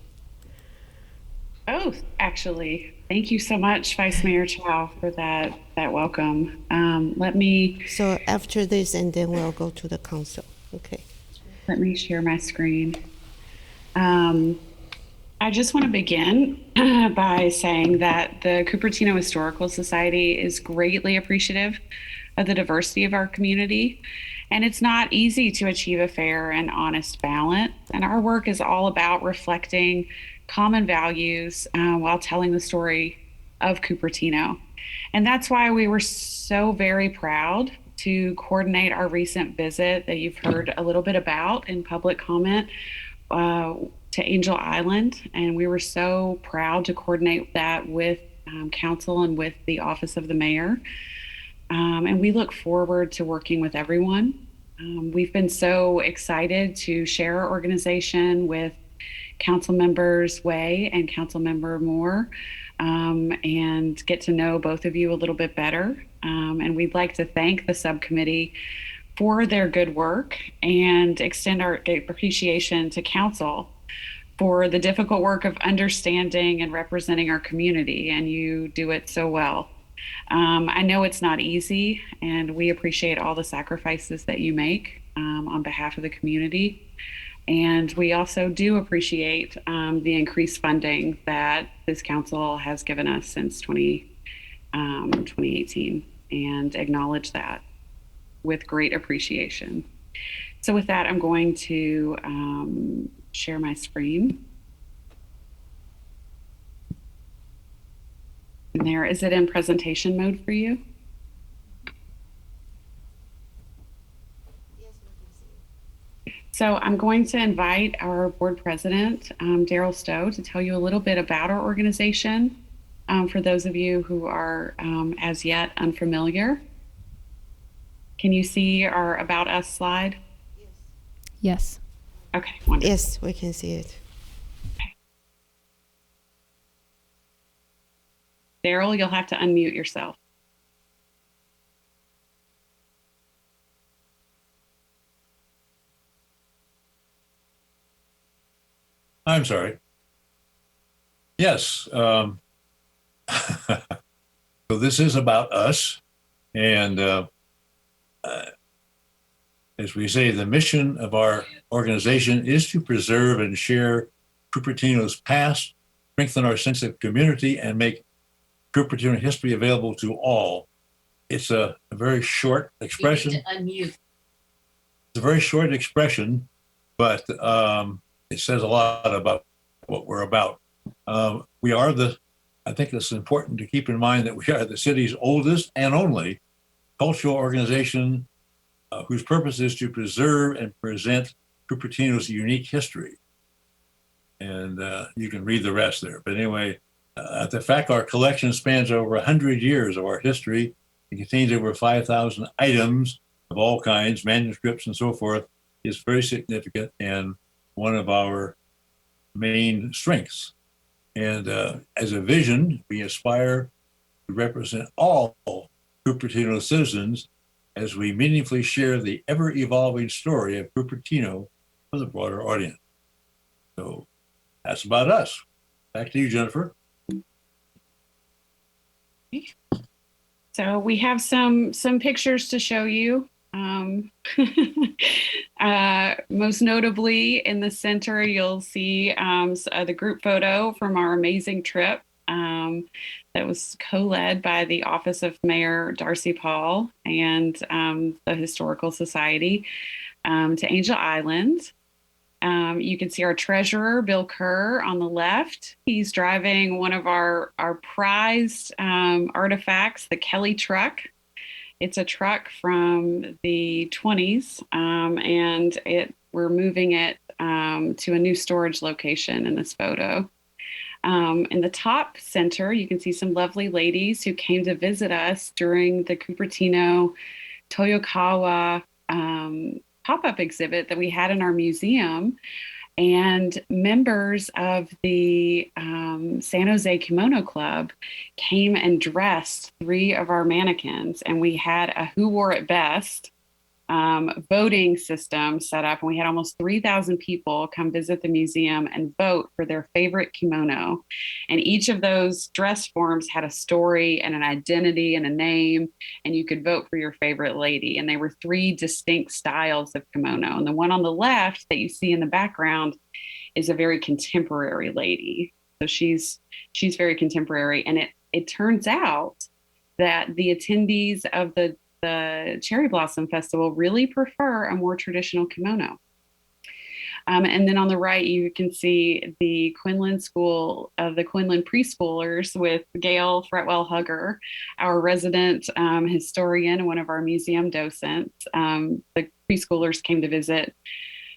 Oh, actually, thank you so much, Vice Mayor Chow, for that welcome. So after this, and then we'll go to the council. Okay. Let me share my screen. I just want to begin by saying that the Cupertino Historical Society is greatly appreciative of the diversity of our community. And it's not easy to achieve a fair and honest balance. And our work is all about reflecting common values while telling the story of Cupertino. And that's why we were so very proud to coordinate our recent visit that you've heard a little bit about in public comment to Angel Island. And we were so proud to coordinate that with council and with the Office of the Mayor. And we look forward to working with everyone. We've been so excited to share our organization with Council Members Way and Council Member Moore and get to know both of you a little bit better. And we'd like to thank the subcommittee for their good work and extend our appreciation to Council for the difficult work of understanding and representing our community, and you do it so well. I know it's not easy, and we appreciate all the sacrifices that you make on behalf of the community. And we also do appreciate the increased funding that this council has given us since 2018, and acknowledge that with great appreciation. So with that, I'm going to share my screen. And there, is it in presentation mode for you? So I'm going to invite our board president, Daryl Stowe, to tell you a little bit about our organization for those of you who are as yet unfamiliar. Can you see our About Us slide? Yes. Okay, wonderful. Yes, we can see it. Okay. Daryl, you'll have to unmute yourself. I'm sorry. Yes. So this is about us. And as we say, the mission of our organization is to preserve and share Cupertino's past, strengthen our sense of community, and make Cupertino history available to all. It's a very short expression. You need to unmute. It's a very short expression, but it says a lot about what we're about. We are I think it's important to keep in mind that we are the city's oldest and only cultural organization whose purpose is to preserve and present Cupertino's unique history. And you can read the rest there. But anyway, the fact our collection spans over 100 years of our history, it contains over 5,000 items of all kinds, manuscripts and so forth, is very significant and one of our main strengths. And as a vision, we aspire to represent all Cupertino citizens as we meaningfully share the ever-evolving story of Cupertino with a broader audience. So that's about us. Back to you, Jennifer. So we have some pictures to show you. Most notably in the center, you'll see the group photo from our amazing trip that was co-led by the Office of Mayor Darcy Paul and the Historical Society to Angel Island. You can see our treasurer, Bill Kerr, on the left. He's driving one of our prized artifacts, the Kelly truck. It's a truck from the 20s, and we're moving it to a new storage location in this photo. In the top center, you can see some lovely ladies who came to visit us during the Cupertino Toyokawa pop-up exhibit that we had in our museum. And members of the San Jose Kimono Club came and dressed 3 of our mannequins, and we had a Who Wore It Best voting system set up, and we had almost 3,000 people come visit the museum and vote for their favorite kimono. And each of those dress forms had a story and an identity and a name, and you could vote for your favorite lady. And they were 3 distinct styles of kimono. And the one on the left that you see in the background is a very contemporary lady. So she's very contemporary. And it turns out that the attendees of the Cherry Blossom Festival really prefer a more traditional kimono. And then on the right, you can see the Quinlan School of the Quinlan preschoolers with Gail Fretwell-Hugger, our resident historian and one of our museum docents. The preschoolers came to visit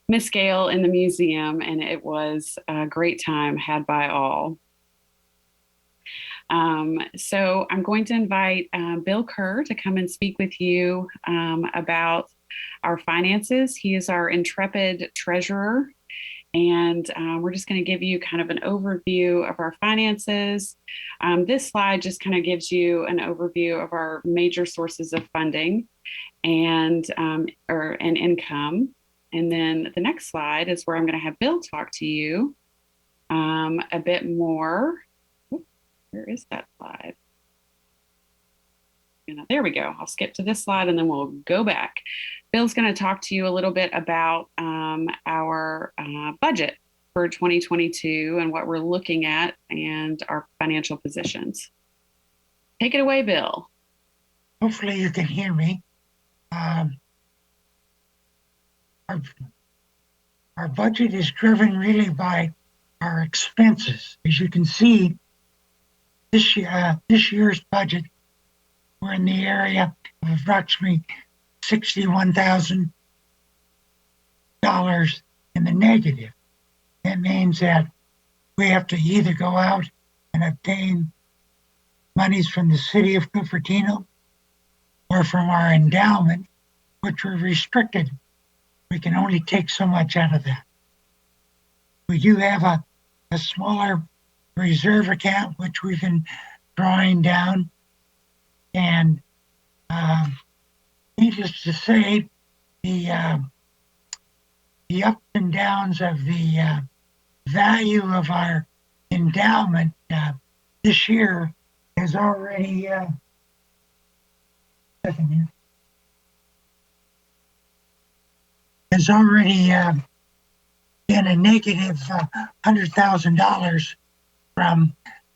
Miss Gail in the museum, and it was a great time had by all. So I'm going to invite Bill Kerr to come and speak with you about our finances. He is our intrepid treasurer, and we're just going to give you kind of an overview of our finances. This slide just kind of gives you an overview of our major sources of funding and income. And then the next slide is where I'm going to have Bill talk to you a bit more. Where is that slide? There we go. I'll skip to this slide and then we'll go back. Bill's going to talk to you a little bit about our budget for 2022 and what we're looking at and our financial positions. Take it away, Bill. Hopefully you can hear me. Our budget is driven really by our expenses. As you can see, this year's budget, we're in the area of approximately $61,000 in the negative. That means that we have to either go out and obtain monies from the city of Cupertino or from our endowment, which are restricted. We can only take so much out of that. We do have a smaller reserve account, which we've been drawing down. And needless to say, the ups and downs of the value of our endowment this year has already been a negative $100,000 from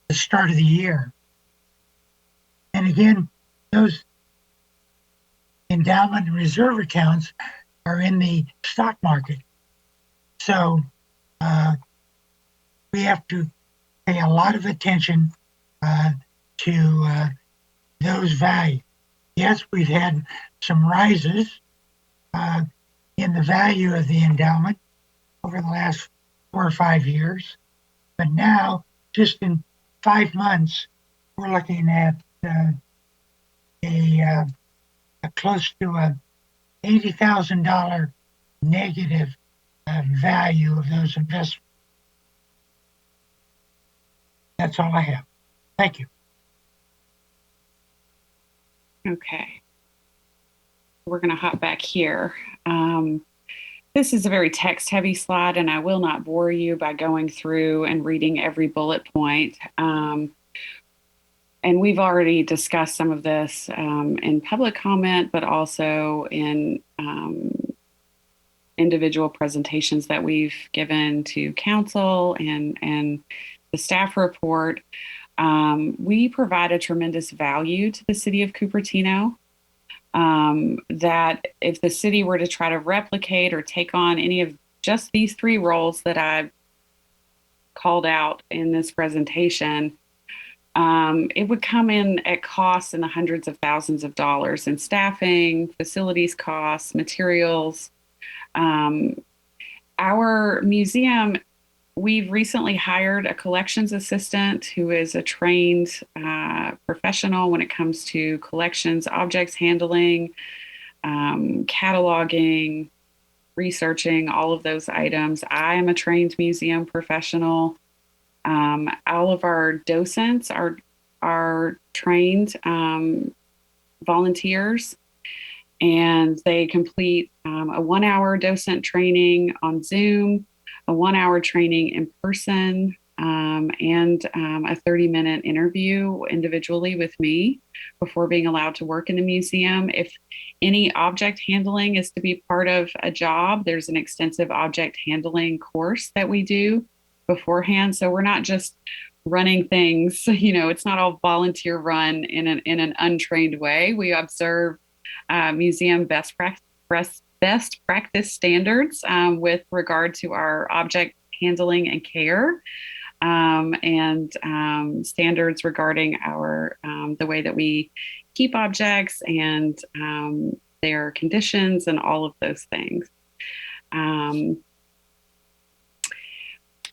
the start of the year. And again, those endowment and reserve accounts are in the stock market. So we have to pay a lot of attention to those values. Yes, we've had some rises in the value of the endowment over the last 4 or 5 years, but now just in 5 months, we're looking at a close to a $80,000 negative value of those investments. That's all I have. Thank you. Okay. We're going to hop back here. This is a very text-heavy slide, and I will not bore you by going through and reading every bullet point. And we've already discussed some of this in public comment, but also in individual presentations that we've given to council and the staff report. We provide a tremendous value to the city of Cupertino. That if the city were to try to replicate or take on any of just these 3 roles that I've called out in this presentation, it would come in at costs in the hundreds of thousands of dollars in staffing, facilities costs, materials. Our museum, we've recently hired a collections assistant who is a trained professional when it comes to collections, objects handling, cataloging, researching all of those items. I am a trained museum professional. All of our docents are trained volunteers, and they complete a 1-hour docent training on Zoom, a 1-hour training in person, and a 30-minute interview individually with me before being allowed to work in the museum. If any object handling is to be part of a job, there's an extensive object handling course that we do beforehand. So we're not just running things, it's not all volunteer run in an untrained way. We observe museum best practice standards with regard to our object handling and care, and standards regarding our the way that we keep objects and their conditions and all of those things.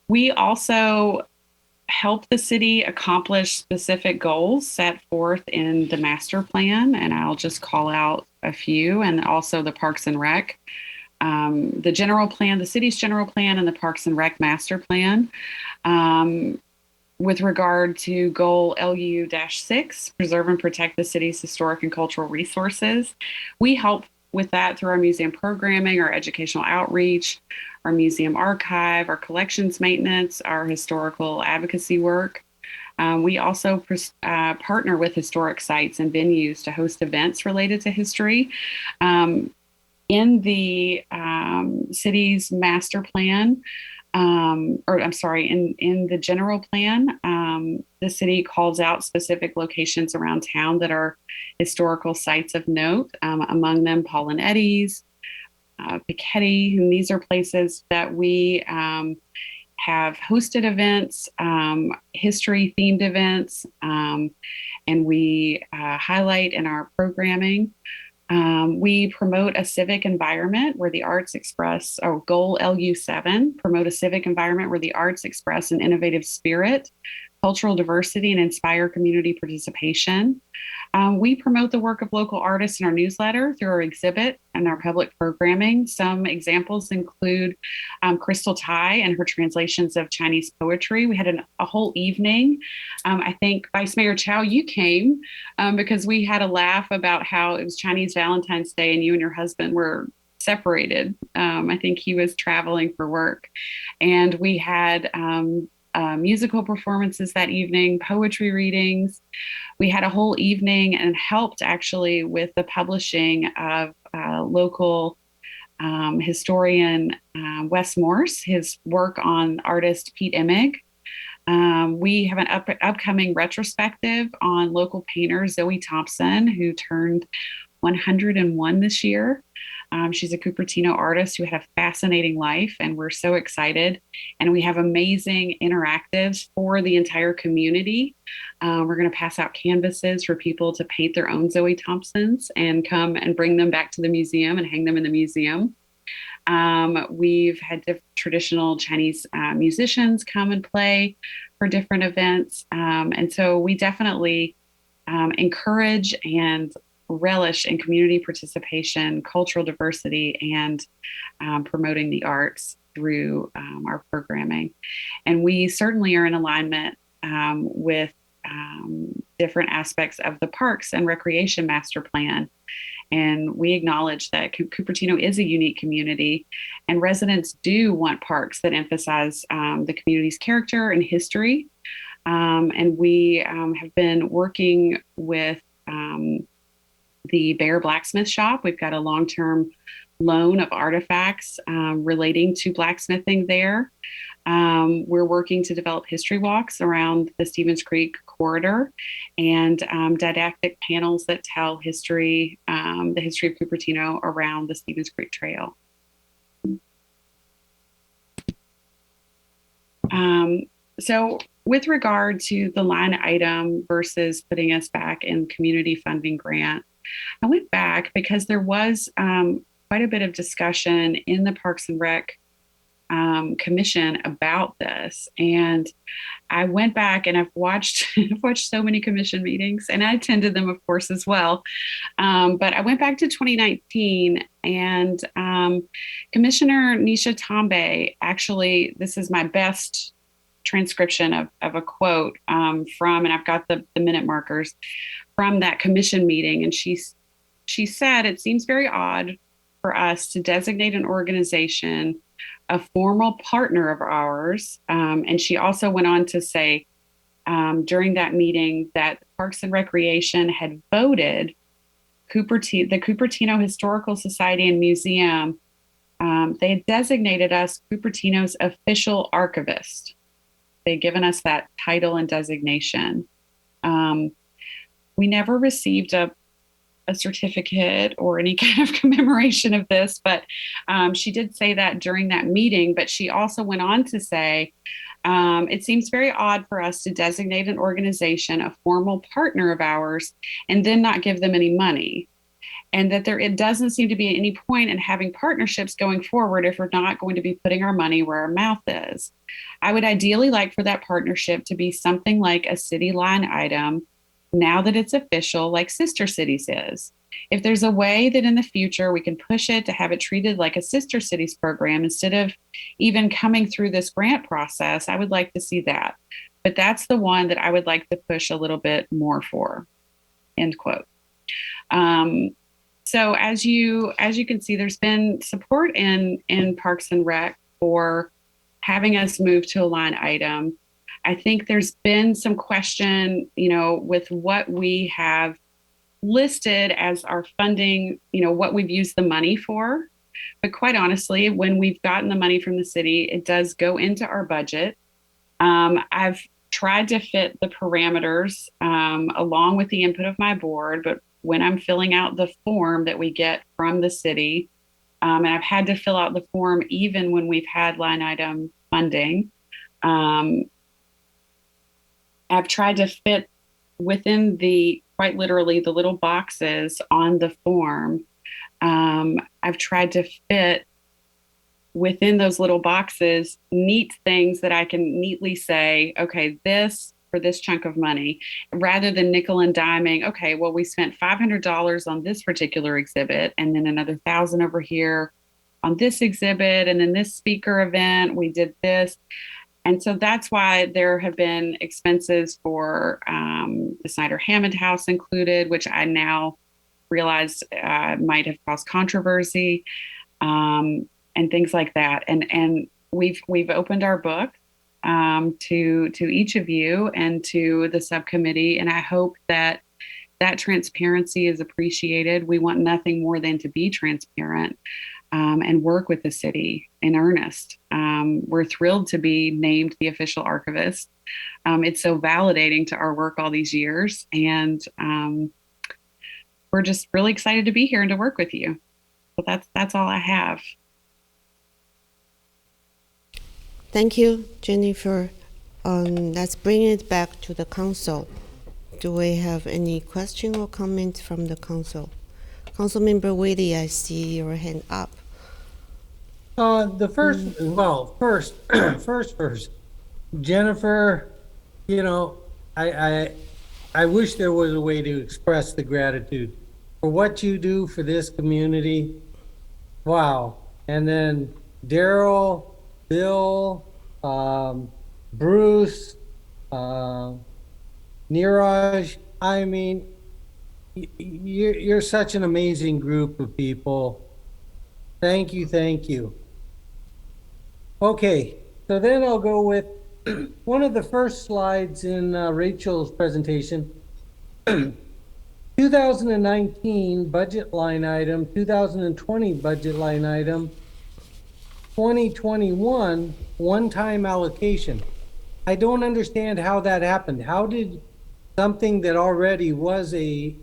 We also help the city accomplish specific goals set forth in the master plan, and I'll just call out a few, and also the Parks and Rec. The general plan, the city's general plan, and the Parks and Rec master plan. With regard to goal LU-6, preserve and protect the city's historic and cultural resources. We help with that through our museum programming, our educational outreach, our museum archive, our collections maintenance, our historical advocacy work. We also partner with historic sites and venues to host events related to history. In the city's master plan, in the general plan, the city calls out specific locations around town that are historical sites of note, among them Paul and Eddie's, Piketty, and these are places that we have hosted events, history-themed events, and we highlight in our programming. We promote a civic environment where the arts express, goal LU-7, promote a civic environment where the arts express an innovative spirit, cultural diversity, and inspire community participation. We promote the work of local artists in our newsletter through our exhibit and our public programming. Some examples include Crystal Tai and her translations of Chinese poetry. We had a whole evening. I think Vice Mayor Chow, you came because we had a laugh about how it was Chinese Valentine's Day and you and your husband were separated. I think he was traveling for work. And we had musical performances that evening, poetry readings. We had a whole evening and helped actually with the publishing of local historian Wes Morse, his work on artist Pete Emig. We have an upcoming retrospective on local painter Zoe Thompson, who turned 101 this year. She's a Cupertino artist who had a fascinating life, and we're so excited. And we have amazing interactives for the entire community. We're going to pass out canvases for people to paint their own Zoe Thompsons and come and bring them back to the museum and hang them in the museum. We've had traditional Chinese musicians come and play for different events. And so we definitely encourage and relish in community participation, cultural diversity, and promoting the arts through our programming. And we certainly are in alignment with different aspects of the Parks and Recreation Master Plan. And we acknowledge that Cupertino is a unique community, and residents do want parks that emphasize the community's character and history. And we have been working with the Bear Blacksmith Shop. We've got a long-term loan of artifacts relating to blacksmithing there. We're working to develop history walks around the Stevens Creek corridor and didactic panels that tell history, the history of Cupertino around the Stevens Creek Trail. So with regard to the line item versus putting us back in community funding grant, I went back because there was quite a bit of discussion in the Parks and Rec Commission about this. And I went back and I've watched so many commission meetings, and I attended them, of course, as well. But I went back to 2019, and Commissioner Nisha Tambe, actually, this is my best transcription of a quote from, and I've got the minute markers from that commission meeting. And she said, "It seems very odd for us to designate an organization a formal partner of ours." And she also went on to say during that meeting that Parks and Recreation had voted the Cupertino Historical Society and Museum. They had designated us Cupertino's official archivist. They'd given us that title and designation. We never received a certificate or any kind of commemoration of this, but she did say that during that meeting. But she also went on to say, it seems very odd for us to designate an organization a formal partner of ours and then not give them any money. And that it doesn't seem to be any point in having partnerships going forward if we're not going to be putting our money where our mouth is. I would ideally like for that partnership to be something like a city line item, now that it's official, like Sister Cities is. If there's a way that in the future we can push it to have it treated like a Sister Cities program instead of even coming through this grant process, I would like to see that. But that's the one that I would like to push a little bit more for, end quote. So as you can see, there's been support in Parks and Rec for having us move to a line item. I think there's been some question, with what we have listed as our funding, what we've used the money for. But quite honestly, when we've gotten the money from the city, it does go into our budget. I've tried to fit the parameters along with the input of my board, but when I'm filling out the form that we get from the city, and I've had to fill out the form even when we've had line item funding, I've tried to fit within quite literally the little boxes on the form. I've tried to fit within those little boxes neat things that I can neatly say, okay, this for this chunk of money, rather than nickel and diming. Okay, well, we spent $500 on this particular exhibit, and then another $1,000 over here on this exhibit, and then this speaker event, we did this. And so that's why there have been expenses for the Snyder Hammond House included, which I now realize might have caused controversy. and things like that. And we've opened our book to each of you and to the subcommittee, and I hope that transparency is appreciated. We want nothing more than to be transparent and work with the city in earnest. We're thrilled to be named the official archivist. It's so validating to our work all these years, and we're just really excited to be here and to work with you. So that's all I have. Thank you, Jennifer. Let's bring it back to the council. Do we have any question or comment from the council? Councilmember Willie, I see your hand up. First, Jennifer, you know, I wish there was a way to express the gratitude for what you do for this community. Wow. And then Daryl, Bill, Bruce, Neeraj, I mean, you're such an amazing group of people. Thank you, thank you. Okay, so then I'll go with one of the first slides in Rachel's presentation. 2019 budget line item, 2020 budget line item, 2021 one-time allocation. I don't understand how that happened. How did something that already was a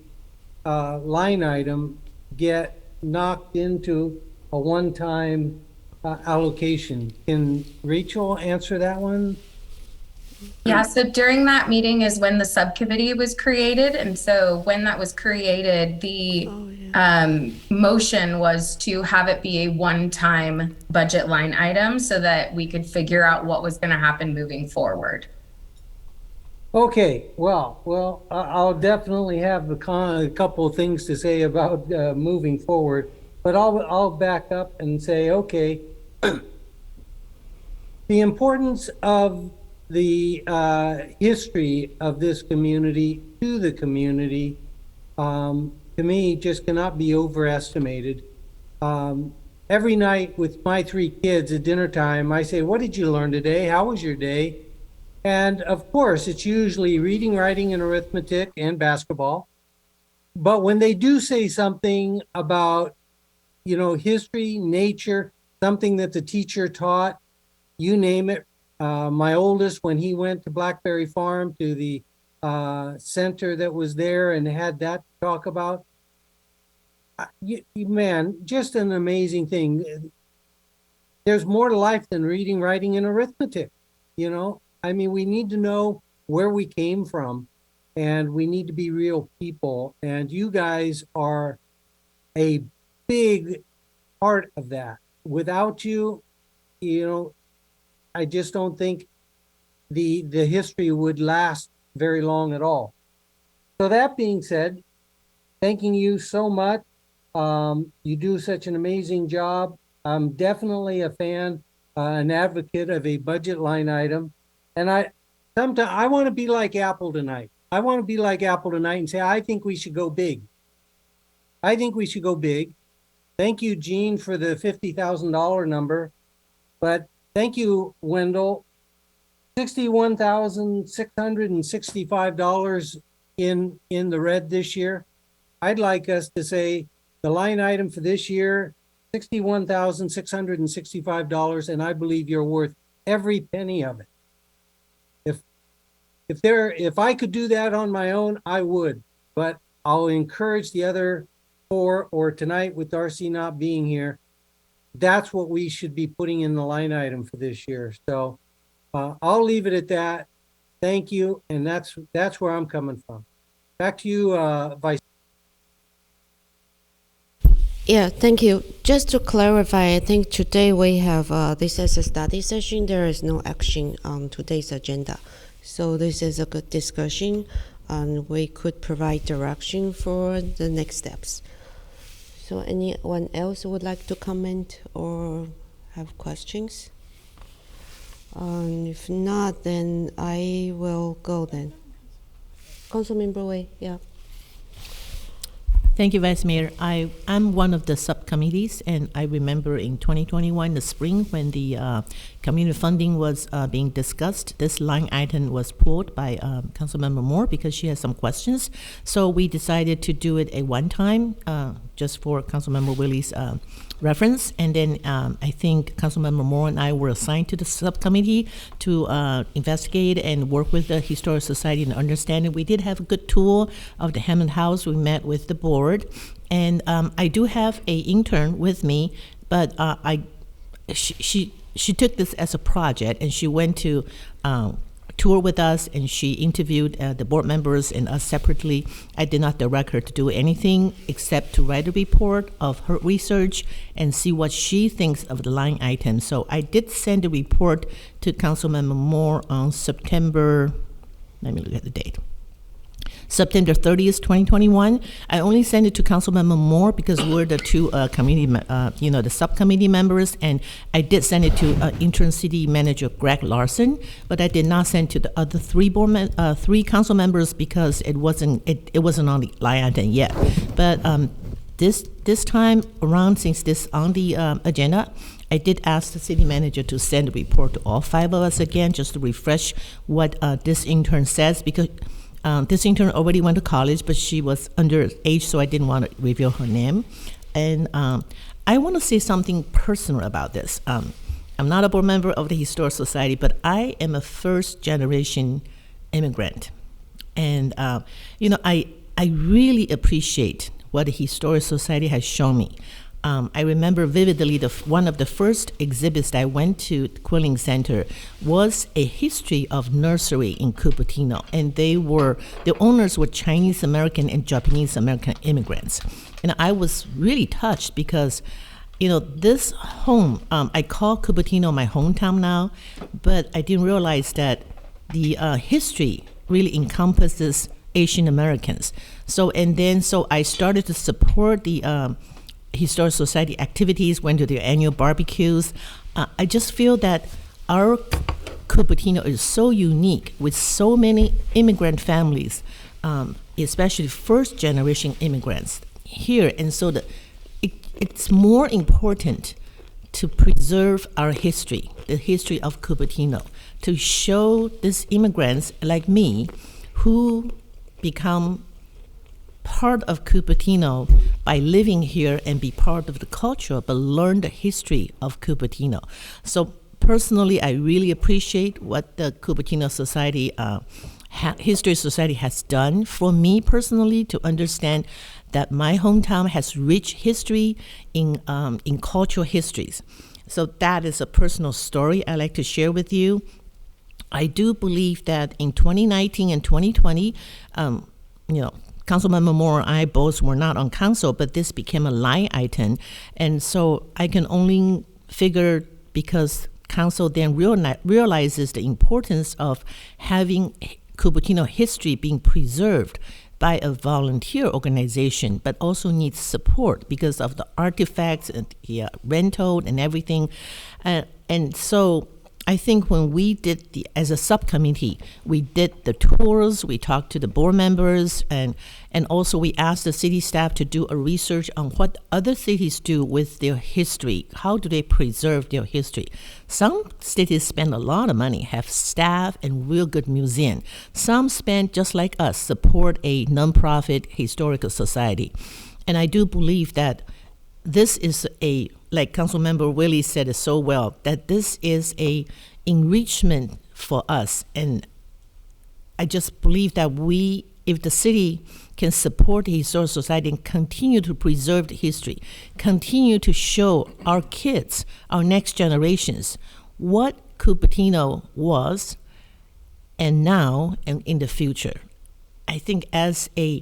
line item get knocked into a one-time allocation? Can Rachel answer that one? Yeah, so during that meeting is when the subcommittee was created. And so when that was created, the motion was to have it be a one-time budget line item so that we could figure out what was going to happen moving forward. Okay, well, I'll definitely have a couple of things to say about moving forward, but I'll back up and say, okay, the importance of the history of this community to the community, to me, just cannot be overestimated. Every night with my 3 kids at dinner time, I say, what did you learn today? How was your day? And of course, it's usually reading, writing, and arithmetic and basketball. But when they do say something about, you know, history, nature, something that the teacher taught, you name it. My oldest, when he went to Blackberry Farm, to the center that was there and had that to talk about, man, just an amazing thing. There's more to life than reading, writing, and arithmetic, you know? I mean, we need to know where we came from, and we need to be real people. And you guys are a big part of that. Without you, you know, I just don't think the history would last very long at all. So that being said, thanking you so much. You do such an amazing job. I'm definitely a fan, an advocate of a budget line item. And I want to be like Apple tonight. I want to be like Apple tonight and say, I think we should go big. I think we should go big. Thank you, Gene, for the $50,000 number. But thank you, Wendell. $61,665 in the red this year. I'd like us to say the line item for this year, $61,665, and I believe you're worth every penny of it. If I could do that on my own, I would, but I'll encourage the other 4, or tonight with Darcy not being here, that's what we should be putting in the line item for this year. So I'll leave it at that. Thank you, and that's where I'm coming from. Back to you, Vice. Yeah, thank you. Just to clarify, I think today we have this as a study session. There is no action on today's agenda. So this is a good discussion, and we could provide direction for the next steps. So anyone else would like to comment or have questions? If not, then I will go then. Councilmember Wei, yeah. Thank you, Vice Mayor. I'm one of the subcommittees, and I remember in 2021, the spring, when the community funding was being discussed, this line item was pulled by Councilmember Moore because she has some questions. So we decided to do it a one-time, just for Councilmember Willie's reference. And then I think Councilmember Moore and I were assigned to the subcommittee to investigate and work with the Historic Society and understand it. We did have a good tour of the Hammond House. We met with the board. And I do have a intern with me, but she took this as a project, and she went to tour with us, and she interviewed the board members and us separately. I did not direct her to do anything except to write a report of her research and see what she thinks of the line item. So I did send a report to Councilmember Moore on September, let me look at the date. September 30th, 2021. I only sent it to Councilmember Moore because we're the two the subcommittee members, and I did send it to interim city manager Greg Larson, but I did not send to the other three council members because it wasn't on the line item yet. But this time around, since this on the agenda, I did ask the city manager to send a report to all five of us again, just to refresh what this intern says, because this intern already went to college, but she was underage, so I didn't want to reveal her name. And I want to say something personal about this. I'm not a board member of the Historic Society, but I am a first-generation immigrant. And, I really appreciate what the Historic Society has shown me. I remember vividly one of the first exhibits I went to Quilling Center was a history of nursery in Cupertino, and the owners were Chinese American and Japanese American immigrants. And I was really touched because, this home, I call Cupertino my hometown now, but I didn't realize that the history really encompasses Asian Americans. So I started to support the Historic Society activities, went to their annual barbecues. I just feel that our Cupertino is so unique with so many immigrant families, especially first-generation immigrants here. And so it's more important to preserve our history, the history of Cupertino, to show these immigrants like me who become part of Cupertino by living here and be part of the culture, but learn the history of Cupertino. So personally, I really appreciate what the Cupertino Society, History Society has done for me personally to understand that my hometown has rich history in cultural histories. So that is a personal story I like to share with you. I do believe that in 2019 and 2020, Councilmember Moore and I both were not on council, but this became a line item. And so I can only figure, because council then realizes the importance of having Cupertino history being preserved by a volunteer organization, but also needs support because of the artifacts and the rental and everything. And so I think when we did as a subcommittee, we did the tours, we talked to the board members, and also we asked the city staff to do a research on what other cities do with their history. How do they preserve their history? Some cities spend a lot of money, have staff and real good museum. Some spend, just like us, support a nonprofit historical society. And I do believe that this is like Councilmember Willie said it so well, that this is a enrichment for us. And I just believe that if the city can support the Historic Society and continue to preserve the history, continue to show our kids, our next generations, what Cupertino was and now and in the future. I think as a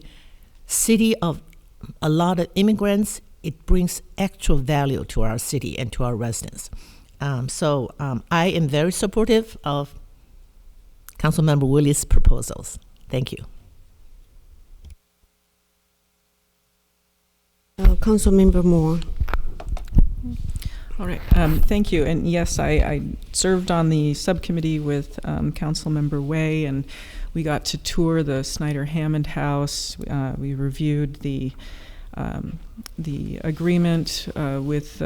city of a lot of immigrants, it brings actual value to our city and to our residents. So I am very supportive of Councilmember Willie's proposals. Thank you. Councilmember Moore. All right, thank you. And yes, I served on the subcommittee with Councilmember Way, and we got to tour the Snyder Hammond House. We reviewed the the agreement with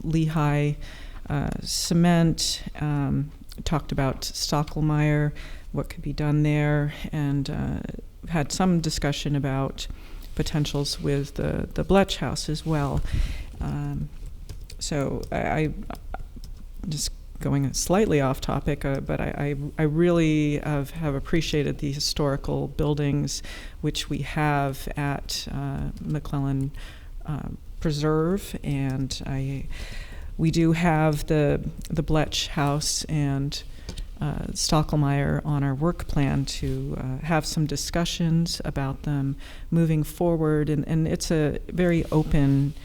Lehigh Cement, talked about Stockelmeyer, what could be done there, and had some discussion about potentials with the Bletch House as well. So I just going slightly off topic, but I really have appreciated the historical buildings which we have at McClellan Preserve, and we do have the Bletch House and Stockelmeyer on our work plan to have some discussions about them moving forward, and it's a very open-ended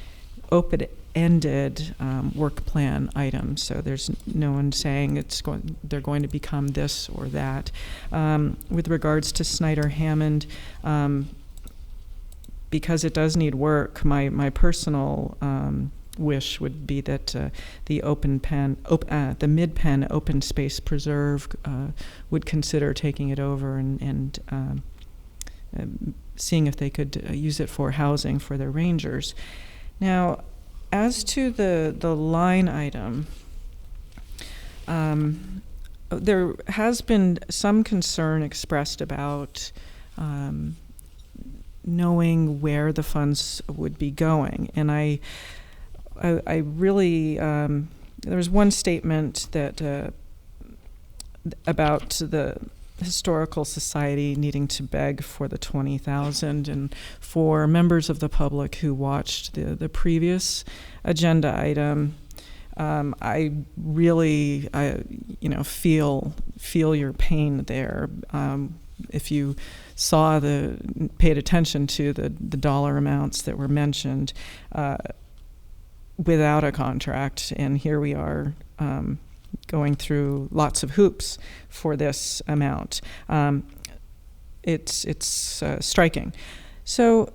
work plan item, so there's no one saying they're going to become this or that. With regards to Snyder-Hammond, because it does need work, my personal wish would be that the Mid-Penn Open Space Preserve would consider taking it over and seeing if they could use it for housing for their rangers. Now, as to the line item, there has been some concern expressed about knowing where the funds would be going, and I really there was one statement that about the Historical Society needing to beg for the $20,000, and for members of the public who watched the previous agenda item, I really feel your pain there. If you paid attention to the dollar amounts that were mentioned without a contract, and here we are going through lots of hoops for this amount. It's striking. So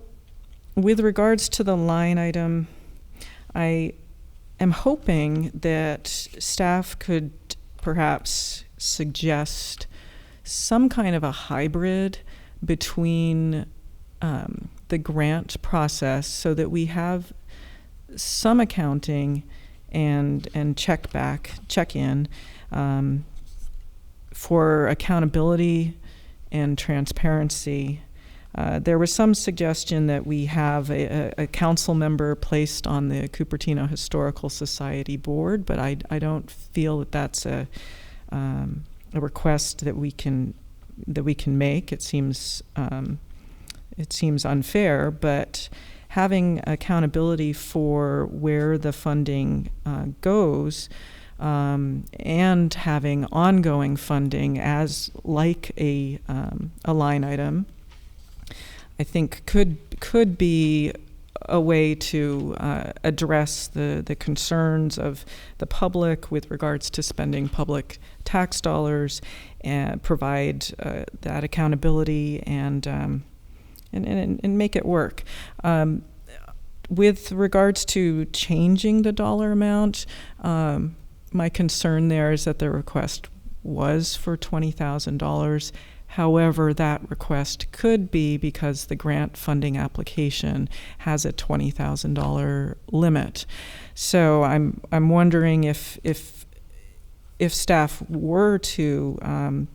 with regards to the line item, I am hoping that staff could perhaps suggest some kind of a hybrid between the grant process so that we have some accounting and check in for accountability and transparency. There was some suggestion that we have a council member placed on the Cupertino Historical Society board, but I don't feel that that's a request that we can make. It seems unfair, but having accountability for where the funding goes, and having ongoing funding as like a line item, I think could be a way to address the concerns of the public with regards to spending public tax dollars, and provide that accountability and make it work. With regards to changing the dollar amount, my concern there is that the request was for $20,000. However, that request could be because the grant funding application has a $20,000 limit. So I'm wondering if staff were to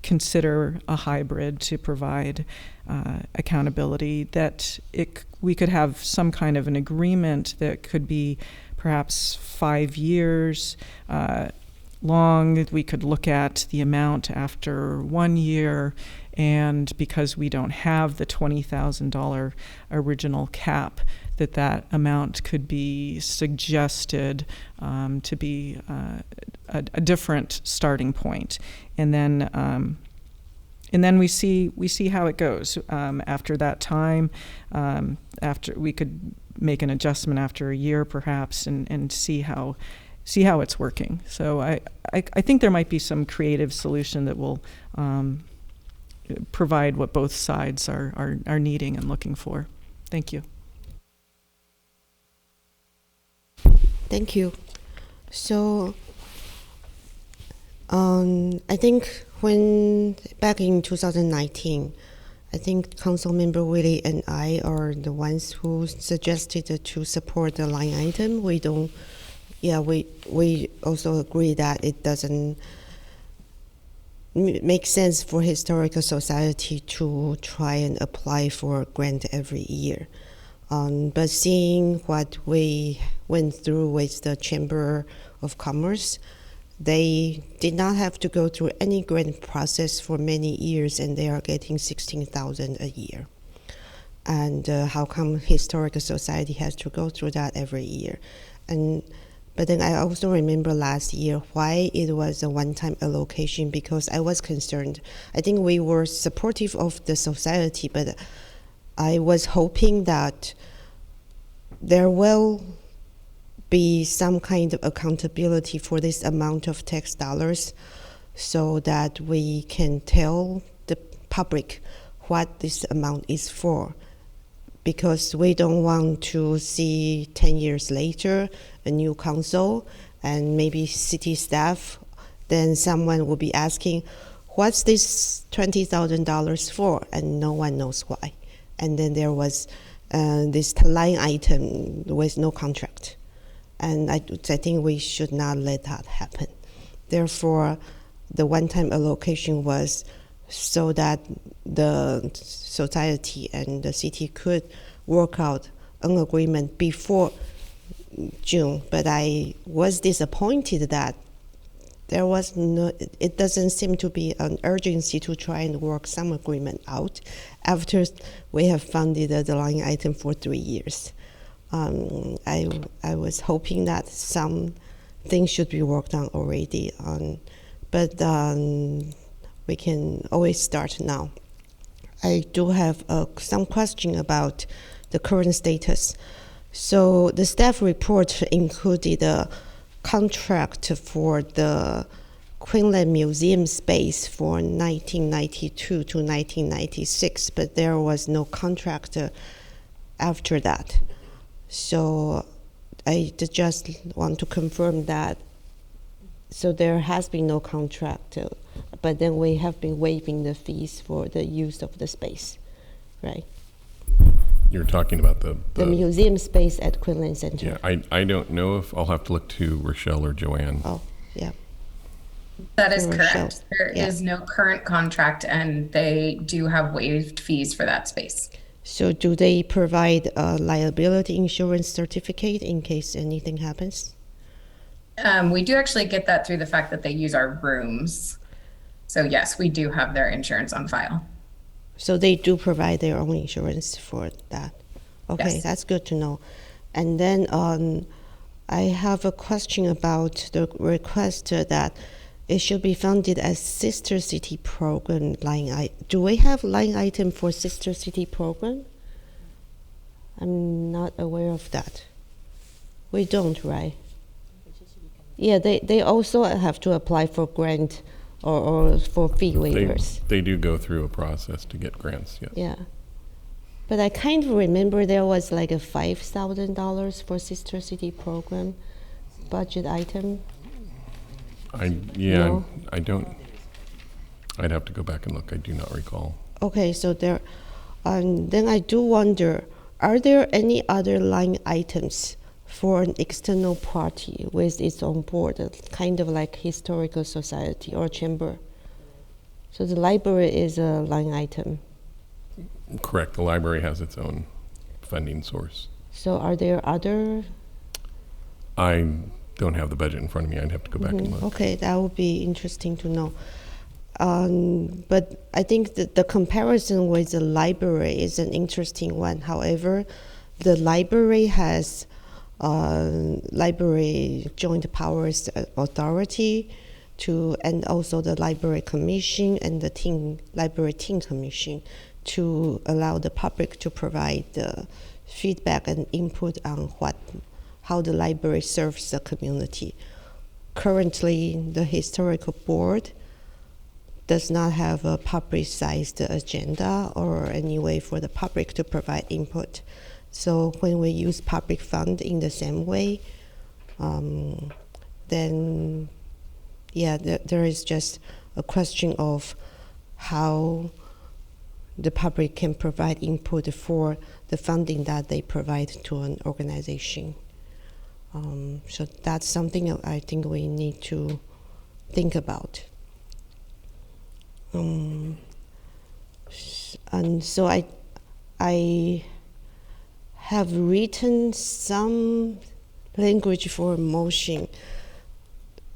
consider a hybrid to provide accountability, that we could have some kind of an agreement that could be perhaps 5 years long. We could look at the amount after 1 year, and because we don't have the $20,000 original cap, that amount could be suggested to be a different starting point, and then we see how it goes after that time. After we could make an adjustment after a year, perhaps, and see how it's working. So I think there might be some creative solution that will provide what both sides are needing and looking for. Thank you. Thank you. So I think back in 2019, I think Councilmember Willie and I are the ones who suggested to support the line item. We don't, yeah, we also agree that it doesn't make sense for Historical Society to try and apply for a grant every year. But seeing what we went through with the Chamber of Commerce, they did not have to go through any grant process for many years, and they are getting $16,000 a year. And how come Historical Society has to go through that every year? But then I also remember last year why it was a one-time allocation, because I was concerned. I think we were supportive of the society, but I was hoping that there will be some kind of accountability for this amount of tax dollars so that we can tell the public what this amount is for. Because we don't want to see 10 years later a new council and maybe city staff, then someone will be asking, what's this $20,000 for? And no one knows why. And then there was this line item with no contract. And I think we should not let that happen. Therefore, the one-time allocation was so that the society and the city could work out an agreement before June. But I was disappointed that there was no, it doesn't seem to be an urgency to try and work some agreement out after we have funded the line item for 3 years. I was hoping that some things should be worked on already, but we can always start now. I do have some question about the current status. So the staff report included a contract for the Quinlan Museum space for 1992 to 1996, but there was no contract after that. So I just want to confirm that. So there has been no contract, but then we have been waiving the fees for the use of the space, right? You're talking about the museum space at Quinlan Center. Yeah, I don't know if I'll have to look to Rochelle or Joanne. Oh, yeah. That is Rochelle. correct. There is no current contract, and they do have waived fees for that space. So do they provide a liability insurance certificate in case anything happens? We do actually get that through the fact that they use our rooms. So yes, we do have their insurance on file. So they do provide their own insurance for that. Okay, Yes. That's good to know. And then I have a question about the request that it should be funded as Sister City Program line. Do we have line item for Sister City Program? I'm not aware of that. We don't, right? Yeah, they also have to apply for grant or for fee waivers. They do go through a process to get grants, yes. Yeah. But I kind of remember there was like a $5,000 for Sister City Program budget item. No? I don't. I'd have to go back and look. I do not recall. Okay, so there, then I do wonder, are there any other line items for an external party with its own board, kind of like Historical Society or Chamber? So the library is a line item. Correct. The library has its own funding source. So are there other? I don't have the budget in front of me. I'd have to go back and look. Okay, that would be interesting to know. But I think that the comparison with the library is an interesting one. However, the library has Library Joint Powers Authority and also the Library Commission and the Library Team Commission to allow the public to provide feedback and input on how the library serves the community. Currently, the historical board does not have a publicized agenda or any way for the public to provide input. So when we use public fund in the same way, then there is just a question of how the public can provide input for the funding that they provide to an organization. So that's something I think we need to think about. And so I have written some language for motion,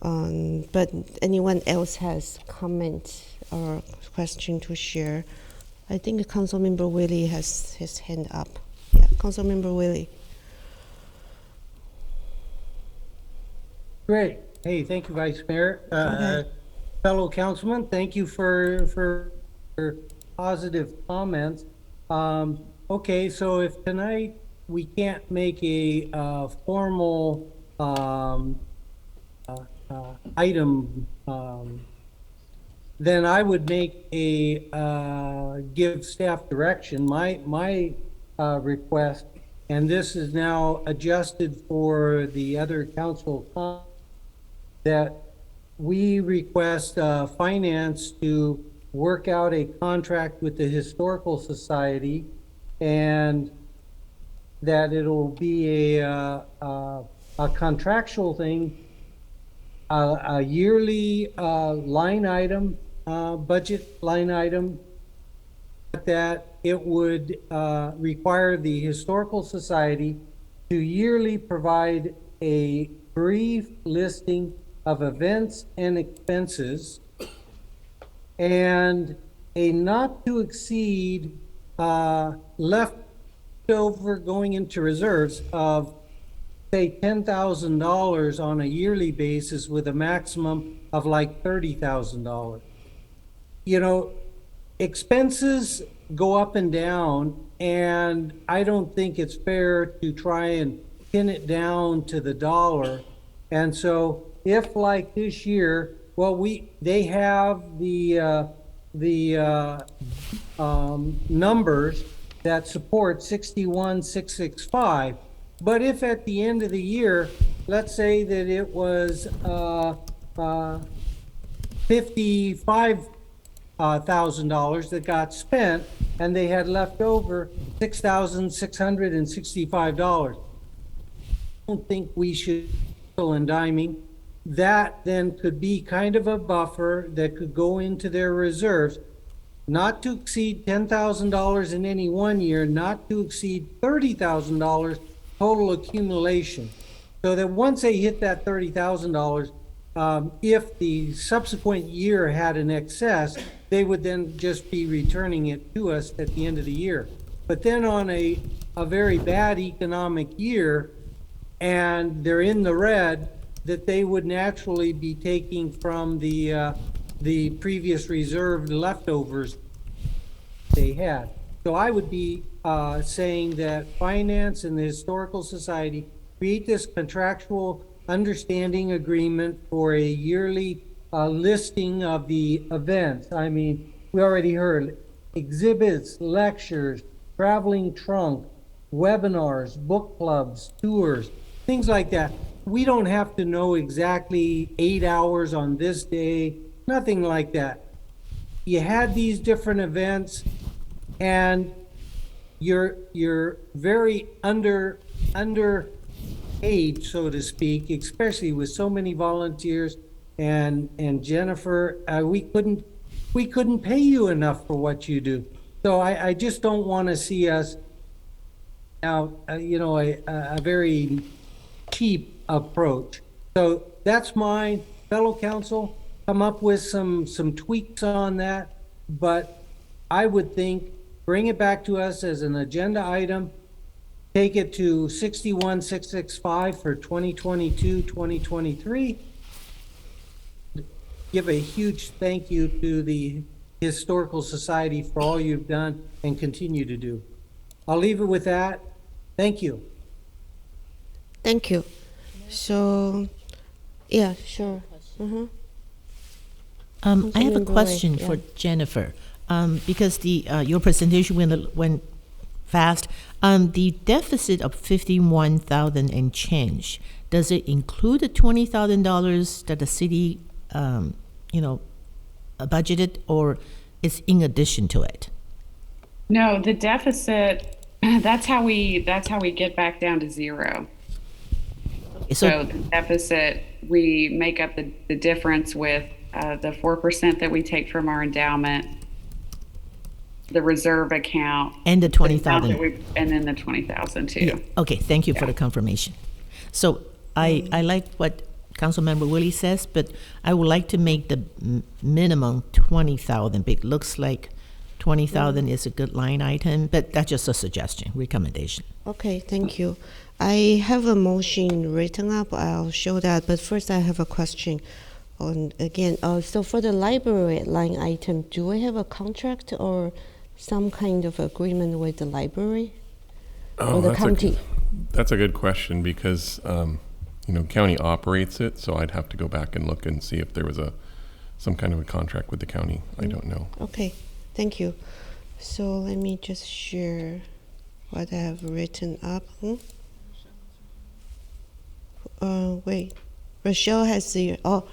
but anyone else has comment or question to share? I think Councilmember Willie has his hand up. Yeah, Councilmember Willie. Great. Hey, thank you, Vice Mayor. Fellow councilman, thank you for positive comments. Okay, so if tonight we can't make a formal item, then I would make a give staff direction. My request, and this is now adjusted for the other council, that we request finance to work out a contract with the Historical Society, and that it'll be a contractual thing, a yearly line item, budget line item, that it would require the Historical Society to yearly provide a brief listing of events and expenses, and a not to exceed leftover going into reserves of, say, $10,000 on a yearly basis with a maximum of like $30,000. You know, expenses go up and down, and I don't think it's fair to try and pin it down to the dollar. And so if, like this year, well, they have the numbers that support 61,665, but if at the end of the year, let's say that it was $55,000 that got spent, and they had left over $6,665. I don't think we should nickel and diming. That then could be kind of a buffer that could go into their reserves, not to exceed $10,000 in any one year, not to exceed $30,000 total accumulation. So that once they hit that $30,000, if the subsequent year had an excess, they would then just be returning it to us at the end of the year. But then on a very bad economic year, and they're in the red, that they would naturally be taking from the previous reserved leftovers they had. So I would be saying that finance and the Historical Society create this contractual understanding agreement for a yearly listing of the events. I mean, we already heard exhibits, lectures, traveling trunk, webinars, book clubs, tours, things like that. We don't have to know exactly 8 hours on this day, nothing like that. You had these different events, and you're very underpaid, so to speak, especially with so many volunteers. And Jennifer, we couldn't pay you enough for what you do. So I just don't want to see us now, a very cheap approach. So that's mine. Fellow council, come up with some tweaks on that, but I would think bring it back to us as an agenda item, take it to 61,665 for 2022-2023. Give a huge thank you to the Historical Society for all you've done and continue to do. I'll leave it with that. Thank you. Thank you. So, yeah, sure. I have a question for Jennifer, because your presentation went fast. The deficit of $51,000 and change, does it include the $20,000 that the city, budgeted, or is in addition to it? No, the deficit, that's how we get back down to zero. So the deficit, we make up the difference with the 4% that we take from our endowment, the reserve account, and the 20,000, and then the 20,000 too. Yeah. Okay, thank you for the confirmation. So I like what Councilmember Willie says, but I would like to make the minimum 20,000. It looks like 20,000 is a good line item, but that's just a suggestion, recommendation. Okay, thank you. I have a motion written up. I'll show that, but first I have a question. So for the library line item, do we have a contract or some kind of agreement with the library or the county? That's a good question because county operates it, so I'd have to go back and look and see if there was some kind of a contract with the county. I don't know. Okay, thank you. So let me just share what I have written up. Wait, Rochelle has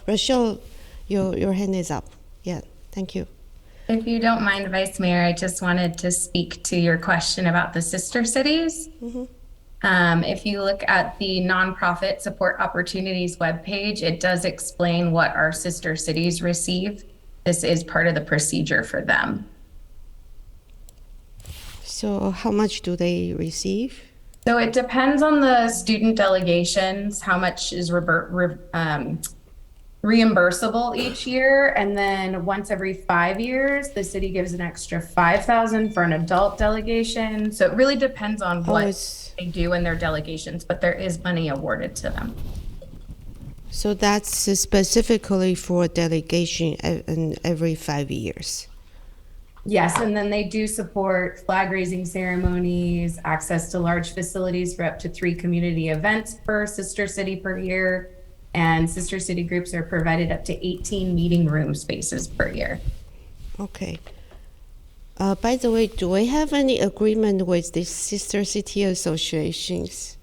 Rochelle, your hand is up. Yeah, thank you. If you don't mind, Vice Mayor, I just wanted to speak to your question about the sister cities. If you look at the Nonprofit Support Opportunities webpage, it does explain what our sister cities receive. This is part of the procedure for them. So how much do they receive? So it depends on the student delegations, how much is reimbursable each year. And then once every 5 years, the city gives an extra $5,000 for an adult delegation. So it really depends on what they do in their delegations, but there is money awarded to them. So that's specifically for delegation every 5 years. Yes, and then they do support flag raising ceremonies, access to large facilities for up to 3 community events per sister city per year, and sister city groups are provided up to 18 meeting room spaces per year. Okay. By the way, do we have any agreement with the sister city associations?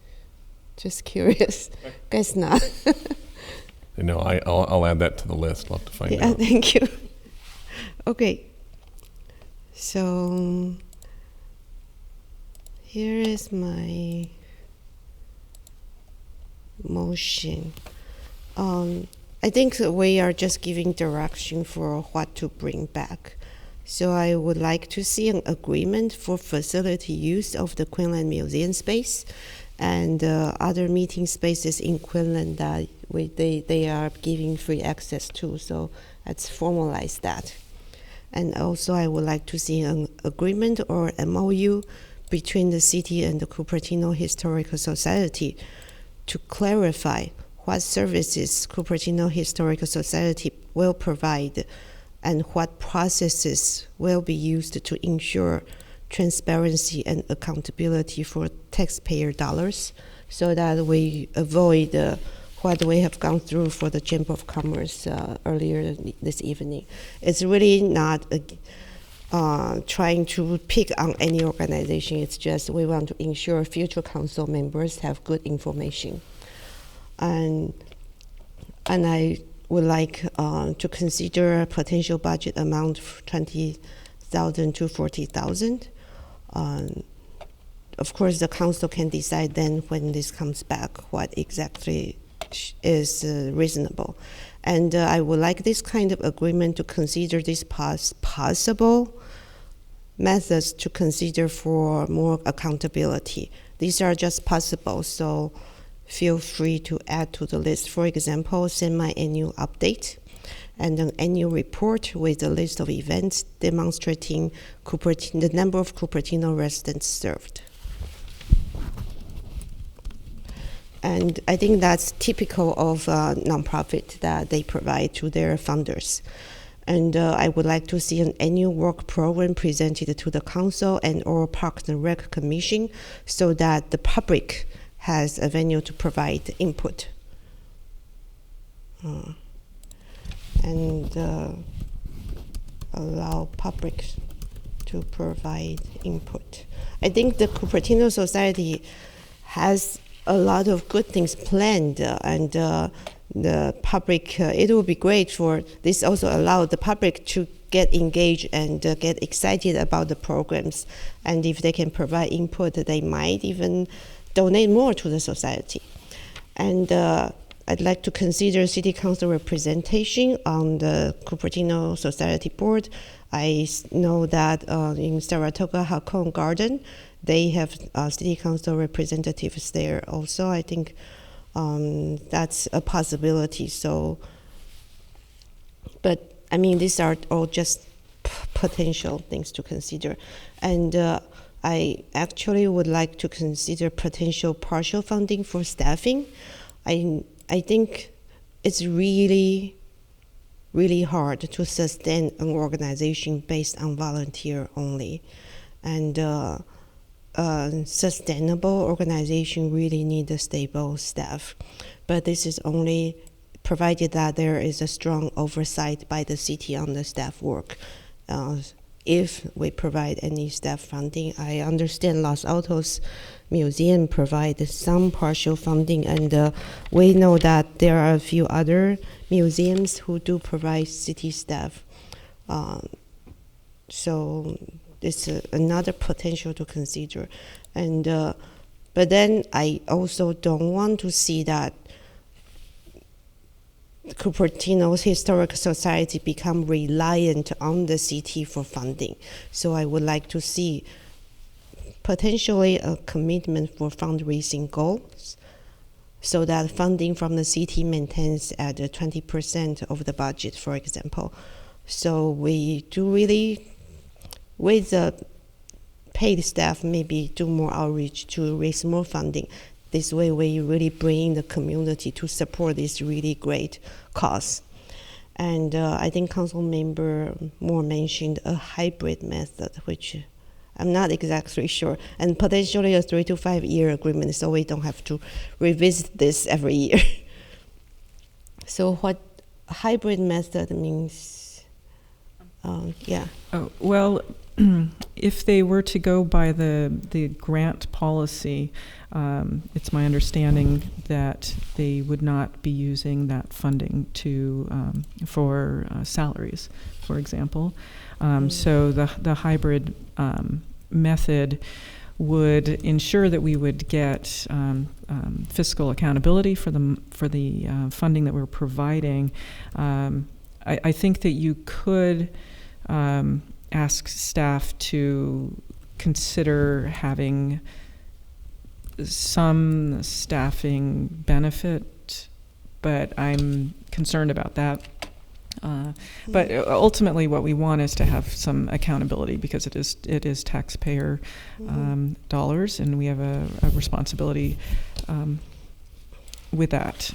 Just curious. Guess not. No, I'll add that to the list. I'll have to find out. Yeah, thank you. Okay. So here is my motion. I think that we are just giving direction for what to bring back. So I would like to see an agreement for facility use of the Quinlan Museum space and other meeting spaces in Quinlan that they are giving free access to. So let's formalize that. And also I would like to see an agreement or MOU between the city and the Cupertino Historical Society to clarify what services Cupertino Historical Society will provide and what processes will be used to ensure transparency and accountability for taxpayer dollars so that we avoid what we have gone through for the Chamber of Commerce earlier this evening. It's really not trying to pick on any organization. It's just we want to ensure future council members have good information. And I would like to consider a potential budget amount of $20,000 to $40,000. Of course, the council can decide then when this comes back what exactly is reasonable. And I would like this kind of agreement to consider these possible methods to consider for more accountability. These are just possible, so feel free to add to the list. For example, semi-annual update and an annual report with a list of events demonstrating the number of Cupertino residents served. And I think that's typical of nonprofit that they provide to their funders. And I would like to see an annual work program presented to the council and or Parks and Rec Commission so that the public has a venue to provide input. And allow public to provide input. I think the Cupertino Society has a lot of good things planned, and the public, it will be great for this also allow the public to get engaged and get excited about the programs. And if they can provide input, they might even donate more to the society. And I'd like to consider City Council representation on the Cupertino Society Board. I know that in Saratoga Hakone Garden, they have City Council representatives there also. I think that's a possibility. So, but I mean, these are all just potential things to consider. And I actually would like to consider potential partial funding for staffing. I think it's really hard to sustain an organization based on volunteer only. And sustainable organization really need a stable staff. But this is only provided that there is a strong oversight by the city on the staff work. If we provide any staff funding, I understand Los Altos Museum provides some partial funding, and we know that there are a few other museums who do provide city staff. So it's another potential to consider. And but then I also don't want to see that Cupertino's Historic Society become reliant on the city for funding. So I would like to see potentially a commitment for fundraising goals so that funding from the city maintains at 20% of the budget, for example. So we do really, with the paid staff, maybe do more outreach to raise more funding. This way we really bring the community to support this really great cause. And I think Council Member Moore mentioned a hybrid method, which I'm not exactly sure, and potentially a 3 to 5 year agreement, so we don't have to revisit this every year. So what hybrid method means, yeah. Oh, well, if they were to go by the grant policy, it's my understanding that they would not be using that funding for salaries, for example. So the hybrid method would ensure that we would get fiscal accountability for the funding that we're providing. I think that you could ask staff to consider having some staffing benefit, but I'm concerned about that. But ultimately what we want is to have some accountability, because it is taxpayer dollars, and we have a responsibility with that.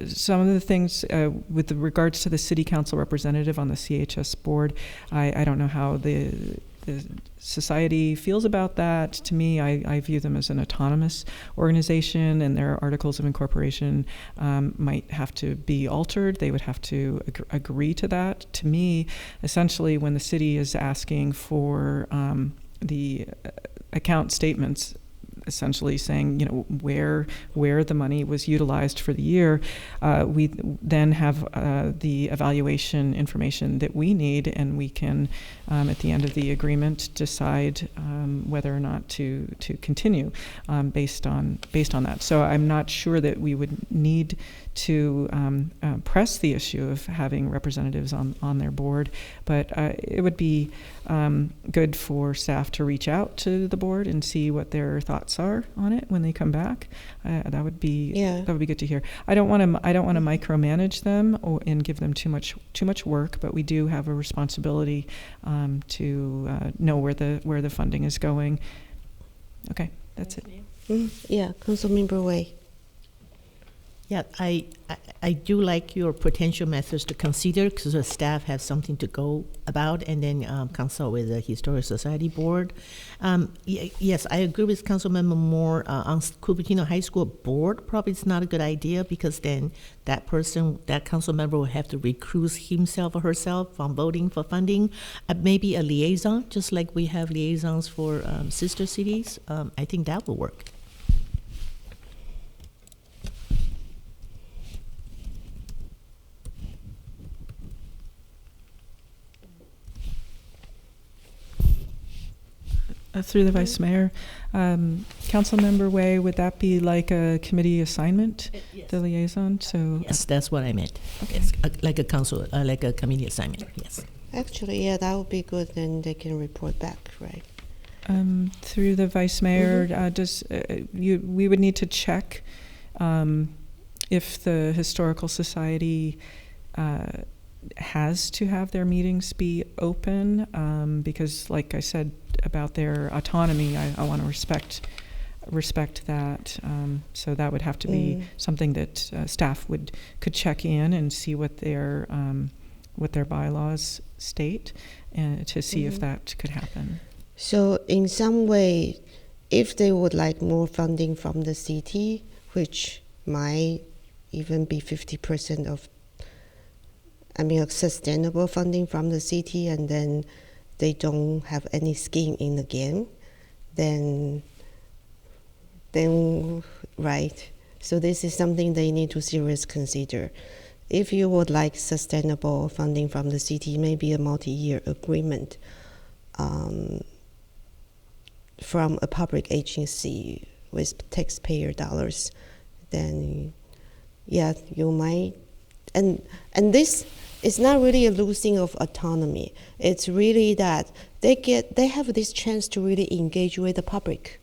Some of the things with regards to the city council representative on the CHS board, I don't know how the society feels about that. To me, I view them as an autonomous organization, and their articles of incorporation might have to be altered. They would have to agree to that. To me, essentially, when the city is asking for the account statements, essentially saying, where the money was utilized for the year, we then have the evaluation information that we need, and we can, at the end of the agreement, decide whether or not to continue based on that. So I'm not sure that we would need to press the issue of having representatives on their board, but it would be good for staff to reach out to the board and see what their thoughts are on it when they come back. That would be good to hear. I don't want to micromanage them and give them too much work, but we do have a responsibility to know where the funding is going. Okay, that's it. Yeah, Councilmember Wei. Yeah, I do like your potential methods to consider, because the staff has something to go about, and then consult with the Historic Society Board. Yes, I agree with Councilmember Moore on Cupertino High School Board. Probably it's not a good idea, because then that council member will have to recuse himself or herself from voting for funding. Maybe a liaison, just like we have liaisons for sister cities. I think that will work. Through the Vice Mayor, Councilmember Way, would that be like a committee assignment, Yes. the liaison? So Yes, that's what I meant. Okay. Yes, like a council, like a committee assignment, yes. Actually, yeah, that would be good. Then they can report back, right? Through the Vice Mayor, we would need to check if the Historical Society has to have their meetings be open, because, like I said about their autonomy, I want to respect that. So that would have to be something that staff could check in and see what their bylaws state, and to see if that could happen. So in some way, if they would like more funding from the city, which might even be 50% of, a sustainable funding from the city, and then they don't have any skin in the game, then right. So this is something they need to seriously consider. If you would like sustainable funding from the city, maybe a multi-year agreement from a public agency with taxpayer dollars, then yeah, you might. And this is not really a losing of autonomy. It's really that they have this chance to really engage with the public,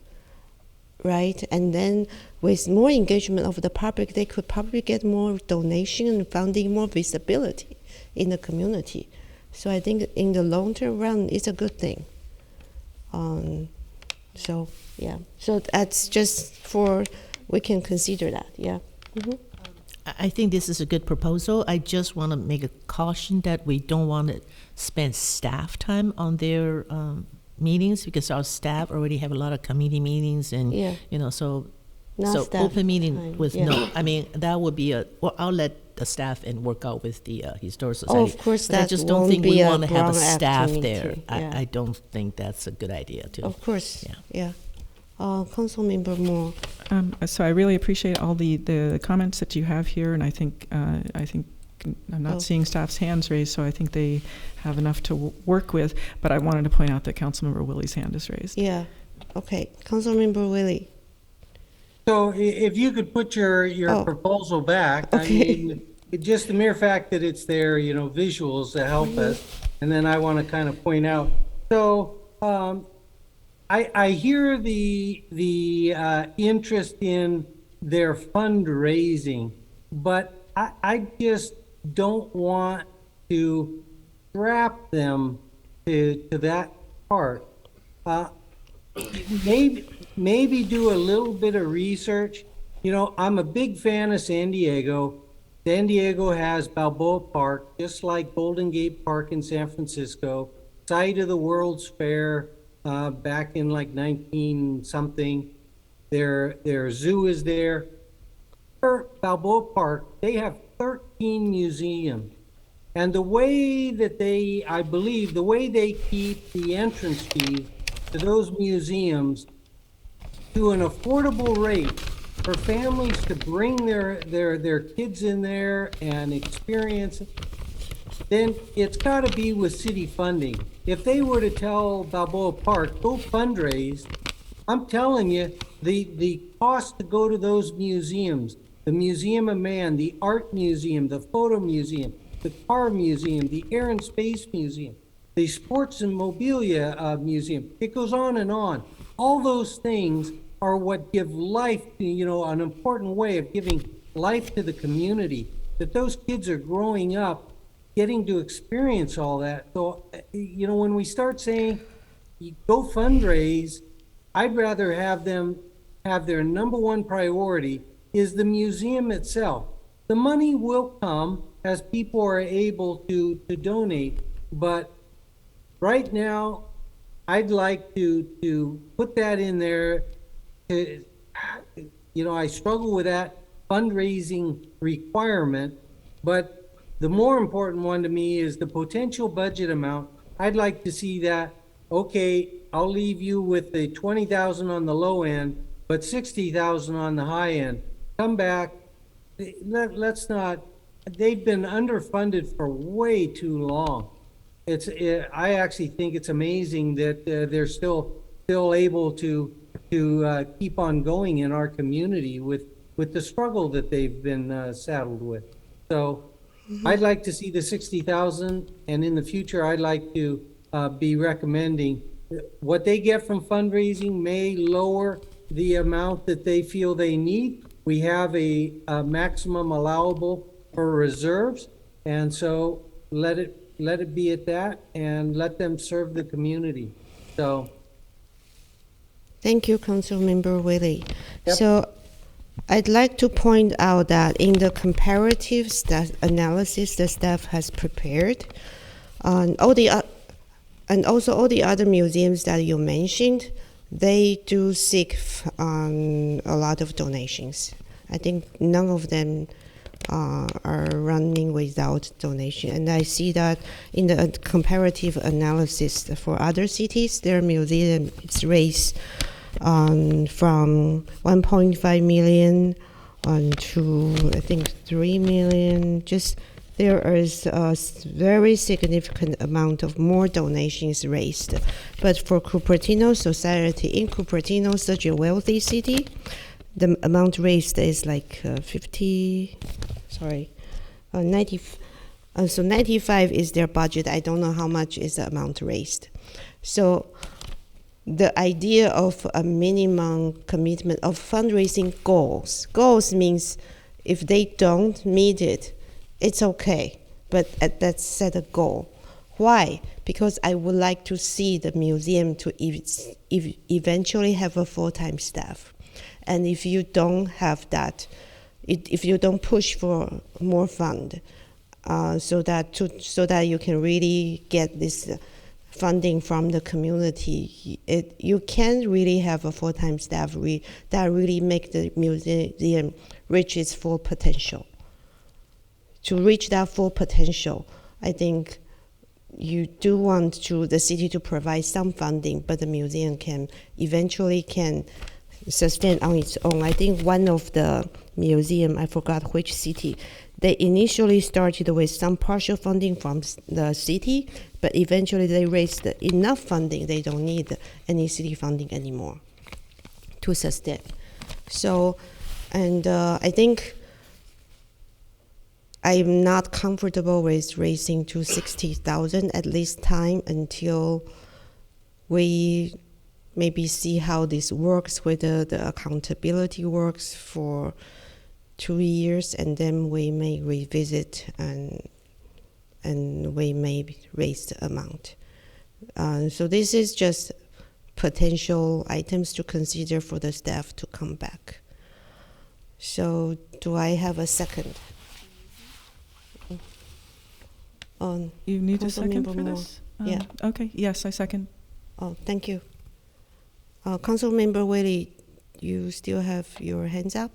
right? And then with more engagement of the public, they could probably get more donation and funding, more visibility in the community. So I think in the long-term run, it's a good thing. So yeah, so that's just we can consider that, yeah. Mm-hmm. I think this is a good proposal. I just want to make a caution that we don't want to spend staff time on their meetings, because our staff already have a lot of committee meetings, and so open meeting time. With that would be I'll let the staff and work out with the Historical Society. Oh, of course, but I just don't think we want to have a staff there. I don't think that's a good idea too. Of course, yeah. Councilmember Moore. So I really appreciate all the comments that you have here, and I think I'm not seeing staff's hands raised, so I think they have enough to work with. But I wanted to point out that Councilmember Willie's hand is raised. Yeah. Okay, Councilmember Willie. So if you could put your proposal back, okay. Just the mere fact that it's there, visuals to help us, and then I want to kind of point out. So. I hear the interest in their fundraising, but I just don't want to wrap them to that part. Maybe do a little bit of research. I'm a big fan of San Diego. San Diego has Balboa Park, just like Golden Gate Park in San Francisco, site of the World's Fair. Back in like 19 something, their zoo is there. Balboa Park, they have 13 museums. And the way that I believe the way they keep the entrance fees to those museums to an affordable rate for families to bring their kids in there and experience it, then it's got to be with city funding. If they were to tell Balboa Park, go fundraise, I'm telling you, the cost to go to those museums, the Museum of Man, the Art Museum, the Photo Museum, the Car Museum, the Air and Space Museum, the Sports and Mobilia Museum, it goes on and on. All those things are what give life, an important way of giving life to the community, that those kids are growing up getting to experience all that. So, when we start saying, go fundraise, I'd rather have them have their number one priority is the museum itself. The money will come as people are able to donate, but right now, I'd like to put that in there. I struggle with that fundraising requirement, but the more important one to me is the potential budget amount. I'd like to see that, okay, I'll leave you with the 20,000 on the low end, but 60,000 on the high end. Come back. Let's not, they've been underfunded for way too long. I actually think it's amazing that they're still still able to keep on going in our community with the struggle that they've been saddled with. So I'd like to see the 60,000, and in the future, I'd like to be recommending what they get from fundraising may lower the amount that they feel they need. We have a maximum allowable for reserves, and so let it be at that, and let them serve the community. So, thank you, Councilmember Willie. Yep. So, I'd like to point out that in the comparative analysis the staff has prepared, and also all the other museums that you mentioned, they do seek a lot of donations. I think none of them are running without donation. And I see that in the comparative analysis for other cities, their museums raised from 1.5 million to I think 3 million. Just there is a very significant amount of more donations raised. But for Cupertino Society, in Cupertino, such a wealthy city, the amount raised is like 90. So 95 is their budget. I don't know how much is the amount raised. So the idea of a minimum commitment of fundraising goals means if they don't meet it, it's okay, but let's set a goal. Why? Because I would like to see the museum to eventually have a full-time staff. And if you don't have that, if you don't push for more fund, so that you can really get this funding from the community, you can really have a full-time staff that really make the museum reach its full potential. To reach that full potential, I think you do want the city to provide some funding, but the museum can eventually sustain on its own. I think one of the museum, I forgot which city, they initially started with some partial funding from the city, but eventually they raised enough funding, they don't need any city funding anymore to sustain. So, and I think I'm not comfortable with raising to 60,000 at least time until we maybe see how this works, whether the accountability works for 2 years, and then we may revisit and we may raise the amount. So this is just potential items to consider for the staff to come back. So do I have a second? You need a second for Moore. this? Yeah. Okay, yes, I second. Oh, thank you. Councilmember Willie, you still have your hands up?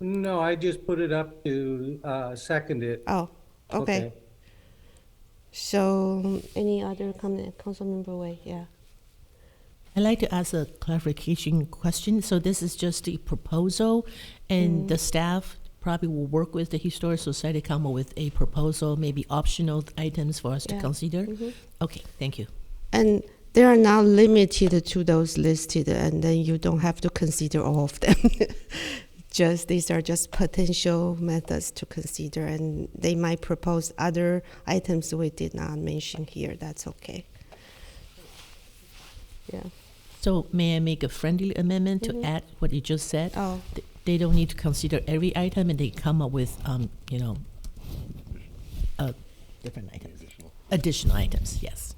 no, I just put it up to second it. Oh, okay. So, any other comment, Councilmember Wei? Yeah. I'd like to ask a clarification question. So this is just the proposal, and the staff probably will work with the Historic Society to come up with a proposal, maybe optional items for us to consider? Okay, thank you. And they are not limited to those listed, and then you don't have to consider all of them. These are just potential methods to consider, and they might propose other items we did not mention here. That's okay. Yeah. So may I make a friendly amendment to add what you just said? Oh. They don't need to consider every item, and they come up with, different items. Additional items, yes.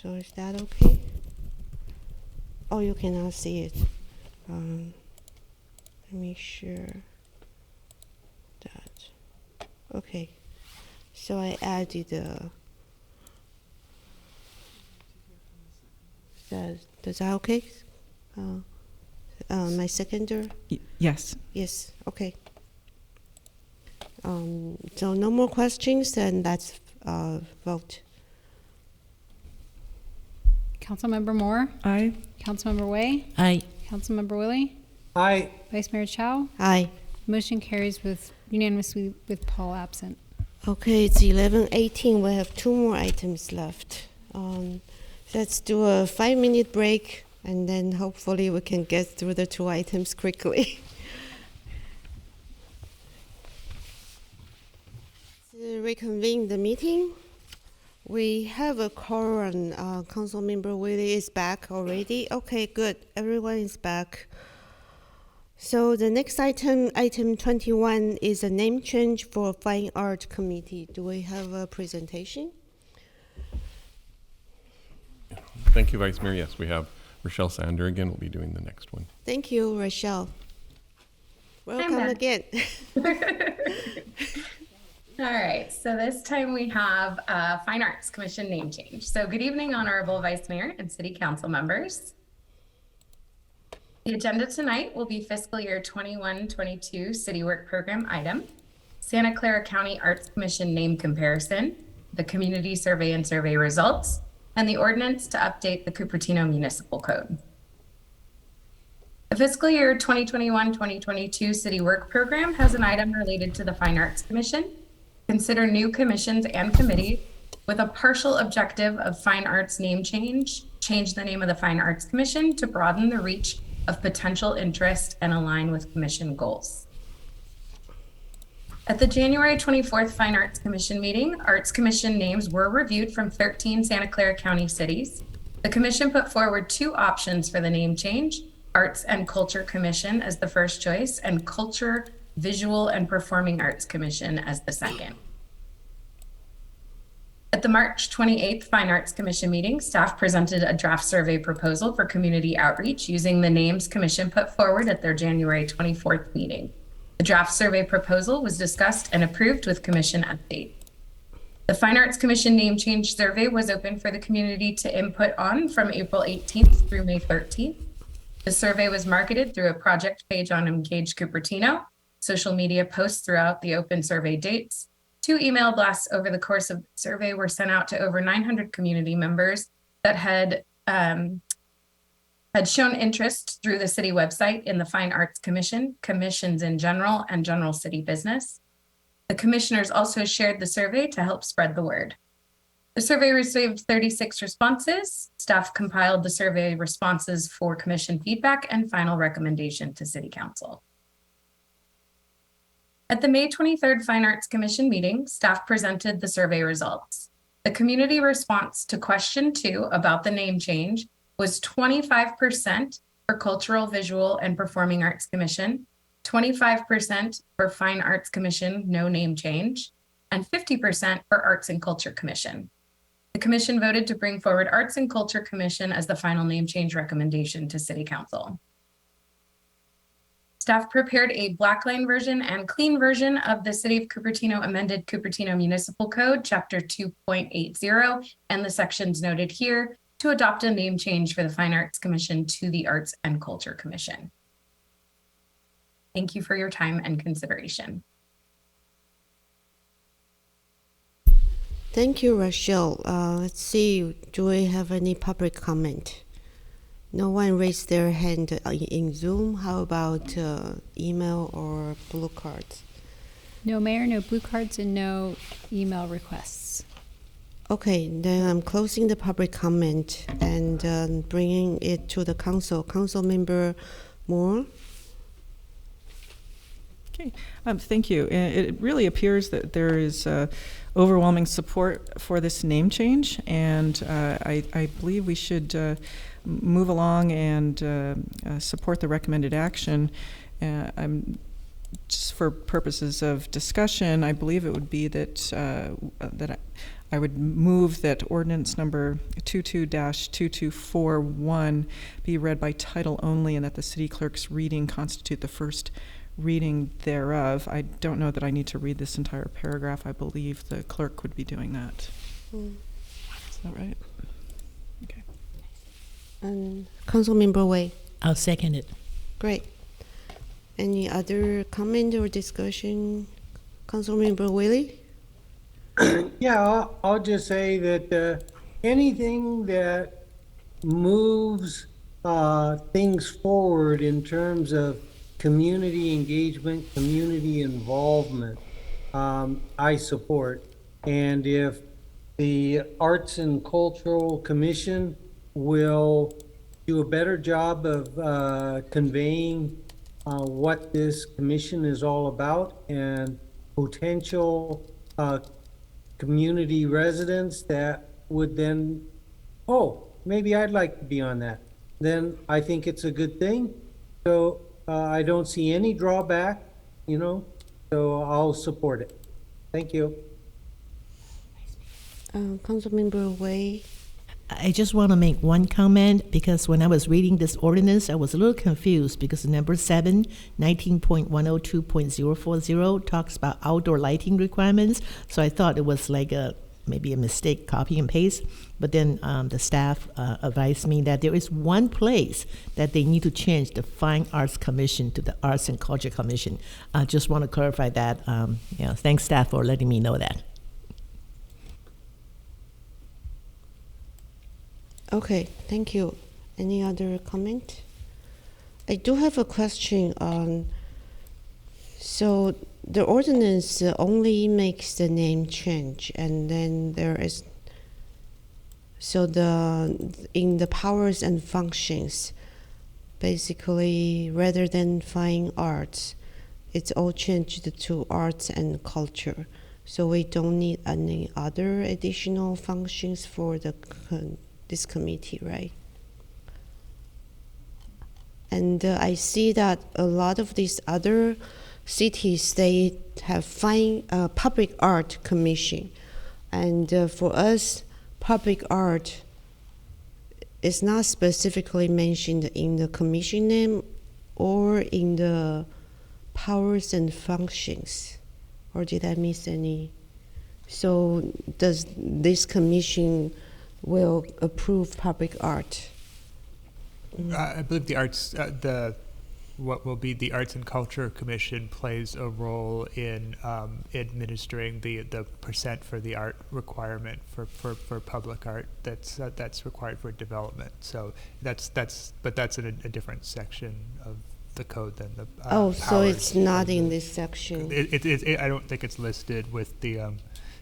So is that okay? Oh, you cannot see it. Let me share that. Okay. So I added does that okay? My seconder? Yes. Yes, okay. So no more questions, and vote. Councilmember Moore? Aye. Councilmember Way? Aye. Councilmember Willie? Aye. Vice Mayor Chow? Aye. Motion carries with unanimously with Paul absent. Okay, it's 11:18. We have 2 more items left. Let's do a 5-minute break, and then hopefully we can get through the 2 items quickly. To reconvene the meeting, we have a quorum. Councilmember Willie is back already. Okay, good. Everyone is back. So the next item, item 21, is a name change for Fine Art Committee. Do we have a presentation? Thank you, Vice Mayor. Yes, we have Rochelle Sander again. Will be doing the next one. Thank you, Rochelle. Welcome back. again. All right, so this time we have Fine Arts Commission name change. So good evening, Honorable Vice Mayor and City Council members. The agenda tonight will be fiscal year 21-22 City Work Program item, Santa Clara County Arts Commission name comparison, the community survey and survey results, and the ordinance to update the Cupertino Municipal Code. The fiscal year 2021-2022 City Work Program has an item related to the Fine Arts Commission. Consider new commissions and committees with a partial objective of Fine Arts name change the name of the Fine Arts Commission to broaden the reach of potential interest and align with commission goals. At the January 24th Fine Arts Commission meeting, Arts Commission names were reviewed from 13 Santa Clara County cities. The commission put forward 2 options for the name change, Arts and Culture Commission as the first choice and Culture, Visual, and Performing Arts Commission as the second. At the March 28th Fine Arts Commission meeting, staff presented a draft survey proposal for community outreach using the names commission put forward at their January 24th meeting. The draft survey proposal was discussed and approved with commission update. The Fine Arts Commission name change survey was open for the community to input on from April 18th through May 13th. The survey was marketed through a project page on Engage Cupertino, social media posts throughout the open survey dates. 2 email blasts over the course of the survey were sent out to over 900 community members that had shown interest through the city website in the Fine Arts Commission, commissions in general, and general city business. The commissioners also shared the survey to help spread the word. The survey received 36 responses. Staff compiled the survey responses for commission feedback and final recommendation to City Council. At the May 23rd Fine Arts Commission meeting, staff presented the survey results. The community response to question 2 about the name change was 25% for Cultural, Visual, and Performing Arts Commission, 25% for Fine Arts Commission, no name change, and 50% for Arts and Culture Commission. The commission voted to bring forward Arts and Culture Commission as the final name change recommendation to City Council. Staff prepared a blackline version and clean version of the City of Cupertino amended Cupertino Municipal Code, Chapter 2.80, and the sections noted here to adopt a name change for the Fine Arts Commission to the Arts and Culture Commission. Thank you for your time and consideration. Thank you, Rochelle. Let's see, do we have any public comment? No one raised their hand in Zoom. How about email or blue cards? No, Mayor, no blue cards, and no email requests. Okay, then I'm closing the public comment and bringing it to the council. Council member Moore. Okay, thank you. It really appears that there is overwhelming support for this name change, and I believe we should move along and support the recommended action. Just for purposes of discussion, I believe it would be that I would move that ordinance number 22-2241 be read by title only, and that the city clerk's reading constitute the first reading thereof. I don't know that I need to read this entire paragraph. I believe the clerk would be doing that. Is that right? Okay. Councilmember Wei. I'll second it. Great. Any other comment or discussion? Councilmember Willie? Yeah, I'll just say that anything that moves things forward in terms of community engagement, community involvement, I support. And if the Arts and Cultural Commission will do a better job of conveying what this commission is all about and potential community residents that would then, oh, maybe I'd like to be on that, then I think it's a good thing. So I don't see any drawback, so I'll support it. Thank you. Councilmember Wei. I just want to make one comment because when I was reading this ordinance, I was a little confused because number 7, 19.102.040 talks about outdoor lighting requirements. So I thought it was like maybe a mistake, copy and paste. But then the staff advised me that there is one place that they need to change the Fine Arts Commission to the Arts and Culture Commission. I just want to clarify that. Thanks, staff, for letting me know that. Okay, thank you. Any other comment? I do have a question on, so the ordinance only makes the name change, and then there is, so in the powers and functions, basically, rather than fine arts, it's all changed to arts and culture. So we don't need any other additional functions for this committee, right? And I see that a lot of these other cities, they have public art commission. And for us, public art is not specifically mentioned in the commission name or in the powers and functions. Or did I miss any? So does this commission will approve public art? I believe the arts, what will be the Arts and Culture Commission plays a role in administering the percent for the art requirement for public art that's required for development. So that's in a different section of the code than the so it's not in this section. I don't think it's listed with the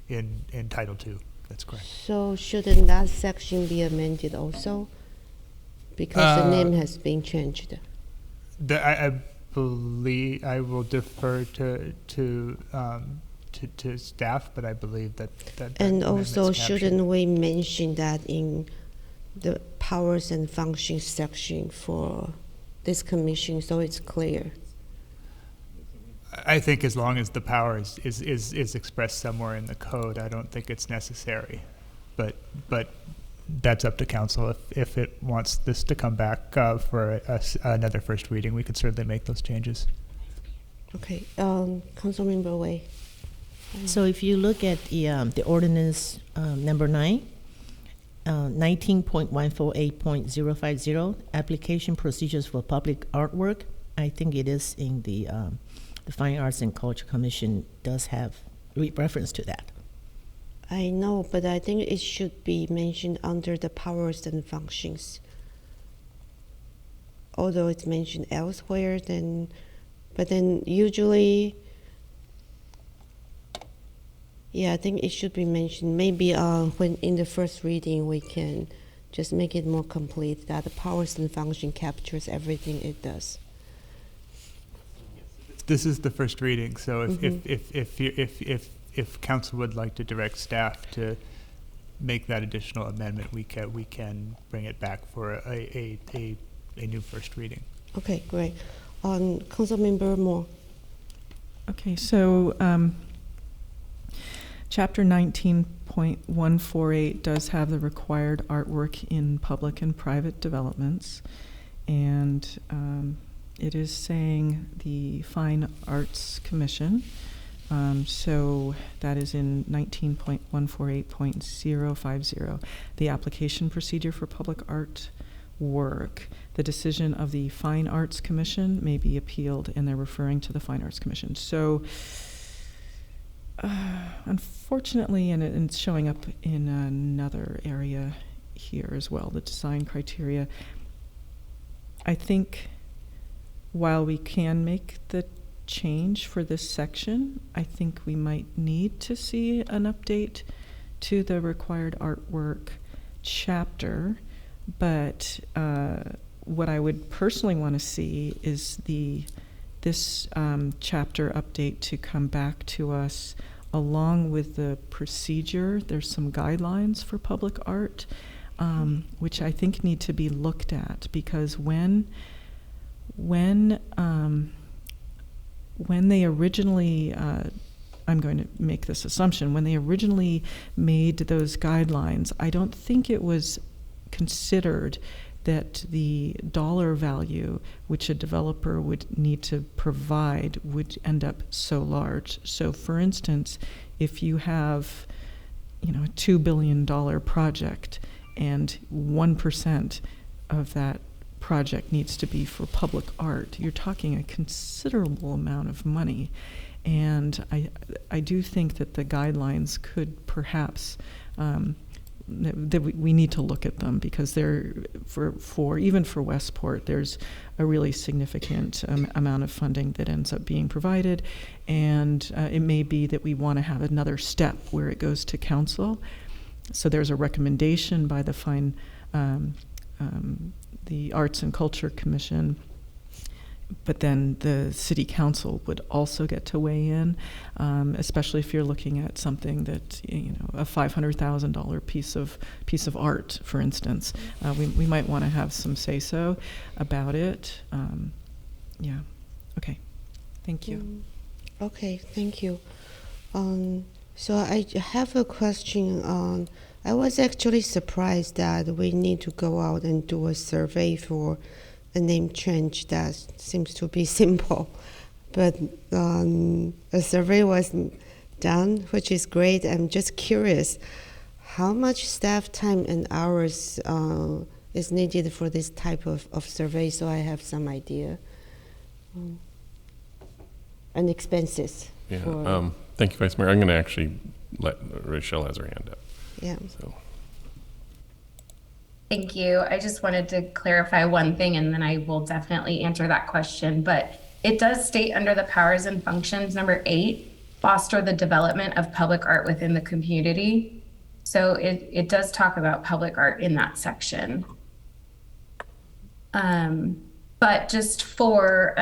in Title II. That's correct. So shouldn't that section be amended also? Because the name has been changed. I believe I will defer to staff, but I believe that and also, amendment's captured. shouldn't we mention that in the powers and functions section for this commission, so it's clear? I think as long as the power is expressed somewhere in the code, I don't think it's necessary. But that's up to council. If it wants this to come back for another first reading, we could certainly make those changes. Okay. Councilmember Wei. So if you look at the ordinance number 9, 19.148.050, application procedures for public artwork, I think it is in the Fine Arts and Culture Commission does have reference to that. I know, but I think it should be mentioned under the powers and functions. Although it's mentioned elsewhere, but then usually, yeah, I think it should be mentioned. Maybe when in the first reading we can just make it more complete that the powers and function captures everything it does. This is the first reading, so if council would like to direct staff to make that additional amendment, we can bring it back for a new first reading. Okay, great. Councilmember Moore. Okay, so Chapter 19.148 does have the required artwork in public and private developments, and it is saying the Fine Arts Commission. So that is in 19.148.050, the application procedure for public art work. The decision of the Fine Arts Commission may be appealed, and they're referring to the Fine Arts Commission. So Unfortunately, and it's showing up in another area here as well, the design criteria. I think while we can make the change for this section, I think we might need to see an update to the required artwork chapter. But what I would personally want to see is this chapter update to come back to us along with the procedure. There's some guidelines for public art, which I think need to be looked at, because when they originally, I'm going to make this assumption, when they originally made those guidelines, I don't think it was considered that the dollar value which a developer would need to provide would end up so large. So for instance, if you have, a $2 billion project and 1% of that project needs to be for public art, you're talking a considerable amount of money. And I do think that the guidelines could perhaps that we need to look at them, because they're for even for Westport, there's a really significant amount of funding that ends up being provided, and it may be that we want to have another step where it goes to council. So there's a recommendation by the the Arts and Culture Commission, but then the city council would also get to weigh in, especially if you're looking at something that, a $500,000 piece of art, for instance. We might want to have some say-so about it. Yeah. Okay. Thank you. Okay. Thank you. So I have a question. I was actually surprised that we need to go out and do a survey for a name change that seems to be simple, but a survey was done, which is great. I'm just curious, how much staff time and hours is needed for this type of survey, so I have some idea, and expenses. Yeah. Thank you, Vice Mayor. I'm going to actually let Rochelle has her hand up. Yeah. So. Thank you. I just wanted to clarify one thing, and then I will definitely answer that question. But it does state under the powers and functions, number 8, foster the development of public art within the community. So it does talk about public art in that section. But just for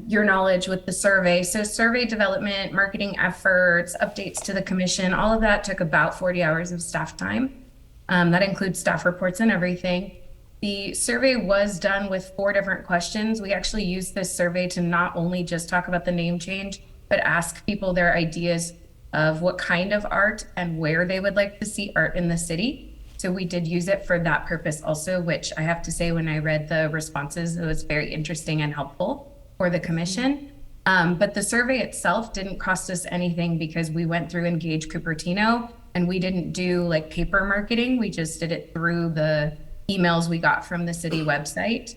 your knowledge with the survey, so survey development, marketing efforts, updates to the commission, all of that took about 40 hours of staff time. That includes staff reports and everything. The survey was done with 4 different questions. We actually used this survey to not only just talk about the name change, but ask people their ideas of what kind of art and where they would like to see art in the city. So we did use it for that purpose also, which I have to say, when I read the responses, it was very interesting and helpful for the commission. But the survey itself didn't cost us anything, because we went through Engage Cupertino, and we didn't do like paper marketing. We just did it through the emails we got from the city website.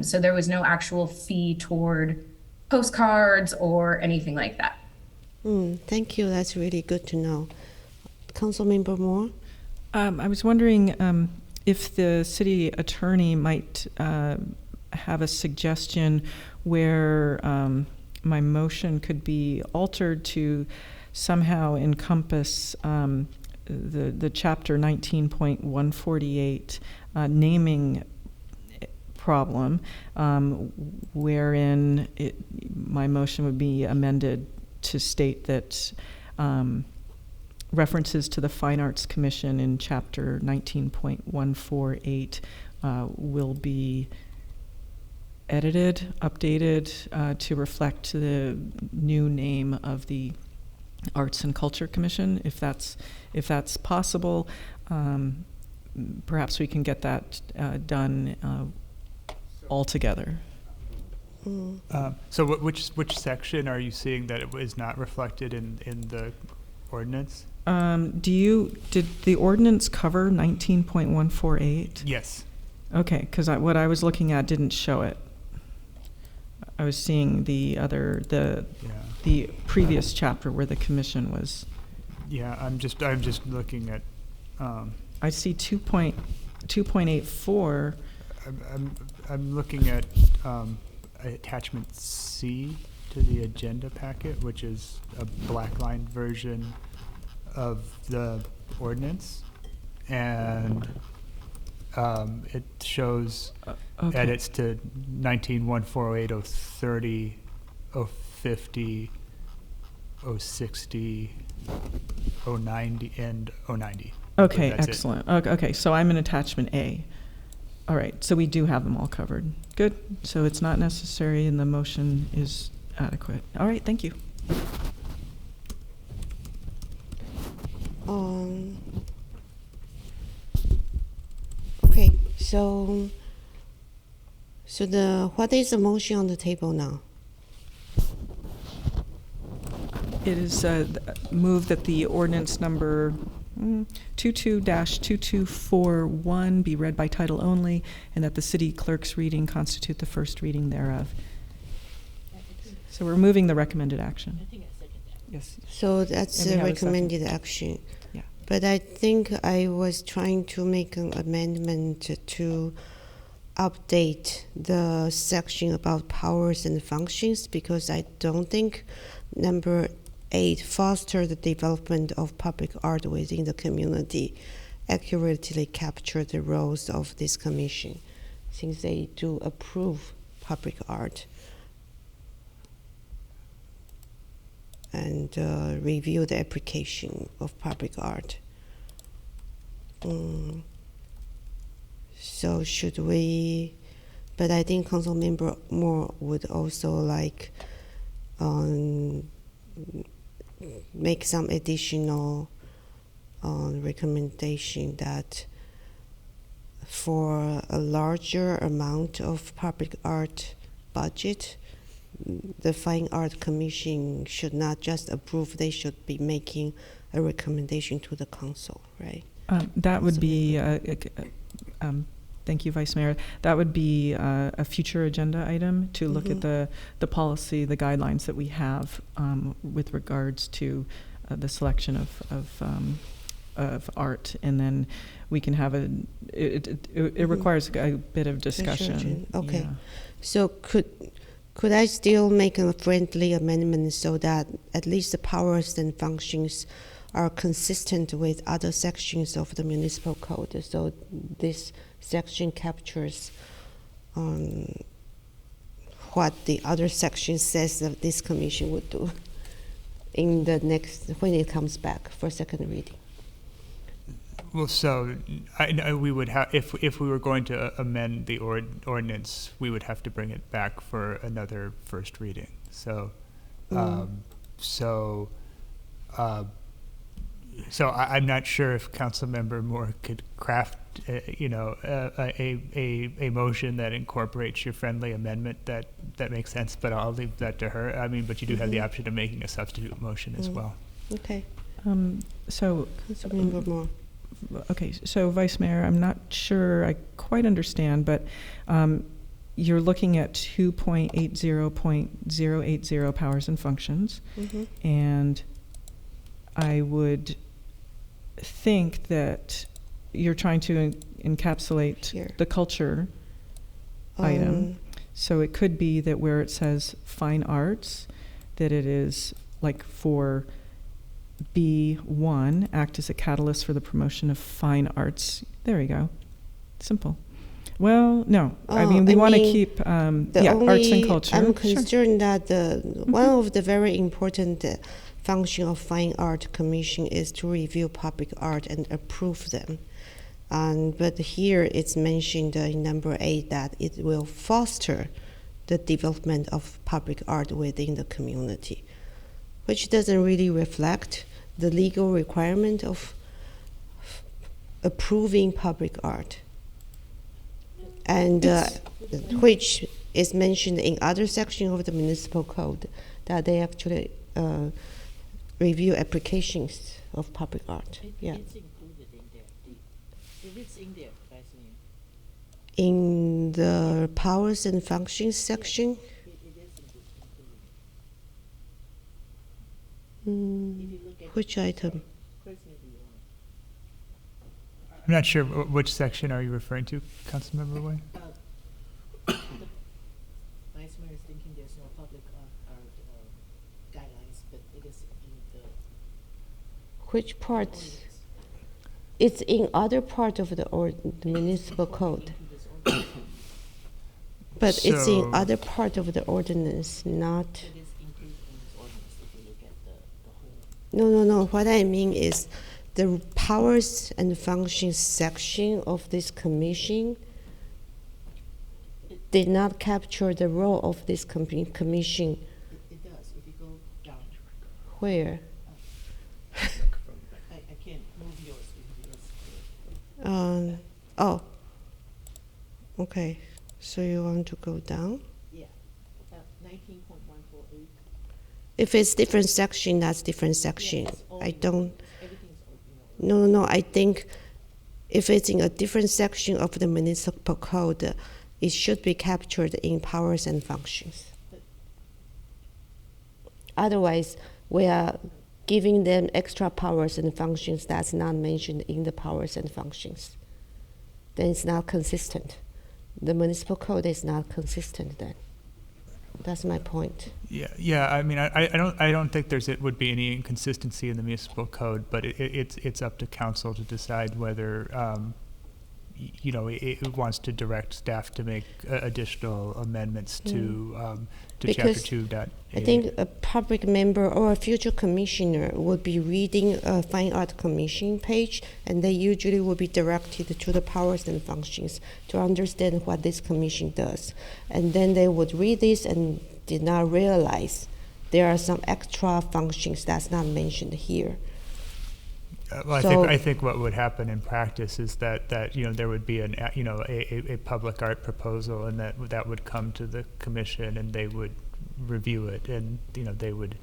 So there was no actual fee toward postcards or anything like that. Thank you. That's really good to know. Councilmember Moore? I was wondering if the city attorney might have a suggestion where my motion could be altered to somehow encompass the chapter 19.148 naming problem, wherein my motion would be amended to state that references to the Fine Arts Commission in chapter 19.148 will be edited, updated to reflect the new name of the Arts and Culture Commission. If that's possible, perhaps we can get that done all togetthe. So which section are you seeing that it was not reflected in the ordinance? Did the ordinance cover 19.148? Yes. Okay, because what I was looking at didn't show it. I was seeing the other, the previous chapter where the commission was. Yeah, I'm just looking at. I see 2.84. I'm looking at attachment C to the agenda packet, which is a black-line version of the ordinance, and it shows Okay. edits to 19-148, 030, 050, 060, 090, and 090. Okay, That's it. excellent. Okay, so I'm in attachment A. All right, so we do have them all covered. Good. So it's not necessary and the motion is adequate. All right, thank you. Okay, so what is the motion on the table now? It is moved that the ordinance number 22-2241 be read by title only, and that the city clerk's reading constitute the first reading thereof. So we're moving the recommended action. Yes. So that's And we the have a recommended second. action. Yeah. But I think I was trying to make an amendment to update the section about powers and functions, because I don't think number 8, foster the development of public art within the community, accurately capture the roles of this commission, since they do approve public art and review the application of public art. So should we, but I think Councilmember Moore would also like make some additional recommendation that for a larger amount of public art budget, the Fine Art Commission should not just approve, they should be making a recommendation to the council, right? That would be, thank you, Vice Mayor. That would be a future agenda item to look at the policy, the guidelines that we have with regards to the selection of art, and then we can have it requires a bit of discussion. Okay, Yeah. so could I still make a friendly amendment so that at least the powers and functions are consistent with other sections of the municipal code? So this section captures what the other section says that this commission would do in the next, when it comes back for second reading. Well, so I know we would have, if we were going to amend the ordinance, we would have to bring it back for another first reading. So, so I'm not sure if Councilmember Moore could craft, a motion that incorporates your friendly amendment that makes sense. But I'll leave that to her. I mean, but you do have the option of making a substitute motion as well. Okay. So, Councilmember Moore. Okay, so Vice Mayor, I'm not sure I quite understand, but you're looking at 2.80.080 powers and functions, and I would think that you're trying to encapsulate the culture item. So it could be that where it says fine arts, that it is like for B1, act as a catalyst for the promotion of fine arts. There you go. Simple. Well, no. I mean, we want to keep, arts and culture. I'm concerned that one of the very important function of Fine Art Commission is to review public art and approve them. But here it's mentioned in number 8 that it will foster the development of public art within the community, which doesn't really reflect the legal requirement of approving public art, and which is mentioned in other sections of the municipal code, that they actually review applications of public art. Yeah. It's included in there. It is in there, Vice Mayor. In the powers and functions section. It is included. Which item? I'm not sure which section are you referring to, Councilmember Way? Vice Mayor is thinking there's no public guidelines, but it is in the. Which parts? It's in other part of the municipal code. But it's in So- other part of the ordinance, not. No. What I mean is the powers and functions section of this commission did not capture the role of this commission. It does, if you go down. Where? I can't move yours because Oh. Okay. So you want to go down? yeah, 19.148. If it's different section, that's different section. Yes, all I don't. Everything's open. No. I think if it's in a different section of the municipal code, it should be captured in powers and functions. Otherwise, we are giving them extra powers and functions that's not mentioned in the powers and functions. Then it's not consistent. The municipal code is not consistent then. That's my point. Yeah. I mean, I don't think it would be any inconsistency in the municipal code, but it's up to council to decide whether it wants to direct staff to make additional amendments to chapter Because 2.8. I think a public member or a future commissioner would be reading a Fine Art Commission page, and they usually will be directed to the powers and functions to understand what this commission does. And then they would read this and did not realize there are some extra functions that's not mentioned here. Well, I think what would happen in practice is that there would be a public art proposal, and that would come to the commission, and they would review it, and they would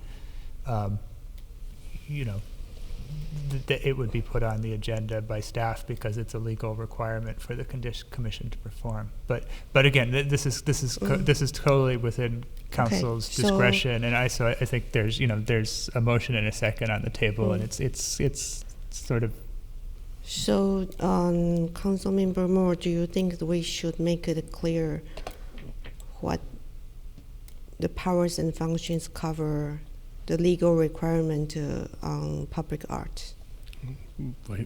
it would be put on the agenda by staff because it's a legal requirement for the commission to perform. But again, this is totally within council's discretion, and I think there's a motion and a second on the table, and it's sort of. So, Councilmember Moore, do you think that we should make it clear what the powers and functions cover, the legal requirement on public art?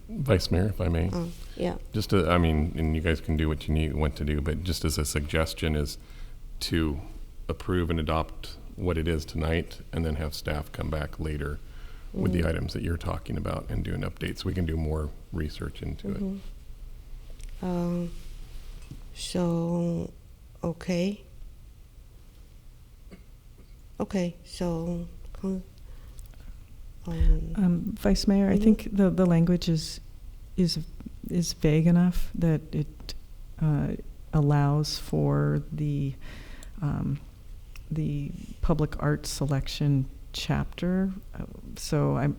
Vice Mayor, if I may. Yeah. Just and you guys can do what you want to do, but just as a suggestion is to approve and adopt what it is tonight, and then have staff come back later with the items that you're talking about and do an update, so we can do more research into it. So, okay. So, Vice Mayor, I think the language is vague enough that it allows for the public art selection chapter. So I'm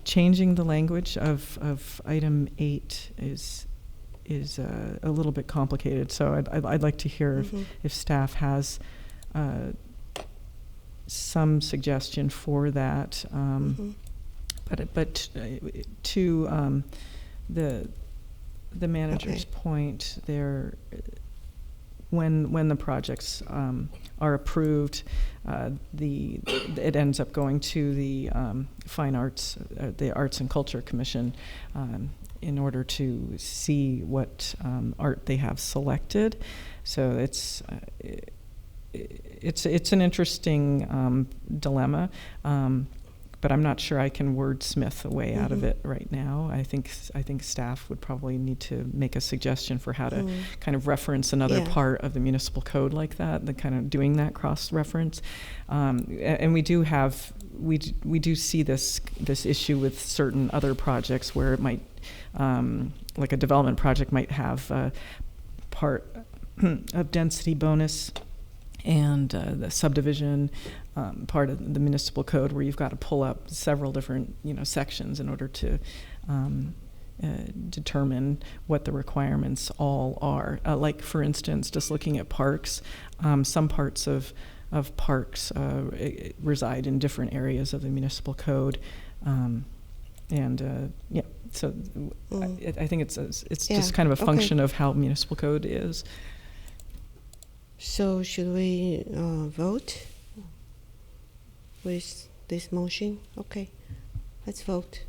changing the language of item 8 is a little bit complicated. So I'd like to hear if staff has some suggestion for that. But to the manager's point, there, when the projects are approved, it ends up going to the Fine Arts, the Arts and Culture Commission, in order to see what art they have selected. So it's an interesting dilemma. But I'm not sure I can wordsmith a way out of it right now. I think staff would probably need to make a suggestion for how to kind of reference another part of the municipal code like that, the kind of doing that cross-reference. And we do see this issue with certain other projects where it might, like a development project might have part of density bonus and the subdivision part of the municipal code, where you've got to pull up several different sections in order to determine what the requirements all are. Like, for instance, just looking at parks, some parts of of parks reside in different areas of the municipal code. Yeah, so I think it's Yeah, just kind of a okay. function of how municipal code is. So should we vote with this motion? Okay, let's vote.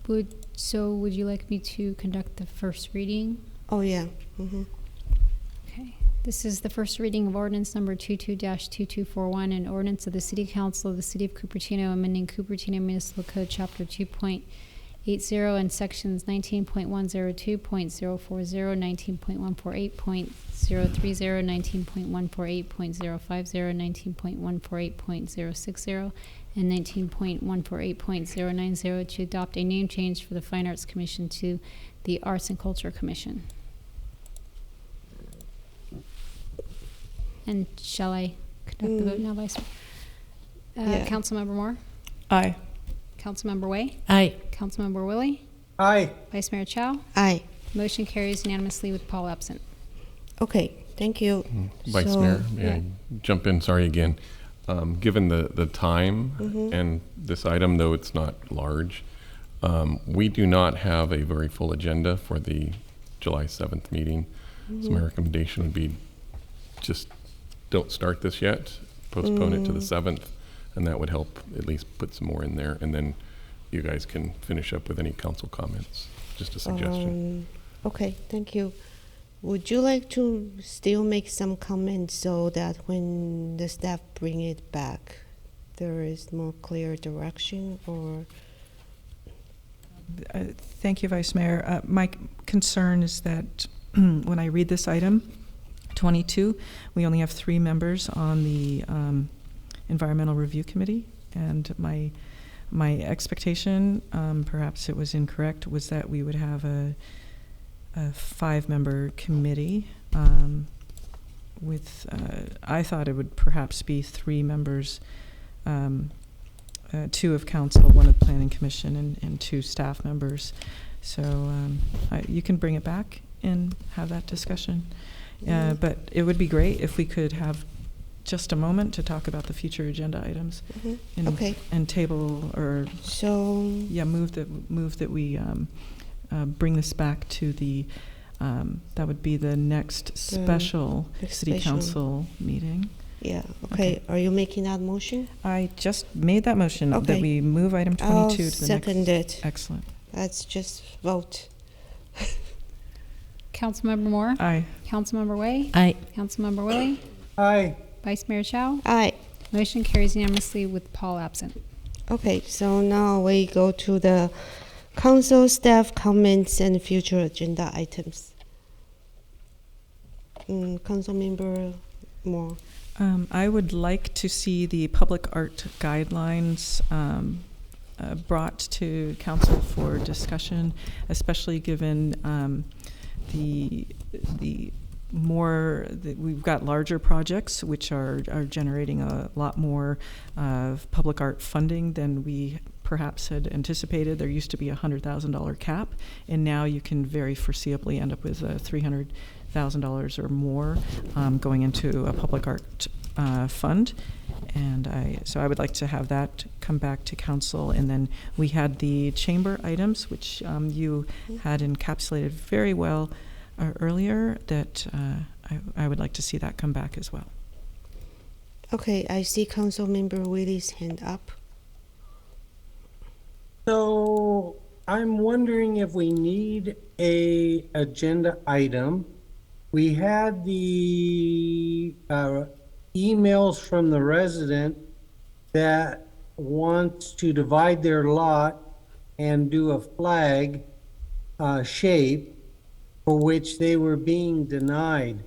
Would you like me to conduct the first reading? Oh, yeah. Okay. This is the first reading of ordinance number 22-2241, an ordinance of the City Council of the City of Cupertino amending Cupertino Municipal Code Chapter 2.80 and sections 19.102.040, 19.148.030, 19.148.050, 19.148.060, and 19.148.090 to adopt a name change for the Fine Arts Commission to the Arts and Culture Commission. And shall I conduct the vote now, Vice Mayor? Yeah. Councilmember Moore? Aye. Councilmember Way? Aye. Councilmember Willie? Aye. Vice Mayor Chow? Aye. Motion carries unanimously with Paul absent. Okay, thank you. Vice So- Mayor, may I jump in? Sorry again. Given the time Mhm. and this item, though it's not large, we do not have a very full agenda for the July 7th meeting. So my Mhm. recommendation would be just don't start this yet, postpone it to the 7th, and that would help at least put some more in there, and then you guys can finish up with any council comments. Just a suggestion. Okay, thank you. Would you like to still make some comments so that when the staff bring it back, there is more clear direction, or? Thank you, Vice Mayor. My concern is that when I read this item, 22, we only have 3 members on the Environmental Review Committee, and my expectation, perhaps it was incorrect, was that we would have a 5-member committee with, I thought it would perhaps be 3 members, 2 of council, 1 of planning commission, and 2 staff members. So you can bring it back and have that discussion. But it would be great if we could have just a moment to talk about the future agenda items. And, Okay. And table or move that we bring this back to the that would be the next special city council meeting. Yeah, okay. Are you making that motion? I just made that motion Okay. that we move item 22 I'll to the next. second it. Excellent. Let's just vote. Councilmember Moore? Aye. Councilmember Way? Aye. Councilmember Willie? Aye. Vice Mayor Chow? Aye. Motion carries unanimously with Paul absent. Okay, so now we go to the council staff comments and future agenda items. Councilmember Moore. I would like to see the public art guidelines brought to council for discussion, especially given we've got larger projects which are generating a lot more public art funding than we perhaps had anticipated. There used to be a $100,000 cap, and now you can very foreseeably end up with $300,000 or more going into a public art fund. And so I would like to have that come back to council. And then we had the chamber items, which you had encapsulated very well earlier, that I would like to see that come back as well. Okay, I see Councilmember Willie's hand up. So I'm wondering if we need a agenda item. We had the emails from the resident that wants to divide their lot and do a flag shape, for which they were being denied.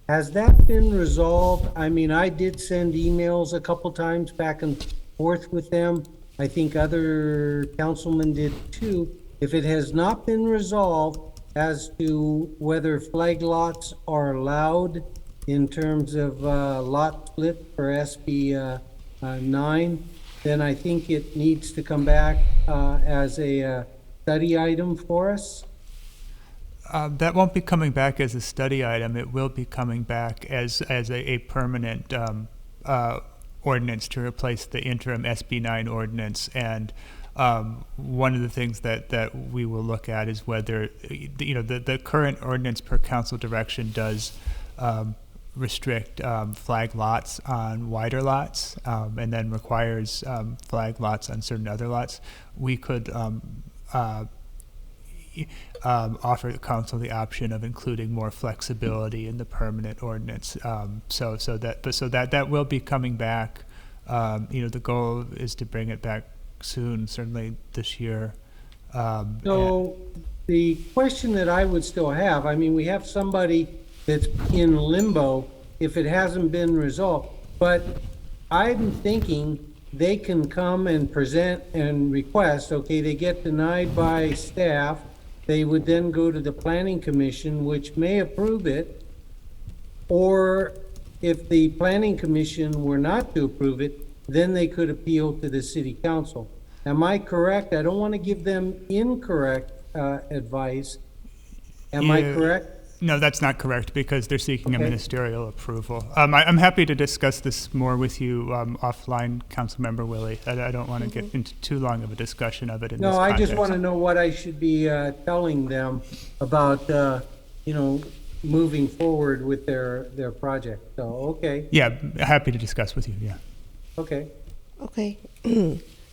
Has that been resolved? I mean, I did send emails a couple times back and forth with them. I think other councilmen did too. If it has not been resolved as to whether flag lots are allowed in terms of lot split for SB 9, then I think it needs to come back as a study item for us. That won't be coming back as a study item. It will be coming back as a permanent ordinance to replace the interim SB 9 ordinance. And one of the things that we will look at is whether, the current ordinance per council direction does restrict flag lots on wider lots, and then requires flag lots on certain other lots. We could offer the council the option of including more flexibility in the permanent ordinance. So that will be coming back. The goal is to bring it back soon, certainly this year. So the question that I would still have, I mean, we have somebody that's in limbo if it hasn't been resolved, but I'm thinking they can come and present and request, okay, they get denied by staff, they would then go to the planning commission, which may approve it, or if the planning commission were not to approve it, then they could appeal to the city council. Am I correct? I don't want to give them incorrect advice. Am I correct? No, that's not correct, because they're seeking a Okay. ministerial approval. I'm happy to discuss this more with you offline, Councilmember Willie. I don't want to get into too long of a discussion of it in this No, I context. just want to know what I should be telling them about, moving forward with their project. So, okay, Yeah, happy to discuss with you, yeah. okay. Okay,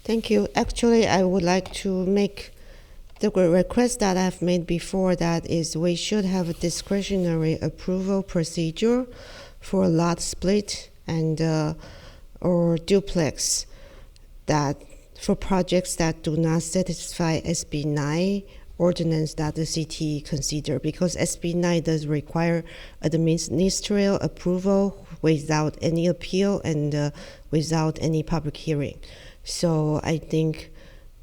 thank you. Actually, I would like to make the request that I've made before, that is we should have a discretionary approval procedure for lot split and or duplex, that for projects that do not satisfy SB 9 ordinance that the city consider, because SB 9 does require a ministerial approval without any appeal and without any public hearing. So I think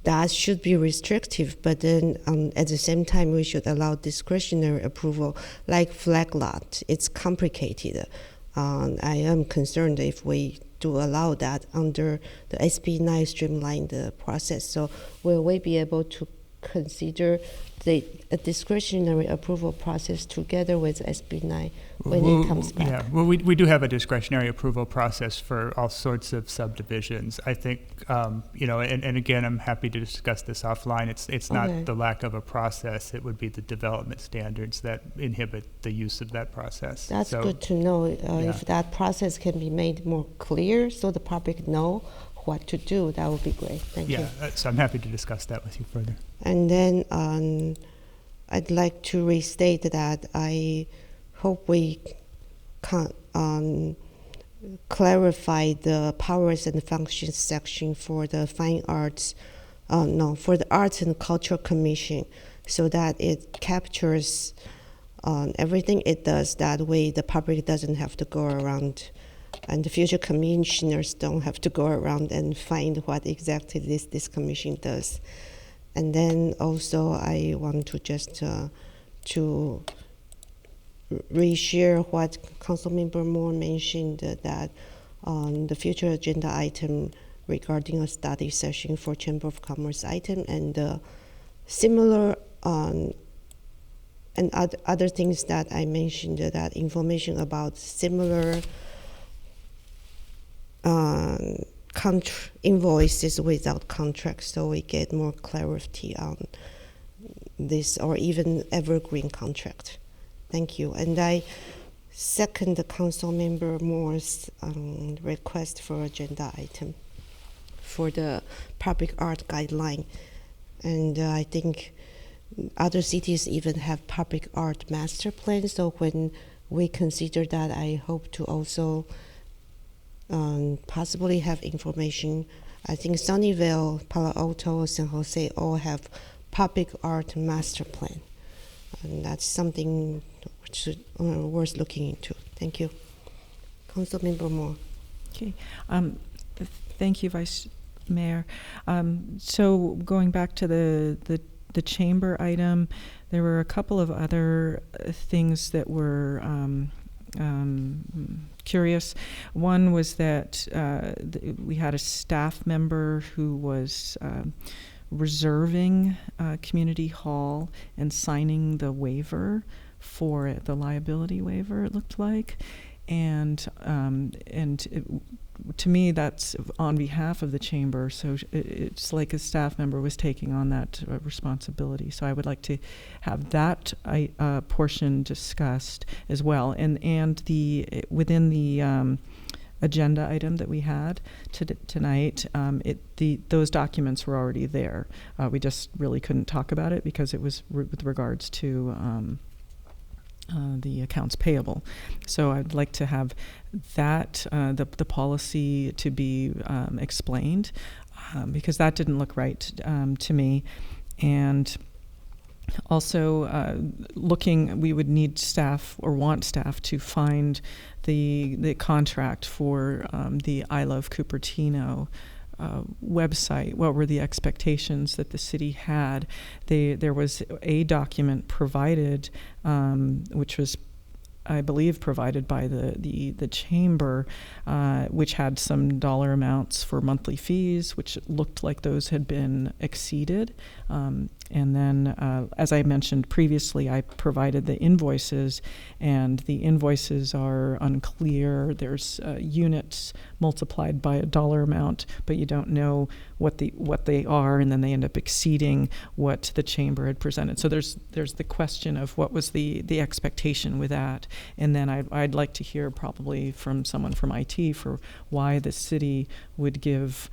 that should be restrictive, but then at the same time, we should allow discretionary approval, like flag lot. It's complicated. I am concerned if we do allow that under the SB 9 streamlined process. So will we be able to consider a discretionary approval process together with SB 9 when it comes back? Yeah, well, we do have a discretionary approval process for all sorts of subdivisions. I think, and again, I'm happy to discuss this offline. It's not Okay. the lack of a process, it would be the development standards that inhibit the use of that process. That's So, good to know. yeah. If that process can be made more clear so the public know what to do, that would be great. Thank you. Yeah, so I'm happy to discuss that with you further. And then I'd like to restate that I hope we can clarify the powers and functions section for the fine arts, for the Arts and Culture Commission, so that it captures everything it does. That way the public doesn't have to go around, and the future commissioners don't have to go around and find what exactly this commission does. And then also I want to just to reshare what Councilmember Moore mentioned, that the future agenda item regarding a study session for Chamber of Commerce item, and similar and other things that I mentioned, that information about similar invoices without contracts, so we get more clarity on this, or even evergreen contract. Thank you. And I second the Councilmember Moore's request for agenda item for the public art guideline. And I think other cities even have public art master plans, so when we consider that, I hope to also possibly have information. I think Sunnyvale, Palo Alto, San Jose all have public art master plan, and that's something which is worth looking into. Thank you. Councilmember Moore. Okay. Thank you, Vice Mayor. So going back to the chamber item, there were a couple of other things that were curious. One was that we had a staff member who was reserving Community Hall and signing the waiver for it, the liability waiver, it looked like. to me, that's on behalf of the chamber. So it's like a staff member was taking on that responsibility. So I would like to have that portion discussed as well. And within the agenda item that we had tonight, those documents were already there. We just really couldn't talk about it because it was with regards to the accounts payable. So I'd like to have that, the policy to be explained, because that didn't look right to me. And also we would need staff or want staff to find the contract for the I Love Cupertino website. What were the expectations that the city had? There was a document provided, which was, I believe, provided by the chamber, which had some dollar amounts for monthly fees, which looked like those had been exceeded. And then, as I mentioned previously, I provided the invoices, and the invoices are unclear. There's units multiplied by a dollar amount, but you don't know what they are, and then they end up exceeding what the chamber had presented. So there's the question of what was the expectation with that, and then I'd like to hear probably from someone from IT for why the city would give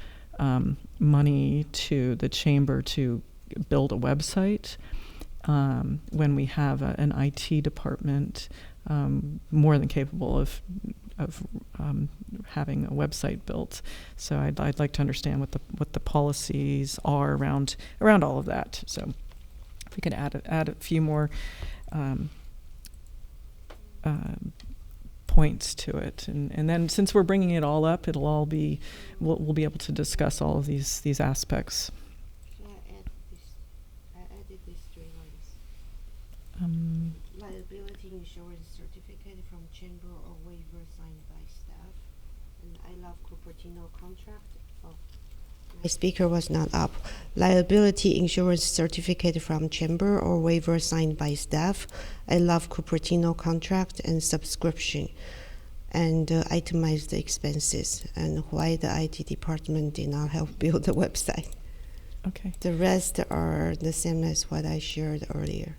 money to the chamber to build a website when we have an IT department more than capable of having a website built. So I'd like to understand what the policies are around all of that. So if we could add a few more points to it, and then since we're bringing it all up, we'll be able to discuss all of these aspects. Liability insurance certificate from chamber or waiver signed by staff. And I Love Cupertino contract. Oh, my speaker was not up. Liability insurance certificate from chamber or waiver signed by staff. I Love Cupertino contract and subscription. And itemize the expenses and why the IT department did not help build the website. Okay. The rest are the same as what I shared earlier.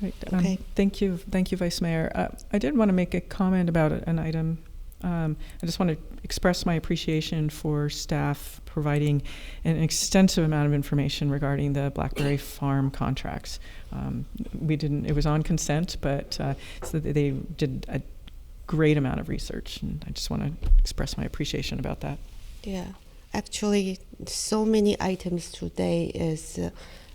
Right. Okay. Thank you, Vice Mayor. I did want to make a comment about an item. I just want to express my appreciation for staff providing an extensive amount of information regarding the Blackberry Farm contracts. It was on consent, but so they did a great amount of research, and I just want to express my appreciation about that. Yeah, actually, so many items today is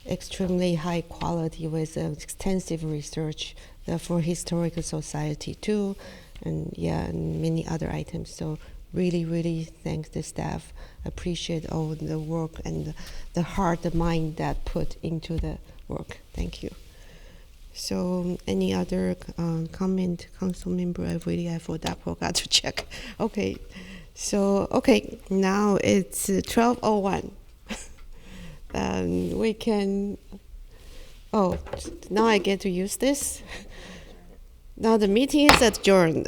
extremely high quality with extensive research for Historical Society too, and many other items. So really thank the staff. Appreciate all the work and the heart, the mind that put into the work. Thank you. So any other comment, council member? I forgot to check. Okay, so now it's 12:01. We can, now I get to use this. Now the meeting is adjourned.